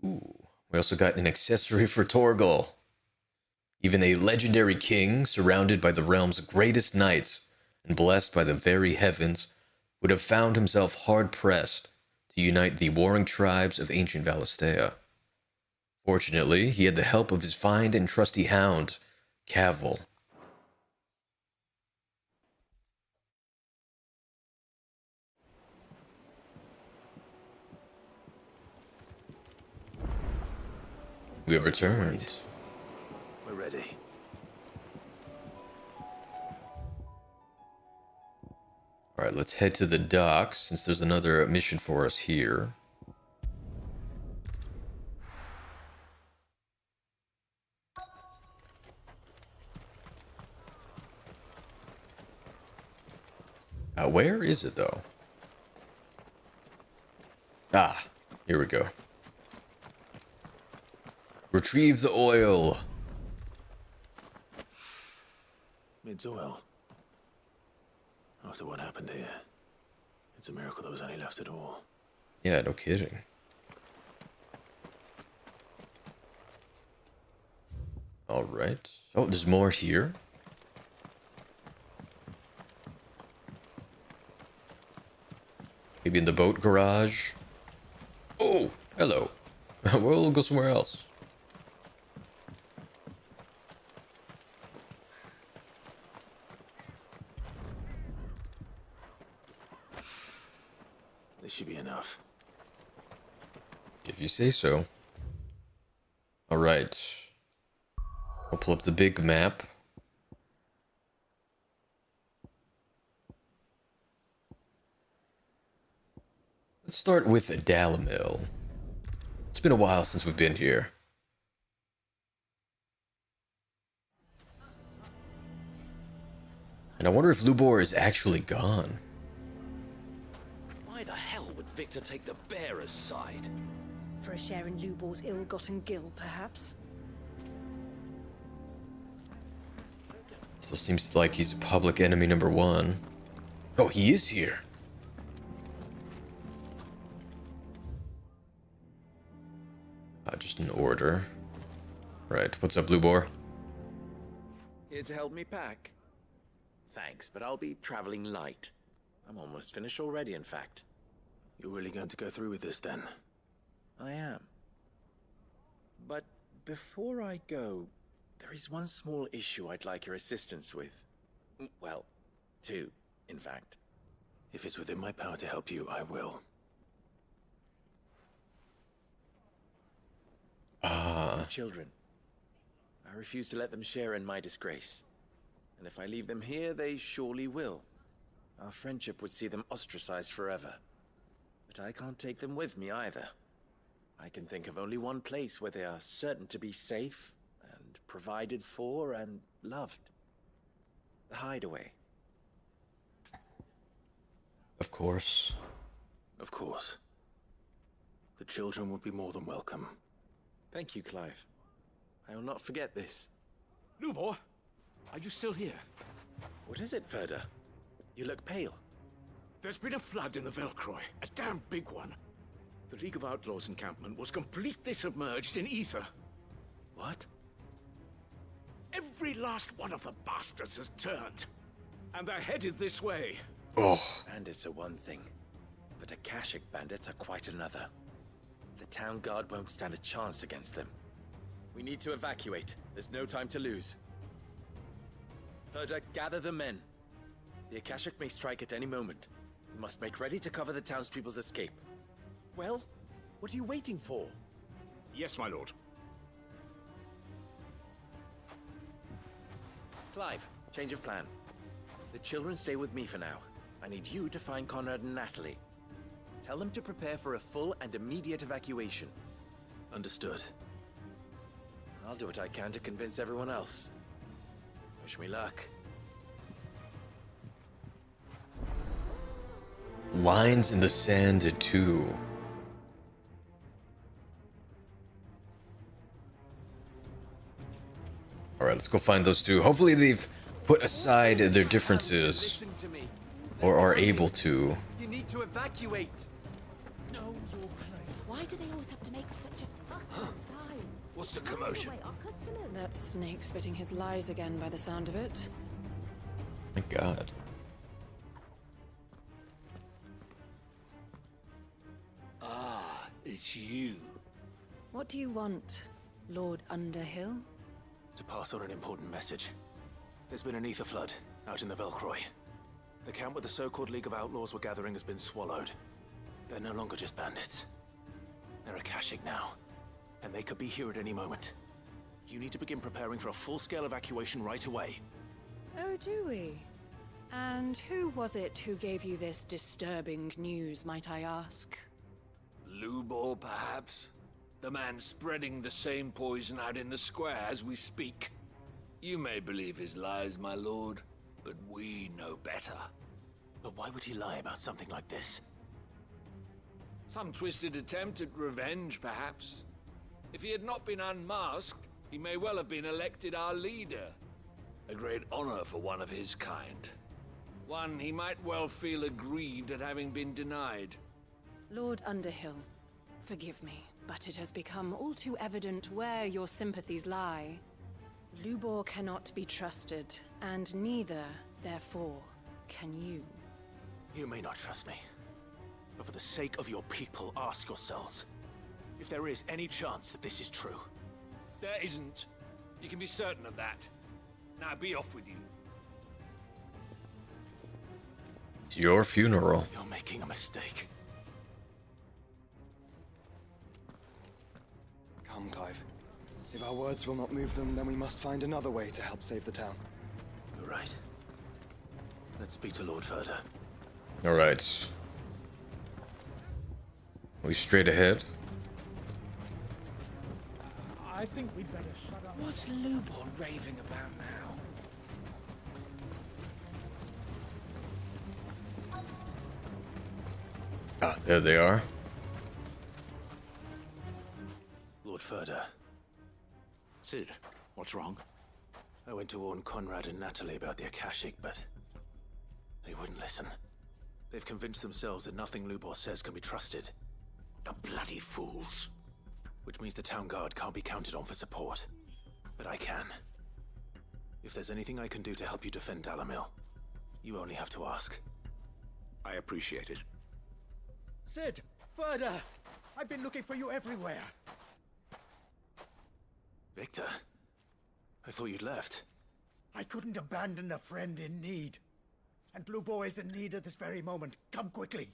Ooh, we also got an accessory for Torgal. Even a legendary king, surrounded by the realm's greatest knights and blessed by the very heavens, would have found himself hard-pressed to unite the warring tribes of ancient Valistea. Fortunately, he had the help of his fine and trusty hound, Cavil. We have returned. We're ready. Alright, let's head to the docks, since there's another mission for us here. Where is it, though? Ah, here we go. Retrieve the oil. Mid's oil. After what happened here, it's a miracle there was any left at all. Yeah, no kidding. Alright. Oh, there's more here. Maybe in the boat garage. Oh, hello. We'll go somewhere else. This should be enough. If you say so. Alright. I'll pull up the big map. Let's start with Dalamil. It's been a while since we've been here. And I wonder if Lubor is actually gone. Why the hell would Victor take the bearer's side? For a share in Lubor's ill-gotten gil, perhaps? Still seems like he's public enemy number one. Oh, he is here. Just an order. Right, what's up, Lubor? Here to help me pack? Thanks, but I'll be traveling light. I'm almost finished already, in fact. You're really going to go through with this, then? I am. But before I go, there is one small issue I'd like your assistance with. Well, two, in fact. If it's within my power to help you, I will. It's the children. I refuse to let them share in my disgrace. And if I leave them here, they surely will. Our friendship would see them ostracized forever. But I can't take them with me either. I can think of only one place where they are certain to be safe, and provided for, and loved. The hideaway. Of course. Of course. The children would be more than welcome. Thank you, Clive. I will not forget this. Lubor, are you still here? What is it, Ferda? You look pale. There's been a flood in the Velcroy, a damn big one. The League of Outlaws encampment was completely submerged in ether. What? Every last one of the bastards has turned, and they're headed this way. Oh. Bandits are one thing, but Akashic bandits are quite another. The town guard won't stand a chance against them. We need to evacuate. There's no time to lose. Further, gather the men. The Akashic may strike at any moment. We must make ready to cover the townspeople's escape. Well, what are you waiting for? Yes, my lord. Clive, change of plan. The children stay with me for now. I need you to find Conrad and Natalie. Tell them to prepare for a full and immediate evacuation. Understood. I'll do what I can to convince everyone else. Wish me luck. Lines in the sand too. Alright, let's go find those two. Hopefully they've put aside their differences. Or are able to. You need to evacuate! Know your place. Why do they always have to make such a fuss outside? What's the commotion? That snake spitting his lies again by the sound of it. My god. Ah, it's you. What do you want, Lord Underhill? To pass on an important message. There's been an ether flood out in the Velcroy. The camp where the so-called League of Outlaws were gathering has been swallowed. They're no longer just bandits. They're Akashic now, and they could be here at any moment. You need to begin preparing for a full-scale evacuation right away. Oh, do we? And who was it who gave you this disturbing news, might I ask? Lubor, perhaps? The man spreading the same poison out in the square as we speak. You may believe his lies, my lord, but we know better. But why would he lie about something like this? Some twisted attempt at revenge, perhaps. If he had not been unmasked, he may well have been elected our leader. A great honor for one of his kind. One he might well feel aggrieved at having been denied. Lord Underhill, forgive me, but it has become all too evident where your sympathies lie. Lubor cannot be trusted, and neither, therefore, can you. You may not trust me, but for the sake of your people, ask yourselves if there is any chance that this is true. There isn't. You can be certain of that. Now be off with you. It's your funeral. You're making a mistake. Come, Clive. If our words will not move them, then we must find another way to help save the town. You're right. Let's speak to Lord Verda. Alright. We straight ahead. I think we'd better shut up. What's Lubor raving about now? Ah, there they are. Lord Verda. Sid, what's wrong? I went to warn Conrad and Natalie about the Akashic, but they wouldn't listen. They've convinced themselves that nothing Lubor says can be trusted. The bloody fools. Which means the town guard can't be counted on for support. But I can. If there's anything I can do to help you defend Dalamil, you only have to ask. I appreciate it. Sid! Verda! I've been looking for you everywhere. Victor? I thought you'd left. I couldn't abandon a friend in need. And Lubor is in need at this very moment. Come quickly.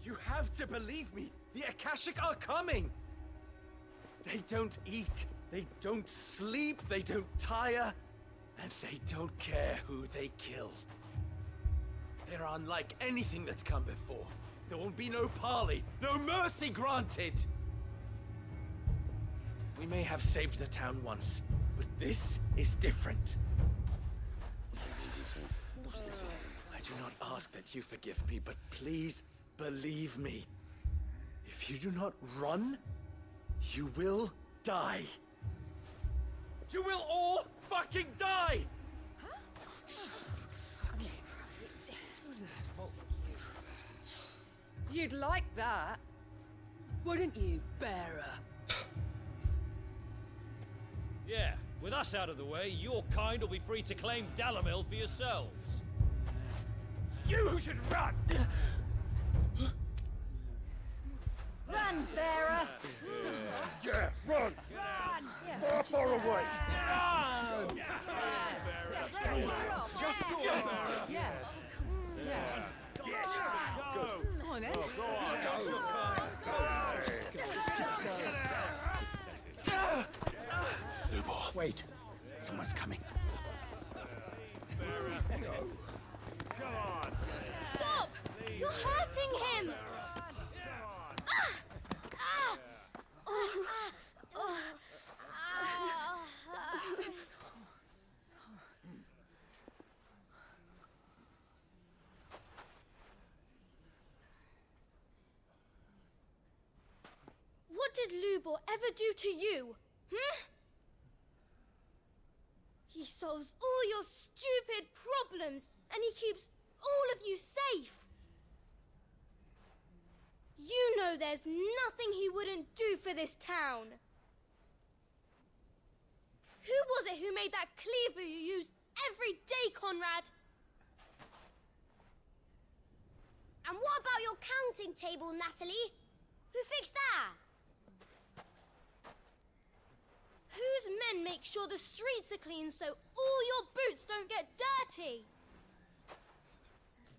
You have to believe me! The Akashic are coming! They don't eat, they don't sleep, they don't tire, and they don't care who they kill. They're unlike anything that's come before. There won't be no parley, no mercy granted! We may have saved the town once, but this is different. I do not ask that you forgive me, but please believe me. If you do not run, you will die. You will all fucking die! You'd like that. Wouldn't you, bearer? Yeah, with us out of the way, your kind will be free to claim Dalamil for yourselves. You should run! Run, bearer! Yeah, run! Far, far away! Run! Just go. Yeah. Yeah. Yes! Go on, then. Go on, go! Just go. Lubor. Wait. Someone's coming. Stop! You're hurting him! What did Lubor ever do to you? He solves all your stupid problems, and he keeps all of you safe. You know there's nothing he wouldn't do for this town. Who was it who made that cleaver you use every day, Conrad? And what about your counting table, Natalie? Who fixed that? Whose men make sure the streets are clean so all your boots don't get dirty?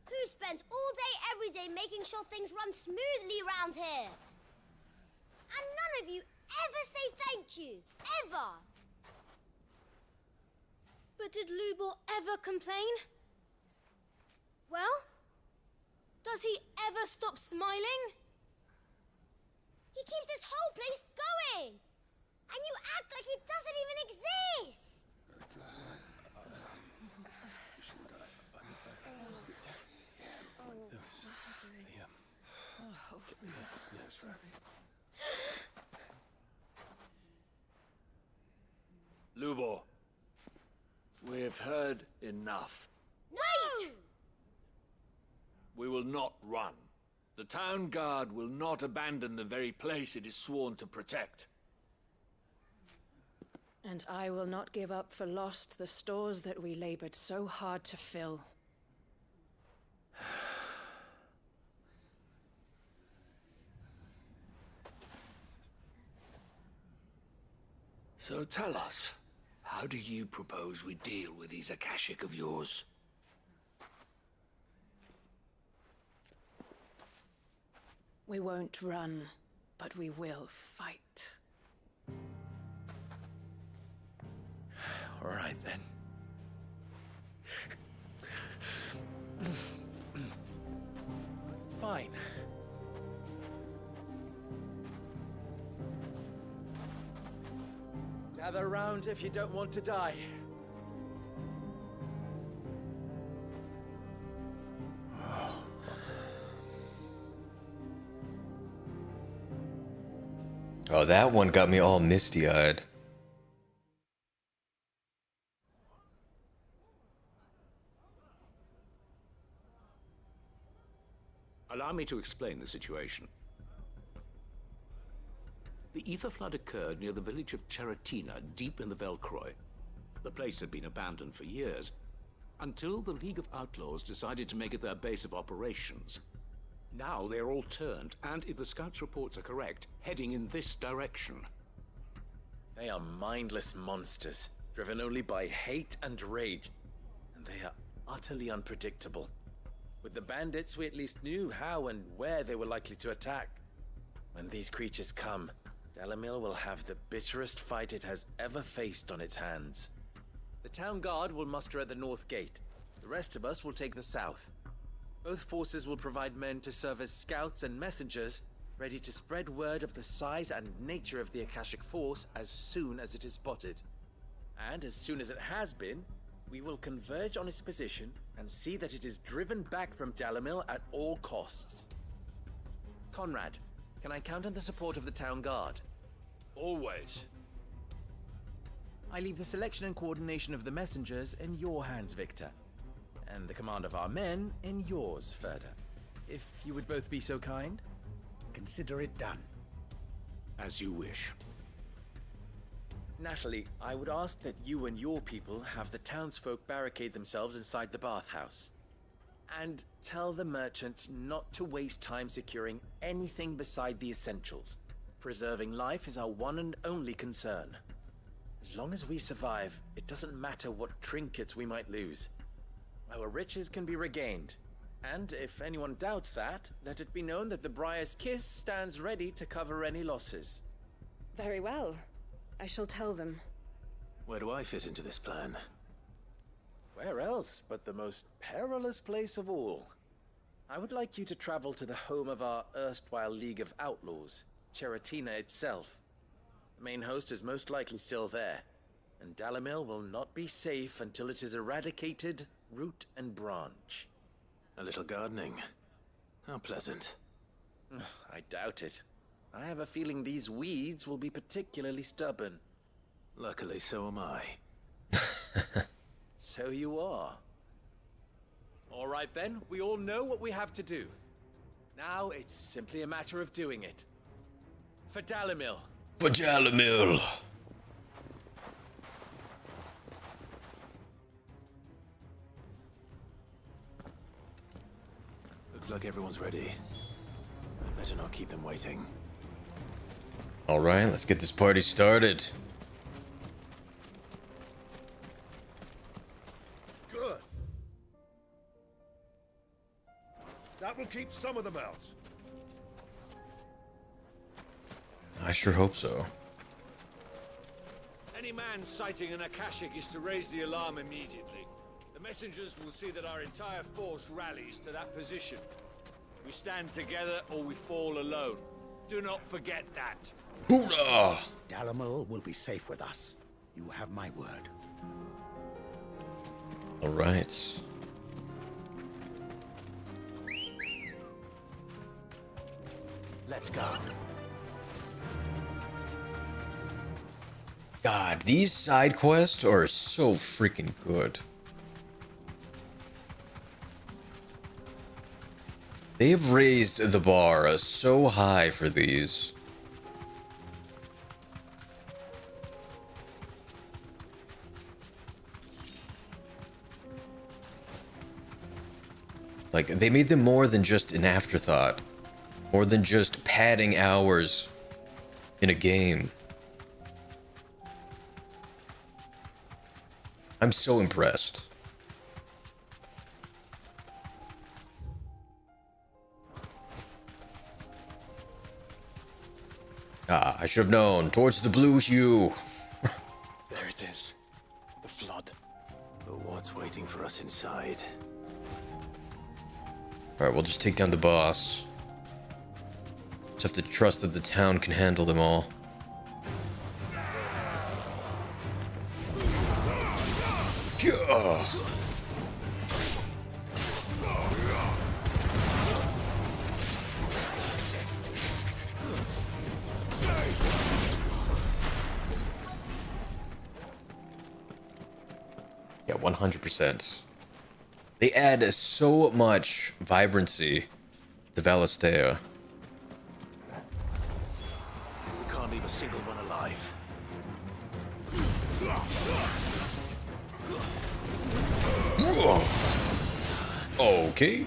Who spends all day, every day making sure things run smoothly around here? And none of you ever say thank you. Ever. But did Lubor ever complain? Well, does he ever stop smiling? He keeps this whole place going. And you act like it doesn't even exist. Lubor, we've heard enough. Wait! We will not run. The town guard will not abandon the very place it is sworn to protect. And I will not give up for lost the stores that we labored so hard to fill. So tell us, how do you propose we deal with these Akashic of yours? We won't run, but we will fight. All right, then. Fine. Gather round if you don't want to die. Oh, that one got me all misty-eyed. Allow me to explain the situation. The ether flood occurred near the village of Cheratina, deep in the Velcroy. The place had been abandoned for years, until the League of Outlaws decided to make it their base of operations. Now they're all turned, and if the scouts' reports are correct, heading in this direction. They are mindless monsters, driven only by hate and rage, and they are utterly unpredictable. With the bandits, we at least knew how and where they were likely to attack. When these creatures come, Dalamil will have the bitterest fight it has ever faced on its hands. The town guard will muster at the north gate. The rest of us will take the south. Both forces will provide men to serve as scouts and messengers, ready to spread word of the size and nature of the Akashic force as soon as it is spotted. And as soon as it has been, we will converge on its position and see that it is driven back from Dalamil at all costs. Conrad, can I count on the support of the town guard? Always. I leave the selection and coordination of the messengers in your hands, Victor. And the command of our men in yours, Ferda. If you would both be so kind. Consider it done. As you wish. Natalie, I would ask that you and your people have the townsfolk barricade themselves inside the bathhouse. And tell the merchants not to waste time securing anything beside the essentials. Preserving life is our one and only concern. As long as we survive, it doesn't matter what trinkets we might lose. Our riches can be regained. And if anyone doubts that, let it be known that the Briar's Kiss stands ready to cover any losses. Very well. I shall tell them. Where do I fit into this plan? Where else but the most perilous place of all? I would like you to travel to the home of our erstwhile League of Outlaws, pt.XIII itself. The main host is most likely still there, and Dalimil will not be safe until it is eradicated, root and branch. A little gardening. How pleasant. I doubt it. I have a feeling these weeds will be particularly stubborn. Luckily, so am I. So you are. All right then, we all know what we have to do. Now it's simply a matter of doing it. For Dalimil. For Dalimil. Looks like everyone's ready. I'd better not keep them waiting. All right, let's get this party started. Good. That will keep some of them out. I sure hope so. Any man sighting an Akashic is to raise the alarm immediately. The messengers will see that our entire force rallies to that position. We stand together or we fall alone. Do not forget that. Hoorah! Dalimil will be safe with us. You have my word. All right. Let's go. God, these side quests are so freaking good. They've raised the bar so high for these. Like, they made them more than just an afterthought. More than just padding hours in a game. I'm so impressed. Ah, I should have known. Towards the blue hue. There it is. The flood. But what's waiting for us inside? Alright, we'll just take down the boss. Just have to trust that the town can handle them all. Yeah. Yeah, 100%. They add so much vibrancy to Valistea. We can't leave a single one alive. Okay.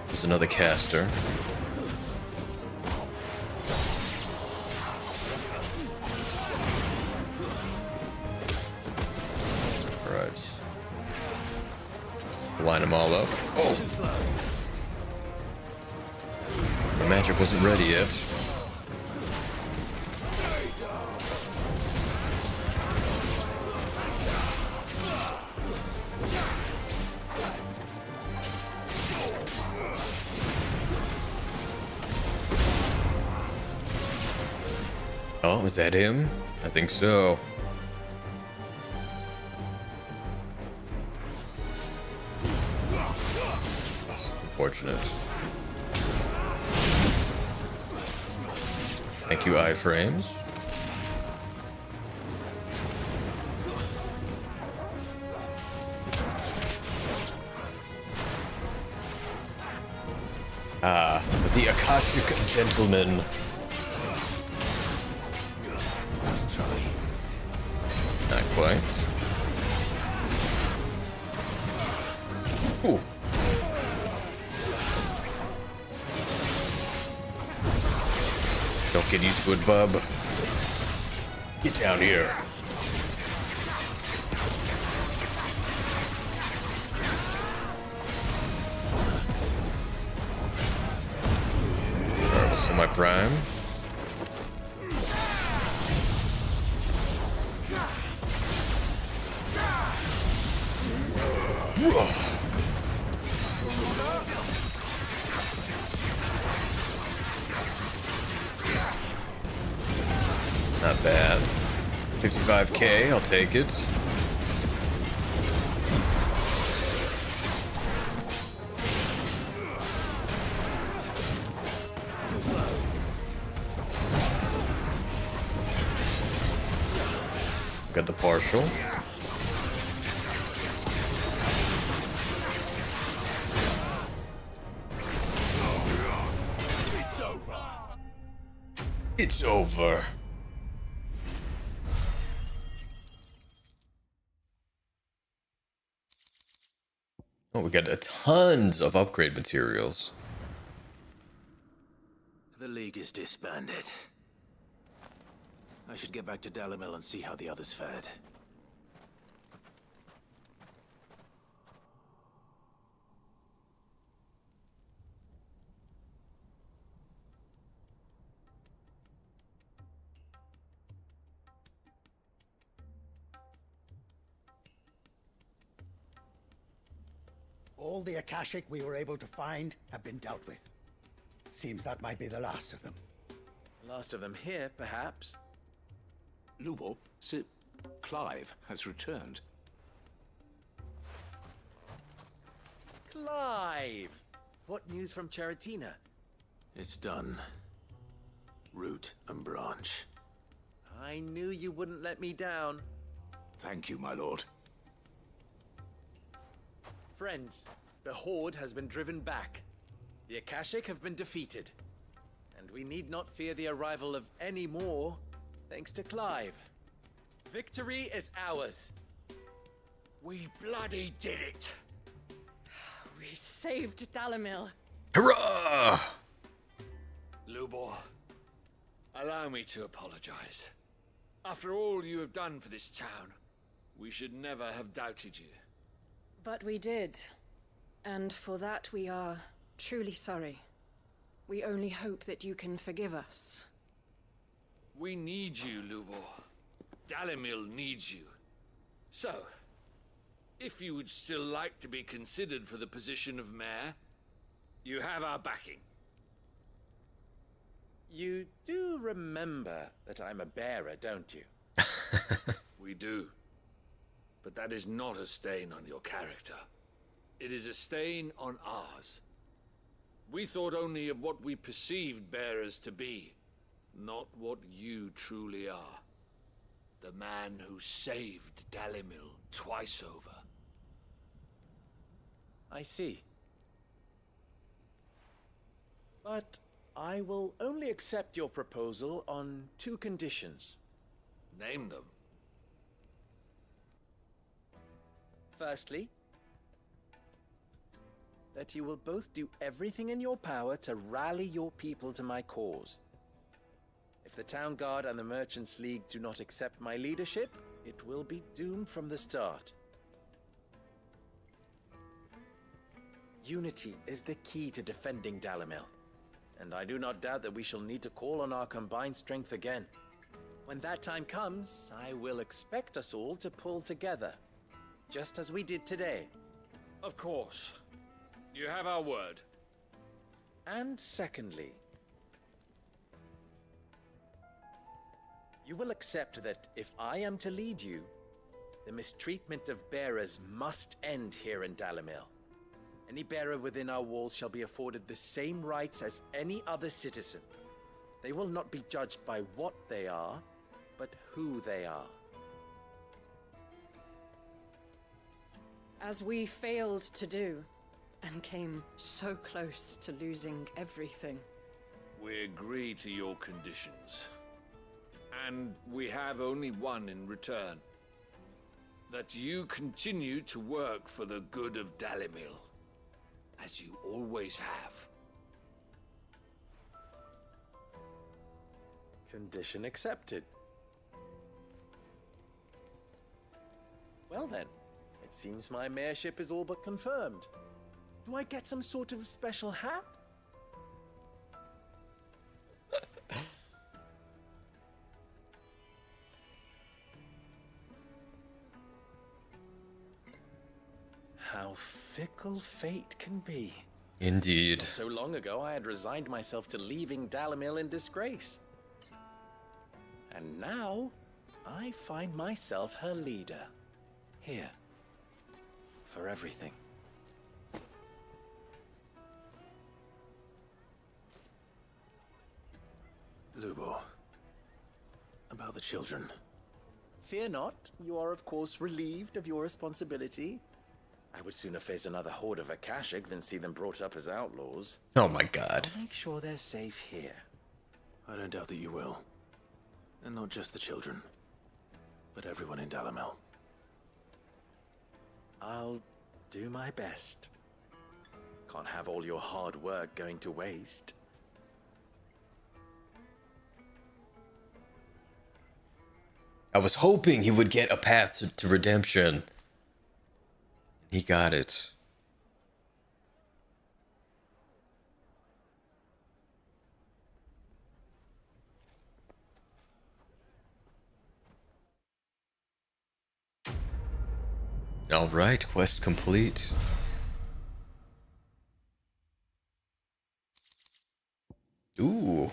There's another caster. Alright. Line them all up. Oh! The magic wasn't ready yet. Oh, was that him? I think so. Oh, unfortunate. Thank you, iframes. The Akashic Gentleman. Not quite. Ooh. Don't get used to it, bub. Get down here. Semi-prime. Not bad. 55k, I'll take it. Got the partial. It's over. It's over. Oh, we got tons of upgrade materials. The League is disbanded. I should get back to Dalimil and see how the others fared. All the Akashic we were able to find have been dealt with. Seems that might be the last of them. Last of them here, perhaps. Lubo, Sir Clive has returned. Clive! What news from Charatina? It's done. Root and branch. I knew you wouldn't let me down. Thank you, my lord. Friends, the Horde has been driven back. The Akashic have been defeated. And we need not fear the arrival of any more, thanks to Clive. Victory is ours. We bloody did it. We saved Dalimil. Hurrah! Lubor, allow me to apologize. After all you have done for this town, we should never have doubted you. But we did. And for that we are truly sorry. We only hope that you can forgive us. We need you, Lubor. Dalimil needs you. So, if you would still like to be considered for the position of mayor, you have our backing. You do remember that I'm a bearer, don't you? We do. But that is not a stain on your character. It is a stain on ours. We thought only of what we perceived bearers to be, not what you truly are. The man who saved Dalimil twice over. I see. But I will only accept your proposal on 2 conditions. Name them. Firstly, that you will both do everything in your power to rally your people to my cause. If the Town Guard and the Merchants League do not accept my leadership, it will be doomed from the start. Unity is the key to defending Dalimil, and I do not doubt that we shall need to call on our combined strength again. When that time comes, I will expect us all to pull together, just as we did today. Of course. You have our word. And secondly, you will accept that if I am to lead you, the mistreatment of bearers must end here in Dalimil. Any bearer within our walls shall be afforded the same rights as any other citizen. They will not be judged by what they are, but who they are. As we failed to do, and came so close to losing everything. We agree to your conditions. And we have only one in return. That you continue to work for the good of Dalimil, as you always have. Condition accepted. Well then, it seems my mayorship is all but confirmed. Do I get some sort of special hat? How fickle fate can be. Indeed. Not so long ago, I had resigned myself to leaving Dalimil in disgrace. And now, I find myself her leader. Here. For everything. Lubo. About the children. Fear not, you are of course relieved of your responsibility. I would sooner face another horde of Akashic than see them brought up as outlaws. Oh my god. I'll make sure they're safe here. I don't doubt that you will. And not just the children, but everyone in Dalimil. I'll do my best. Can't have all your hard work going to waste. I was hoping he would get a path to redemption. He got it. All right, quest complete. Ooh.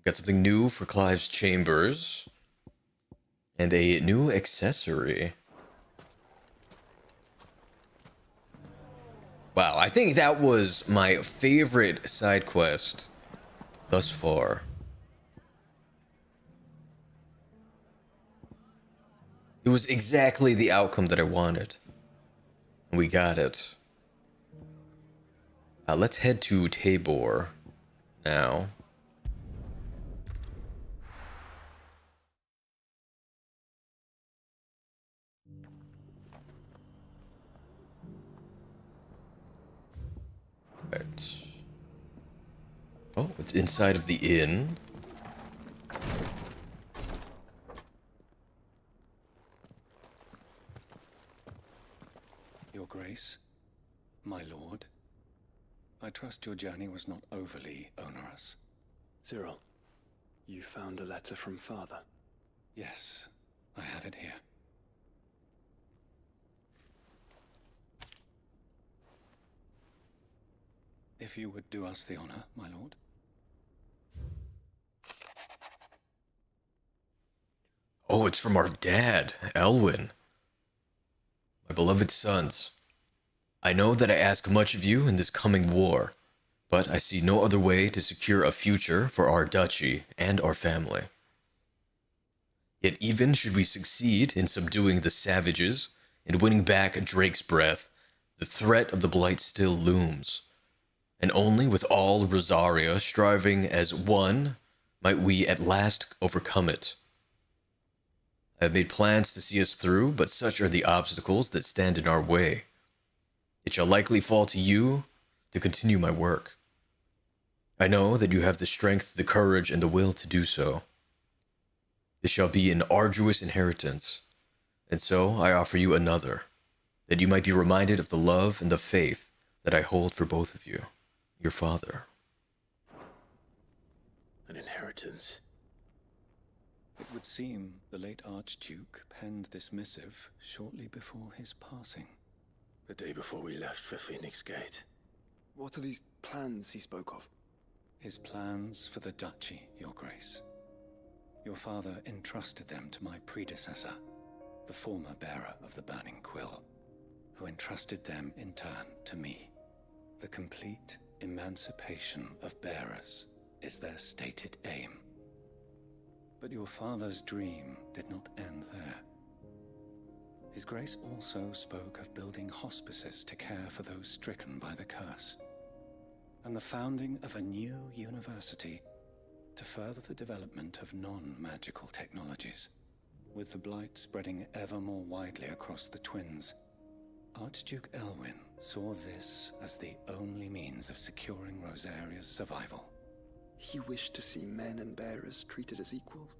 Got something new for Clive's chambers. And a new accessory. Wow, I think that was my favorite side quest thus far. It was exactly the outcome that I wanted. And we got it. Let's head to Tabor now. Right. Oh, it's inside of the inn. Your Grace, my lord, I trust your journey was not overly onerous. Cyril, you found a letter from Father? Yes, I have it here. If you would do us the honor, my lord. Oh, it's from our dad, Elwyn. My beloved sons, I know that I ask much of you in this coming war, but I see no other way to secure a future for our duchy and our family. Yet even should we succeed in subduing the savages and winning back Drake's breath, the threat of the Blight still looms. And only with all Rosaria striving as one might we at last overcome it. I have made plans to see us through, but such are the obstacles that stand in our way. It shall likely fall to you to continue my work. I know that you have the strength, the courage, and the will to do so. This shall be an arduous inheritance, and so I offer you another, that you might be reminded of the love and the faith that I hold for both of you. Your father. An inheritance? It would seem the late Archduke penned this missive shortly before his passing. The day before we left for Phoenix Gate. What are these plans he spoke of? His plans for the duchy, Your Grace. Your father entrusted them to my predecessor, the former bearer of the Burning Quill, who entrusted them in turn to me. The complete emancipation of bearers is their stated aim. But your father's dream did not end there. His Grace also spoke of building hospices to care for those stricken by the curse, and the founding of a new university to further the development of non-magical technologies. With the blight spreading ever more widely across the twins, Archduke Elwyn saw this as the only means of securing Rosaria's survival. He wished to see men and bearers treated as equals.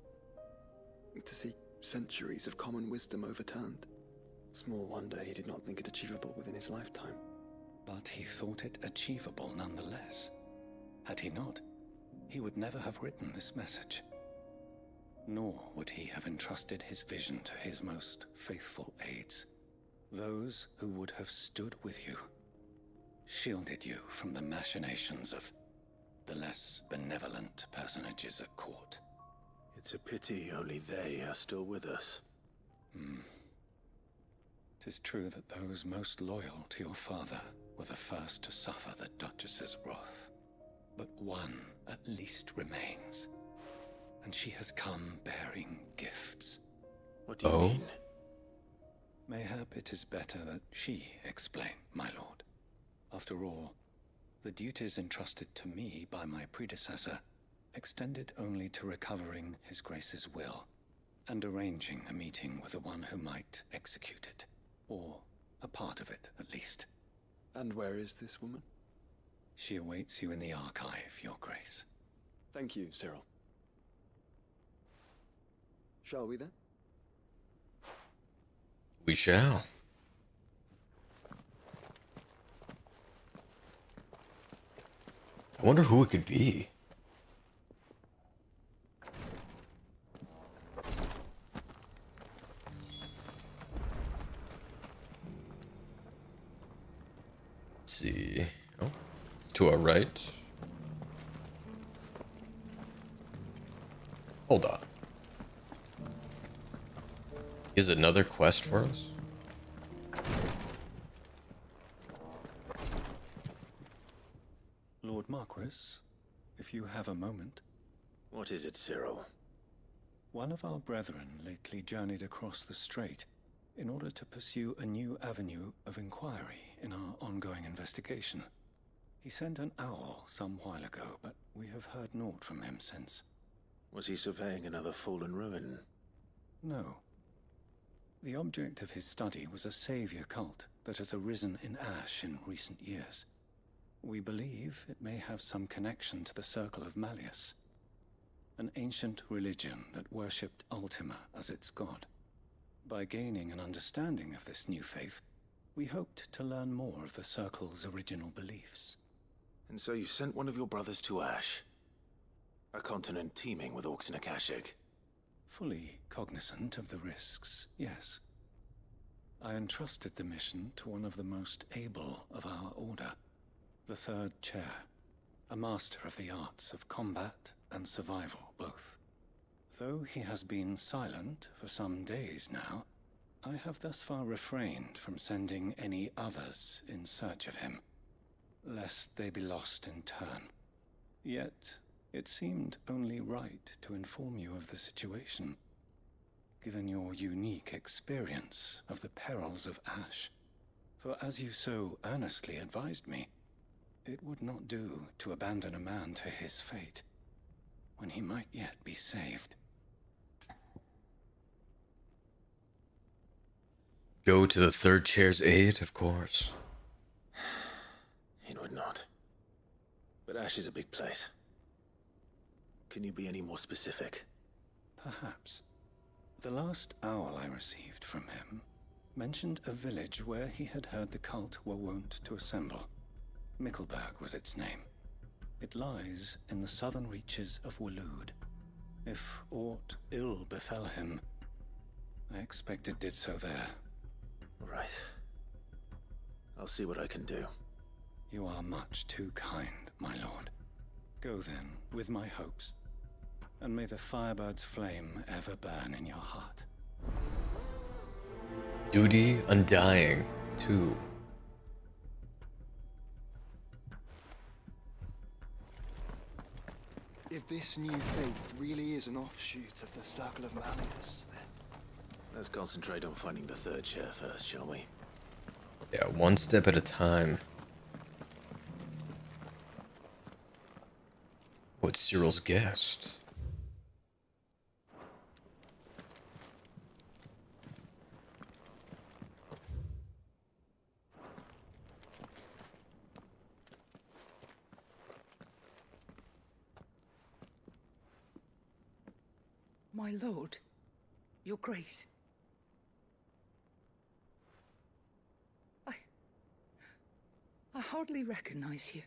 To see centuries of common wisdom overturned. Small wonder he did not think it achievable within his lifetime. But he thought it achievable nonetheless. Had he not, he would never have written this message. Nor would he have entrusted his vision to his most faithful aides, those who would have stood with you, shielded you from the machinations of the less benevolent personages at court. It's a pity only they are still with us. 'Tis true that those most loyal to your father were the first to suffer the Duchess's wrath. But one at least remains, and she has come bearing gifts. What do you mean? Mayhap it is better that she explain, my lord. After all, the duties entrusted to me by my predecessor extended only to recovering His Grace's will and arranging a meeting with the one who might execute it, or a part of it at least. And where is this woman? She awaits you in the archive, Your Grace. Thank you, Cyril. Shall we then? We shall. I wonder who it could be. Let's see. Oh, it's to our right. Hold on. Is another quest for us? Lord Marquis, if you have a moment. What is it, Cyril? One of our brethren lately journeyed across the strait in order to pursue a new avenue of inquiry in our ongoing investigation. He sent an owl some while ago, but we have heard naught from him since. Was he surveying another fallen ruin? No. The object of his study was a savior cult that has arisen in Ash in recent years. We believe it may have some connection to the Circle of Malleus, an ancient religion that worshipped Ultima as its god. By gaining an understanding of this new faith, we hoped to learn more of the Circle's original beliefs. And so you sent one of your brothers to Ash? A continent teeming with orcs and Akashic? Fully cognizant of the risks, yes. I entrusted the mission to one of the most able of our order, the Third Chair, a master of the arts of combat and survival both. Though he has been silent for some days now, I have thus far refrained from sending any others in search of him, lest they be lost in turn. Yet, it seemed only right to inform you of the situation, given your unique experience of the perils of Ash. For as you so earnestly advised me, it would not do to abandon a man to his fate, when he might yet be saved. Go to the Third Chair's aid, of course. It would not. But Ash is a big place. Can you be any more specific? Perhaps. The last owl I received from him mentioned a village where he had heard the cult were wont to assemble. Mickleburg was its name. It lies in the southern reaches of Waloed. If aught ill befell him, I expect it did so there. Right. I'll see what I can do. You are much too kind, my lord. Go then, with my hopes, and may the Firebird's flame ever burn in your heart. Duty undying, too. If this new faith really is an offshoot of the Circle of Malleus, then Let's concentrate on finding the third chair first, shall we? Yeah, one step at a time. What's Cyril's guest? My lord, your grace. I hardly recognize you.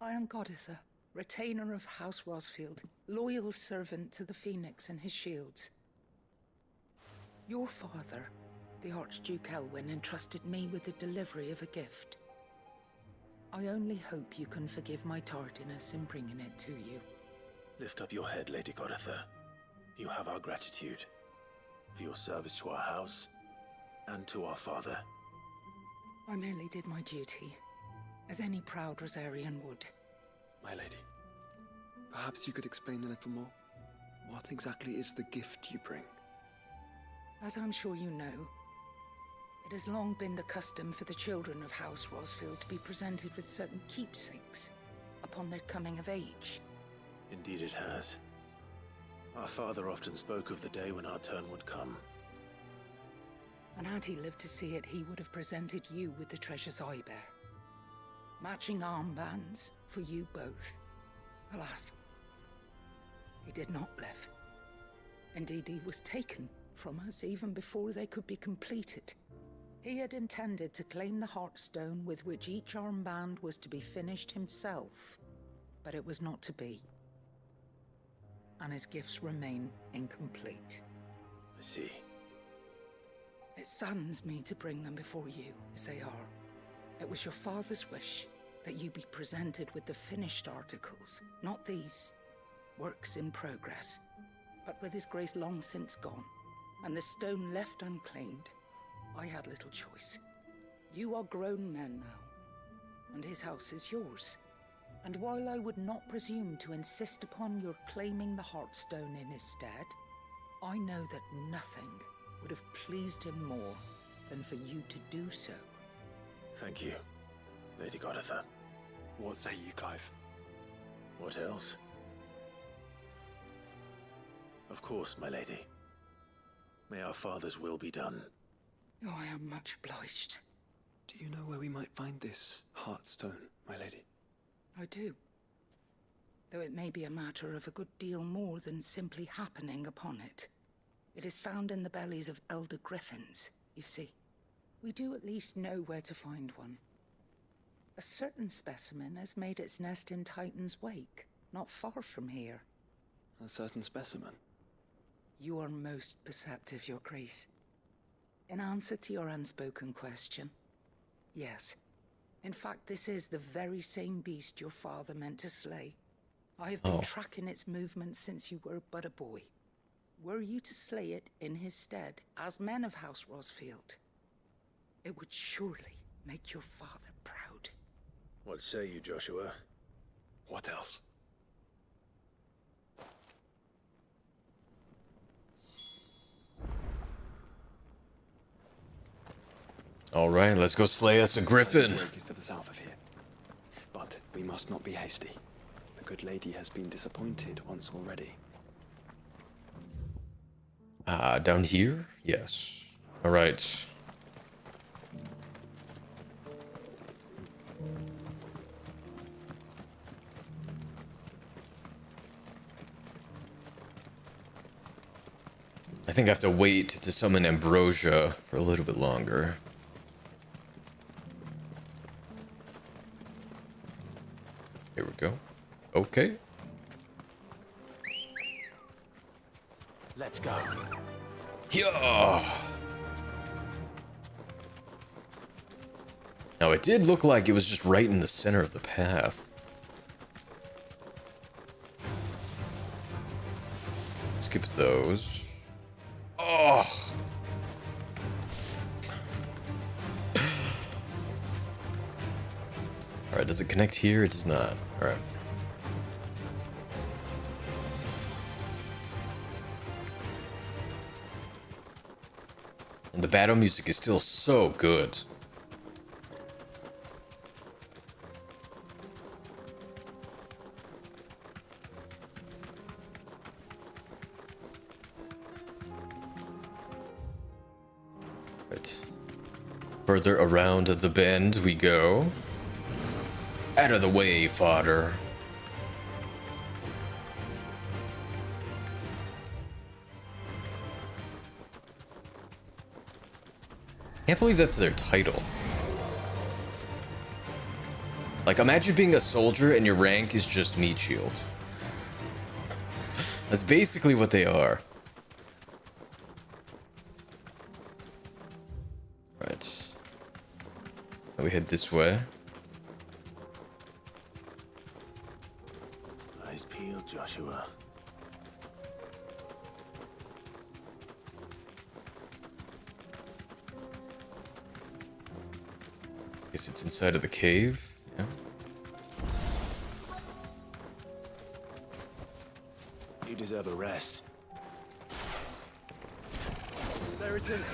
I am Goditha, retainer of House Rosfield, loyal servant to the Phoenix and his shields. Your father, the Archduke Elwyn, entrusted me with the delivery of a gift. I only hope you can forgive my tardiness in bringing it to you. Lift up your head, Lady Goditha. You have our gratitude for your service to our house and to our father. I merely did my duty, as any proud Rosarian would. My lady, perhaps you could explain a little more? What exactly is the gift you bring? As I'm sure you know, it has long been the custom for the children of House Rosfield to be presented with certain keepsakes upon their coming of age. Indeed it has. Our father often spoke of the day when our turn would come. And had he lived to see it, he would have presented you with the treasures I bear. Matching armbands for you both. Alas, he did not live. Indeed, he was taken from us even before they could be completed. He had intended to claim the Heartstone with which each armband was to be finished himself, but it was not to be. And his gifts remain incomplete. I see. It saddens me to bring them before you, as they are. It was your father's wish that you be presented with the finished articles, not these works in progress. But with his grace long since gone, and the stone left unclaimed, I had little choice. You are grown men now, and his house is yours. And while I would not presume to insist upon your claiming the Heartstone in his stead, I know that nothing would have pleased him more than for you to do so. Thank you, Lady Goditha. What say you, Clive? What else? Of course, my lady. May our father's will be done. Oh, I am much obliged. Do you know where we might find this Heartstone, my lady? I do. Though it may be a matter of a good deal more than simply happening upon it. It is found in the bellies of elder griffins, you see. We do at least know where to find one. A certain specimen has made its nest in Titan's Wake, not far from here. A certain specimen? You are most perceptive, Your Grace. In answer to your unspoken question, yes. In fact, this is the very same beast your father meant to slay. I have been tracking its movements since you were but a boy. Were you to slay it in his stead, as men of House Rosfield, it would surely make your father proud. What say you, Joshua? What else? All right, let's go slay us a griffin. Titan's Wake is to the south of here. But we must not be hasty. The good lady has been disappointed once already. Down here? Yes. All right. I think I have to wait to summon Ambrosia for a little bit longer. Here we go. Okay. Let's go. Yeah. Now it did look like it was just right in the center of the path. Skip those. Oh. Alright, does it connect here? It does not. Alright. And the battle music is still so good. Right. Further around the bend we go. Out of the way, fodder. Can't believe that's their title. Like, imagine being a soldier and your rank is just meat shield. That's basically what they are. Right. Now we head this way. Eyes peeled, Joshua. Guess it's inside of the cave. Yeah. You deserve a rest. There it is.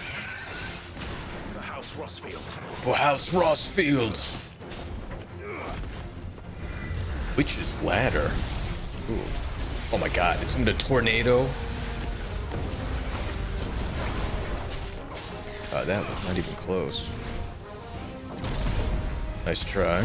For House Rosfield. For House Rosfield. Witch's Ladder. Ooh. Oh my god, it's in a tornado. That was not even close. Nice try.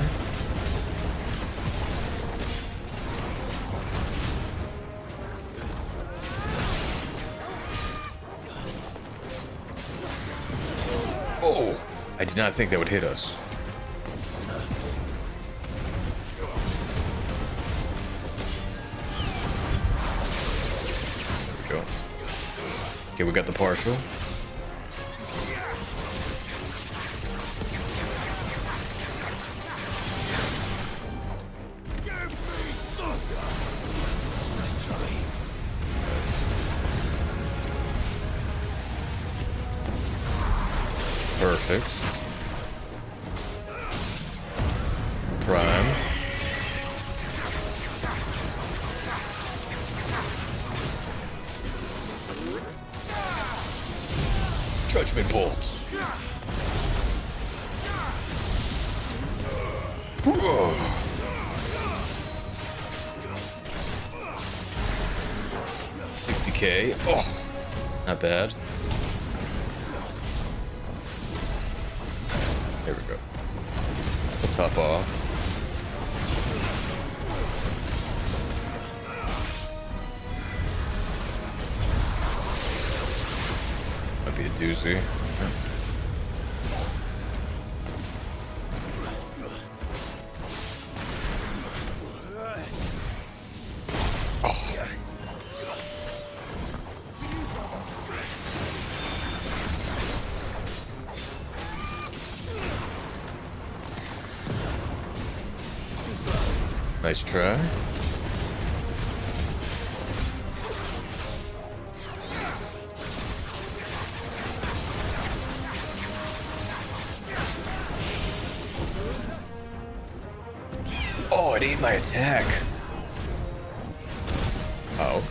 Oh! I did not think that would hit us. There we go. Okay, we got the partial. Perfect. Prime. Judgment bolts. Whoa. 60k. Oh, not bad. There we go. We'll top off. Might be a doozy. Nice try. Oh, it ate my attack. Ouch.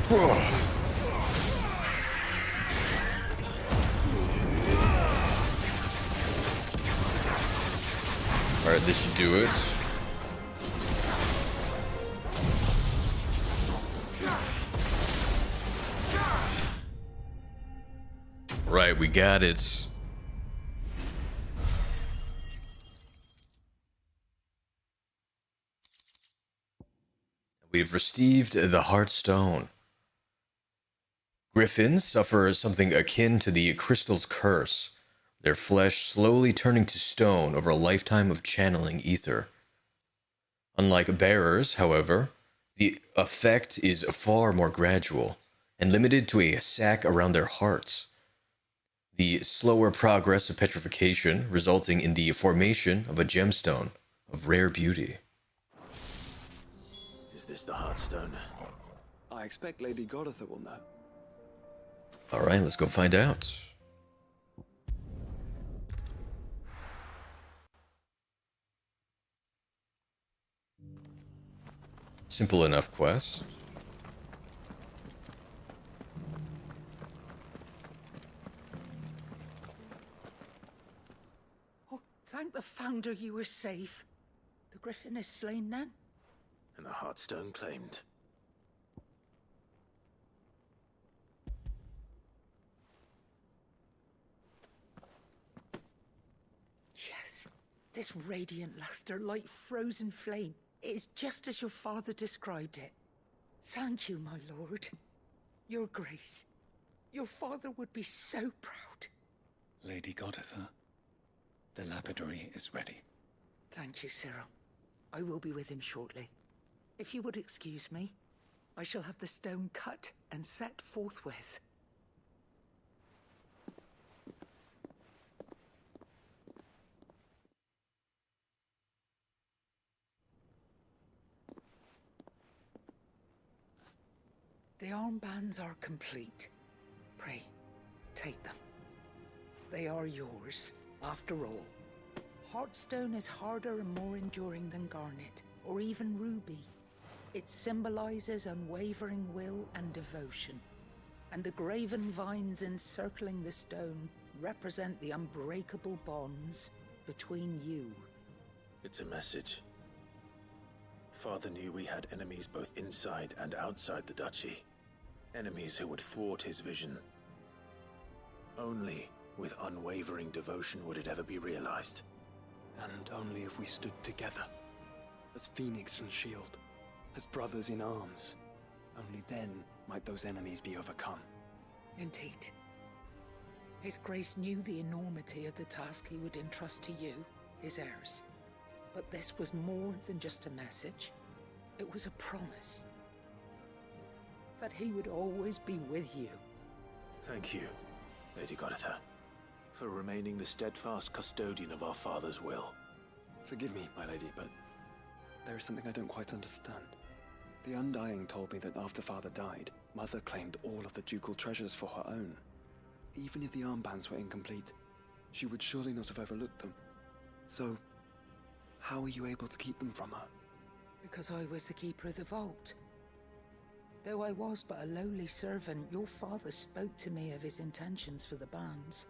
Whoa. Alright, this should do it. Right, we got it. We've received the Heartstone. Griffins suffer something akin to the Crystal's Curse, their flesh slowly turning to stone over a lifetime of channeling ether. Unlike bearers, however, the effect is far more gradual and limited to a sac around their hearts. The slower progress of petrification resulting in the formation of a gemstone of rare beauty. Is this the Heartstone? I expect Lady Goritha will know. Alright, let's go find out. Simple enough quest. Founder, you were safe. The Griffin is slain then? And the Heartstone claimed. Yes, this radiant luster like frozen flame. It is just as your father described it. Thank you, my lord. Your grace. Your father would be so proud. Lady Goditha, the lapidary is ready. Thank you, Cyril. I will be with him shortly. If you would excuse me, I shall have the stone cut and set forthwith. The armbands are complete. Pray, take them. They are yours, after all. Heartstone is harder and more enduring than garnet, or even ruby. It symbolizes unwavering will and devotion. And the graven vines encircling the stone represent the unbreakable bonds between you. It's a message. Father knew we had enemies both inside and outside the duchy. Enemies who would thwart his vision. Only with unwavering devotion would it ever be realized. And only if we stood together, as Phoenix and Shield, as brothers in arms. Only then might those enemies be overcome. Indeed. His Grace knew the enormity of the task he would entrust to you, his heirs. But this was more than just a message. It was a promise. That he would always be with you. Thank you, Lady Goditha, for remaining the steadfast custodian of our father's will. Forgive me, my lady, but there is something I don't quite understand. The Undying told me that after Father died, Mother claimed all of the ducal treasures for her own. Even if the armbands were incomplete, she would surely not have overlooked them. So, how were you able to keep them from her? Because I was the keeper of the vault. Though I was but a lowly servant, your father spoke to me of his intentions for the bands,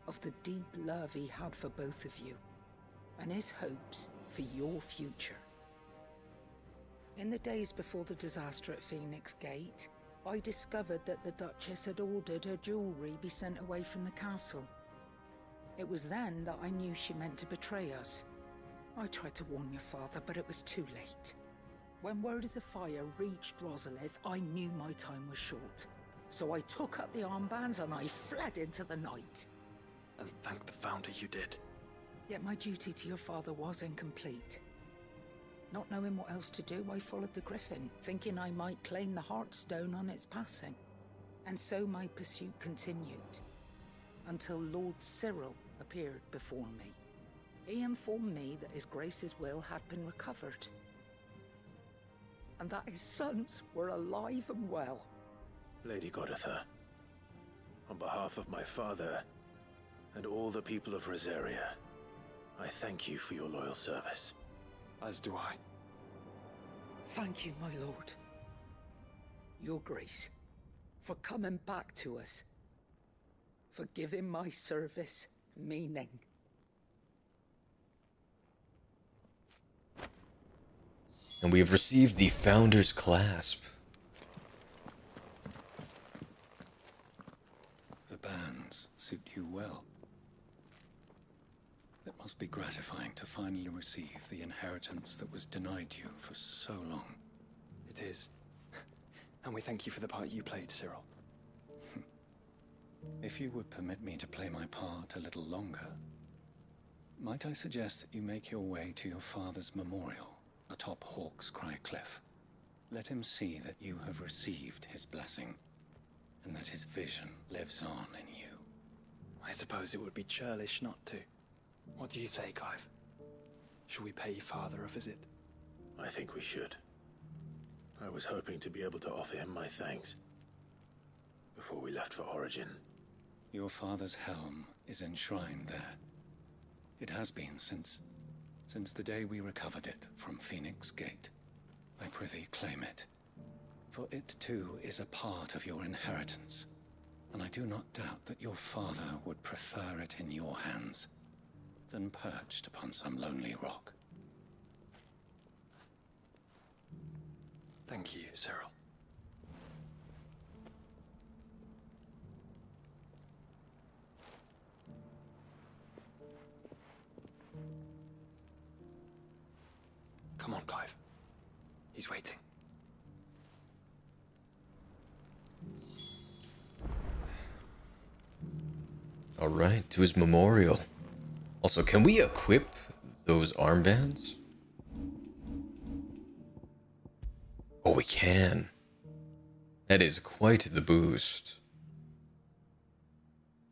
of the deep love he had for both of you, and his hopes for your future. In the days before the disaster at Phoenix Gate, I discovered that the Duchess had ordered her jewelry be sent away from the castle. It was then that I knew she meant to betray us. I tried to warn your father, but it was too late. When word of the fire reached Rosalith, I knew my time was short. So I took up the armbands and I fled into the night. And thank the Founder you did. Yet my duty to your father was incomplete. Not knowing what else to do, I followed the Griffin, thinking I might claim the Heartstone on its passing. And so my pursuit continued, until Lord Cyril appeared before me. He informed me that his Grace's will had been recovered, and that his sons were alive and well. Lady Goditha, on behalf of my father and all the people of Rosaria, I thank you for your loyal service. As do I. Thank you, my lord. Your Grace, for coming back to us, for giving my service meaning. And we have received the Founder's Clasp. The bands suit you well. It must be gratifying to finally receive the inheritance that was denied you for so long. It is. And we thank you for the part you played, Cyril. If you would permit me to play my part a little longer, might I suggest that you make your way to your father's memorial atop Hawk's Cry Cliff. Let him see that you have received his blessing, and that his vision lives on in you. I suppose it would be churlish not to. What do you say, Clive? Should we pay Father a visit? I think we should. I was hoping to be able to offer him my thanks before we left for Origin. Your father's helm is enshrined there. It has been since the day we recovered it from Phoenix Gate. I prithee claim it, for it too is a part of your inheritance, and I do not doubt that your father would prefer it in your hands. than perched upon some lonely rock. Thank you, Cyril. Come on, Clive. He's waiting. All right, to his memorial. Also, can we equip those armbands? Oh, we can. That is quite the boost.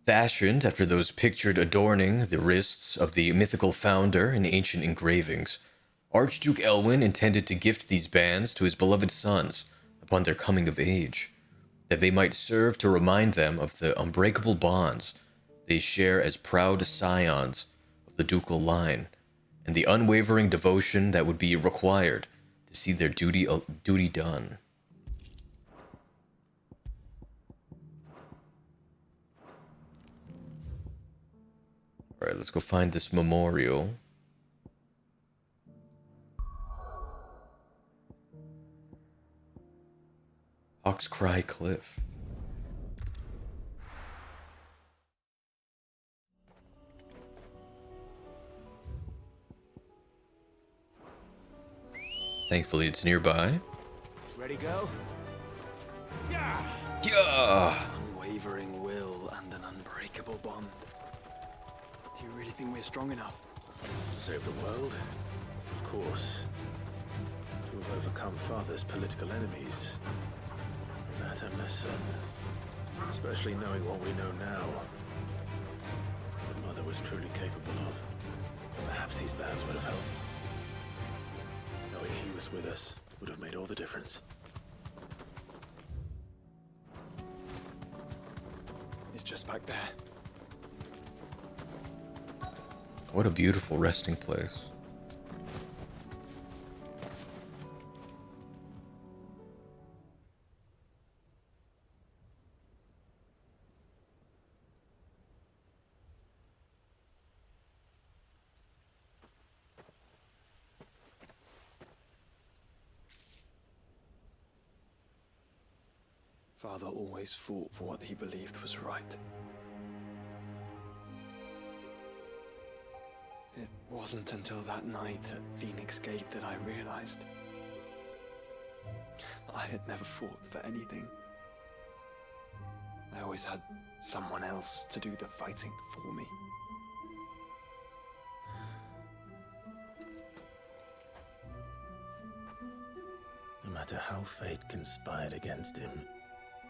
Fashioned after those pictured adorning the wrists of the mythical founder in ancient engravings, Archduke Elwyn intended to gift these bands to his beloved sons upon their coming of age, that they might serve to remind them of the unbreakable bonds they share as proud scions of the ducal line, and the unwavering devotion that would be required to see their duty done. All right, let's go find this memorial. Hawk's Cry Cliff. Thankfully, it's nearby. Ready, go? Yeah! Unwavering will and an unbreakable bond. Do you really think we're strong enough? Save the world? Of course. To have overcome Father's political enemies. Of that I'm less certain. Especially knowing what we know now. What Mother was truly capable of. Perhaps these bands would have helped. Knowing he was with us would have made all the difference. It's just back there. What a beautiful resting place. Father always fought for what he believed was right. It wasn't until that night at Phoenix Gate that I realized I had never fought for anything. I always had someone else to do the fighting for me. No matter how fate conspired against him,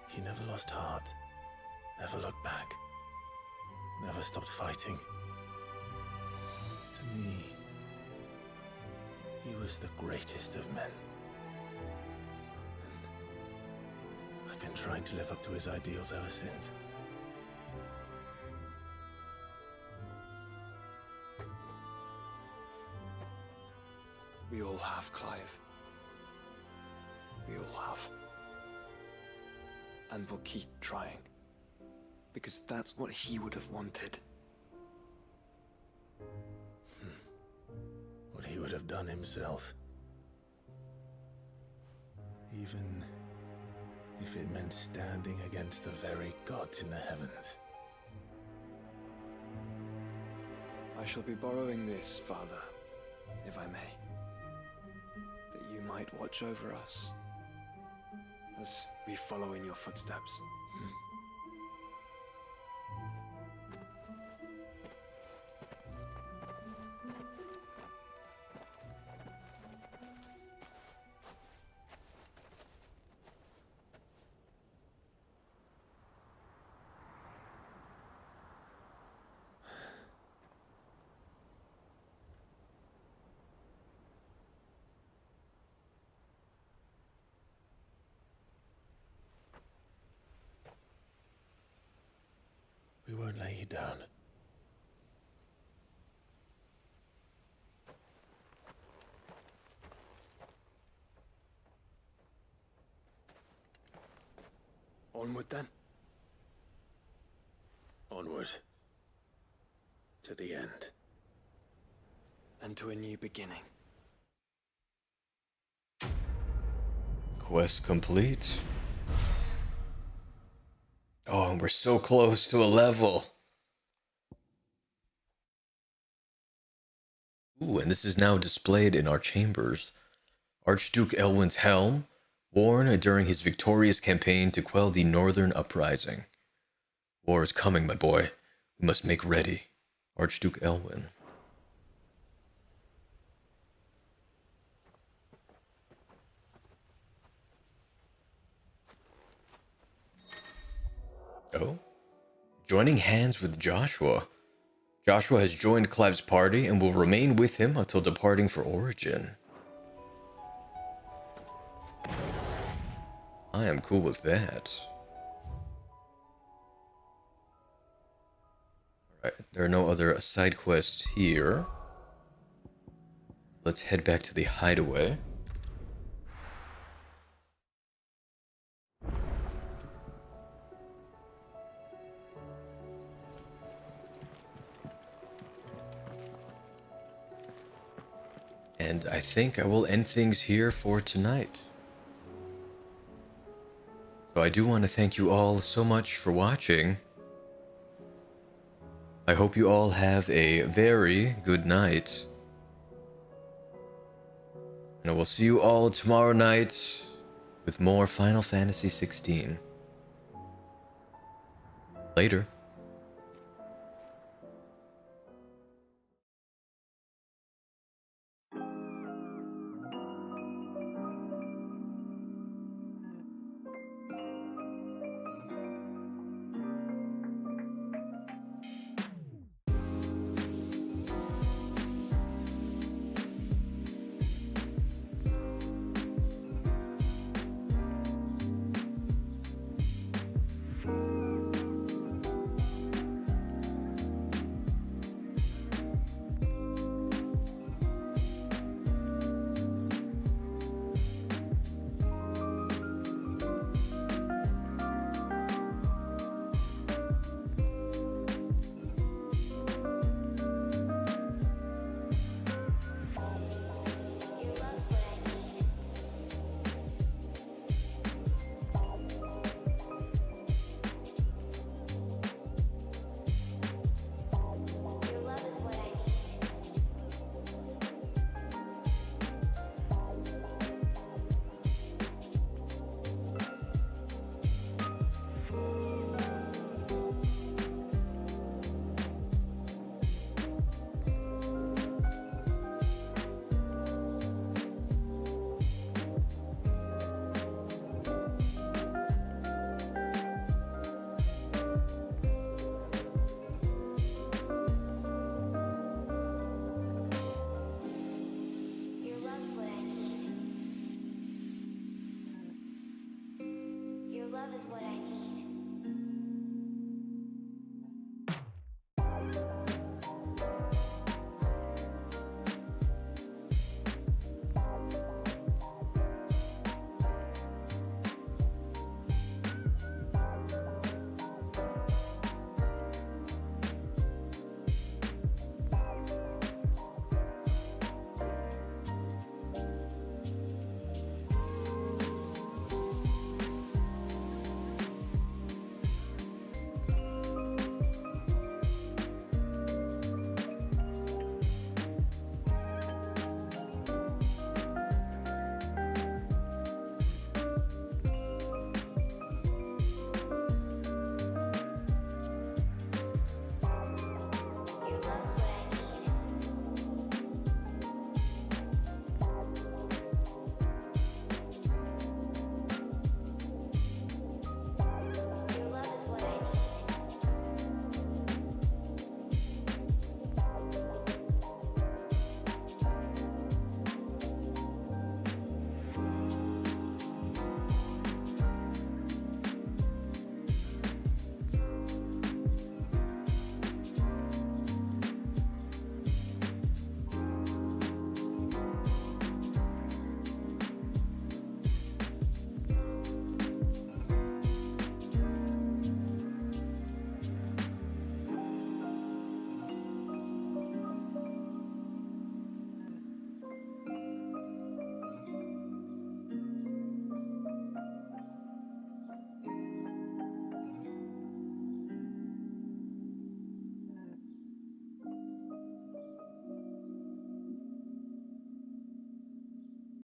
he never lost heart, never looked back, never stopped fighting. To me, he was the greatest of men. I've been trying to live up to his ideals ever since. We all have, Clive. We all have. And we'll keep trying. Because that's what he would have wanted. What he would have done himself. Even if it meant standing against the very gods in the heavens. I shall be borrowing this, Father, if I may. That you might watch over us as we follow in your footsteps. We won't lay you down. Onward then. Onward. To the end. and to a new beginning. Quest complete. Oh, and we're so close to a level. Ooh, and this is now displayed in our chambers. Archduke Elwin's helm, worn during his victorious campaign to quell the Northern Uprising. War is coming, my boy. We must make ready. Archduke Elwin. Oh? Joining hands with Joshua. Joshua has joined Clive's party and will remain with him until departing for Origin. I am cool with that. Alright, there are no other side quests here. Let's head back to the hideaway. And I think I will end things here for tonight. So I do want to thank you all so much for watching. I hope you all have a very good night. And I will see you all tomorrow night with more Final Fantasy XVI. Later. Love is what I need.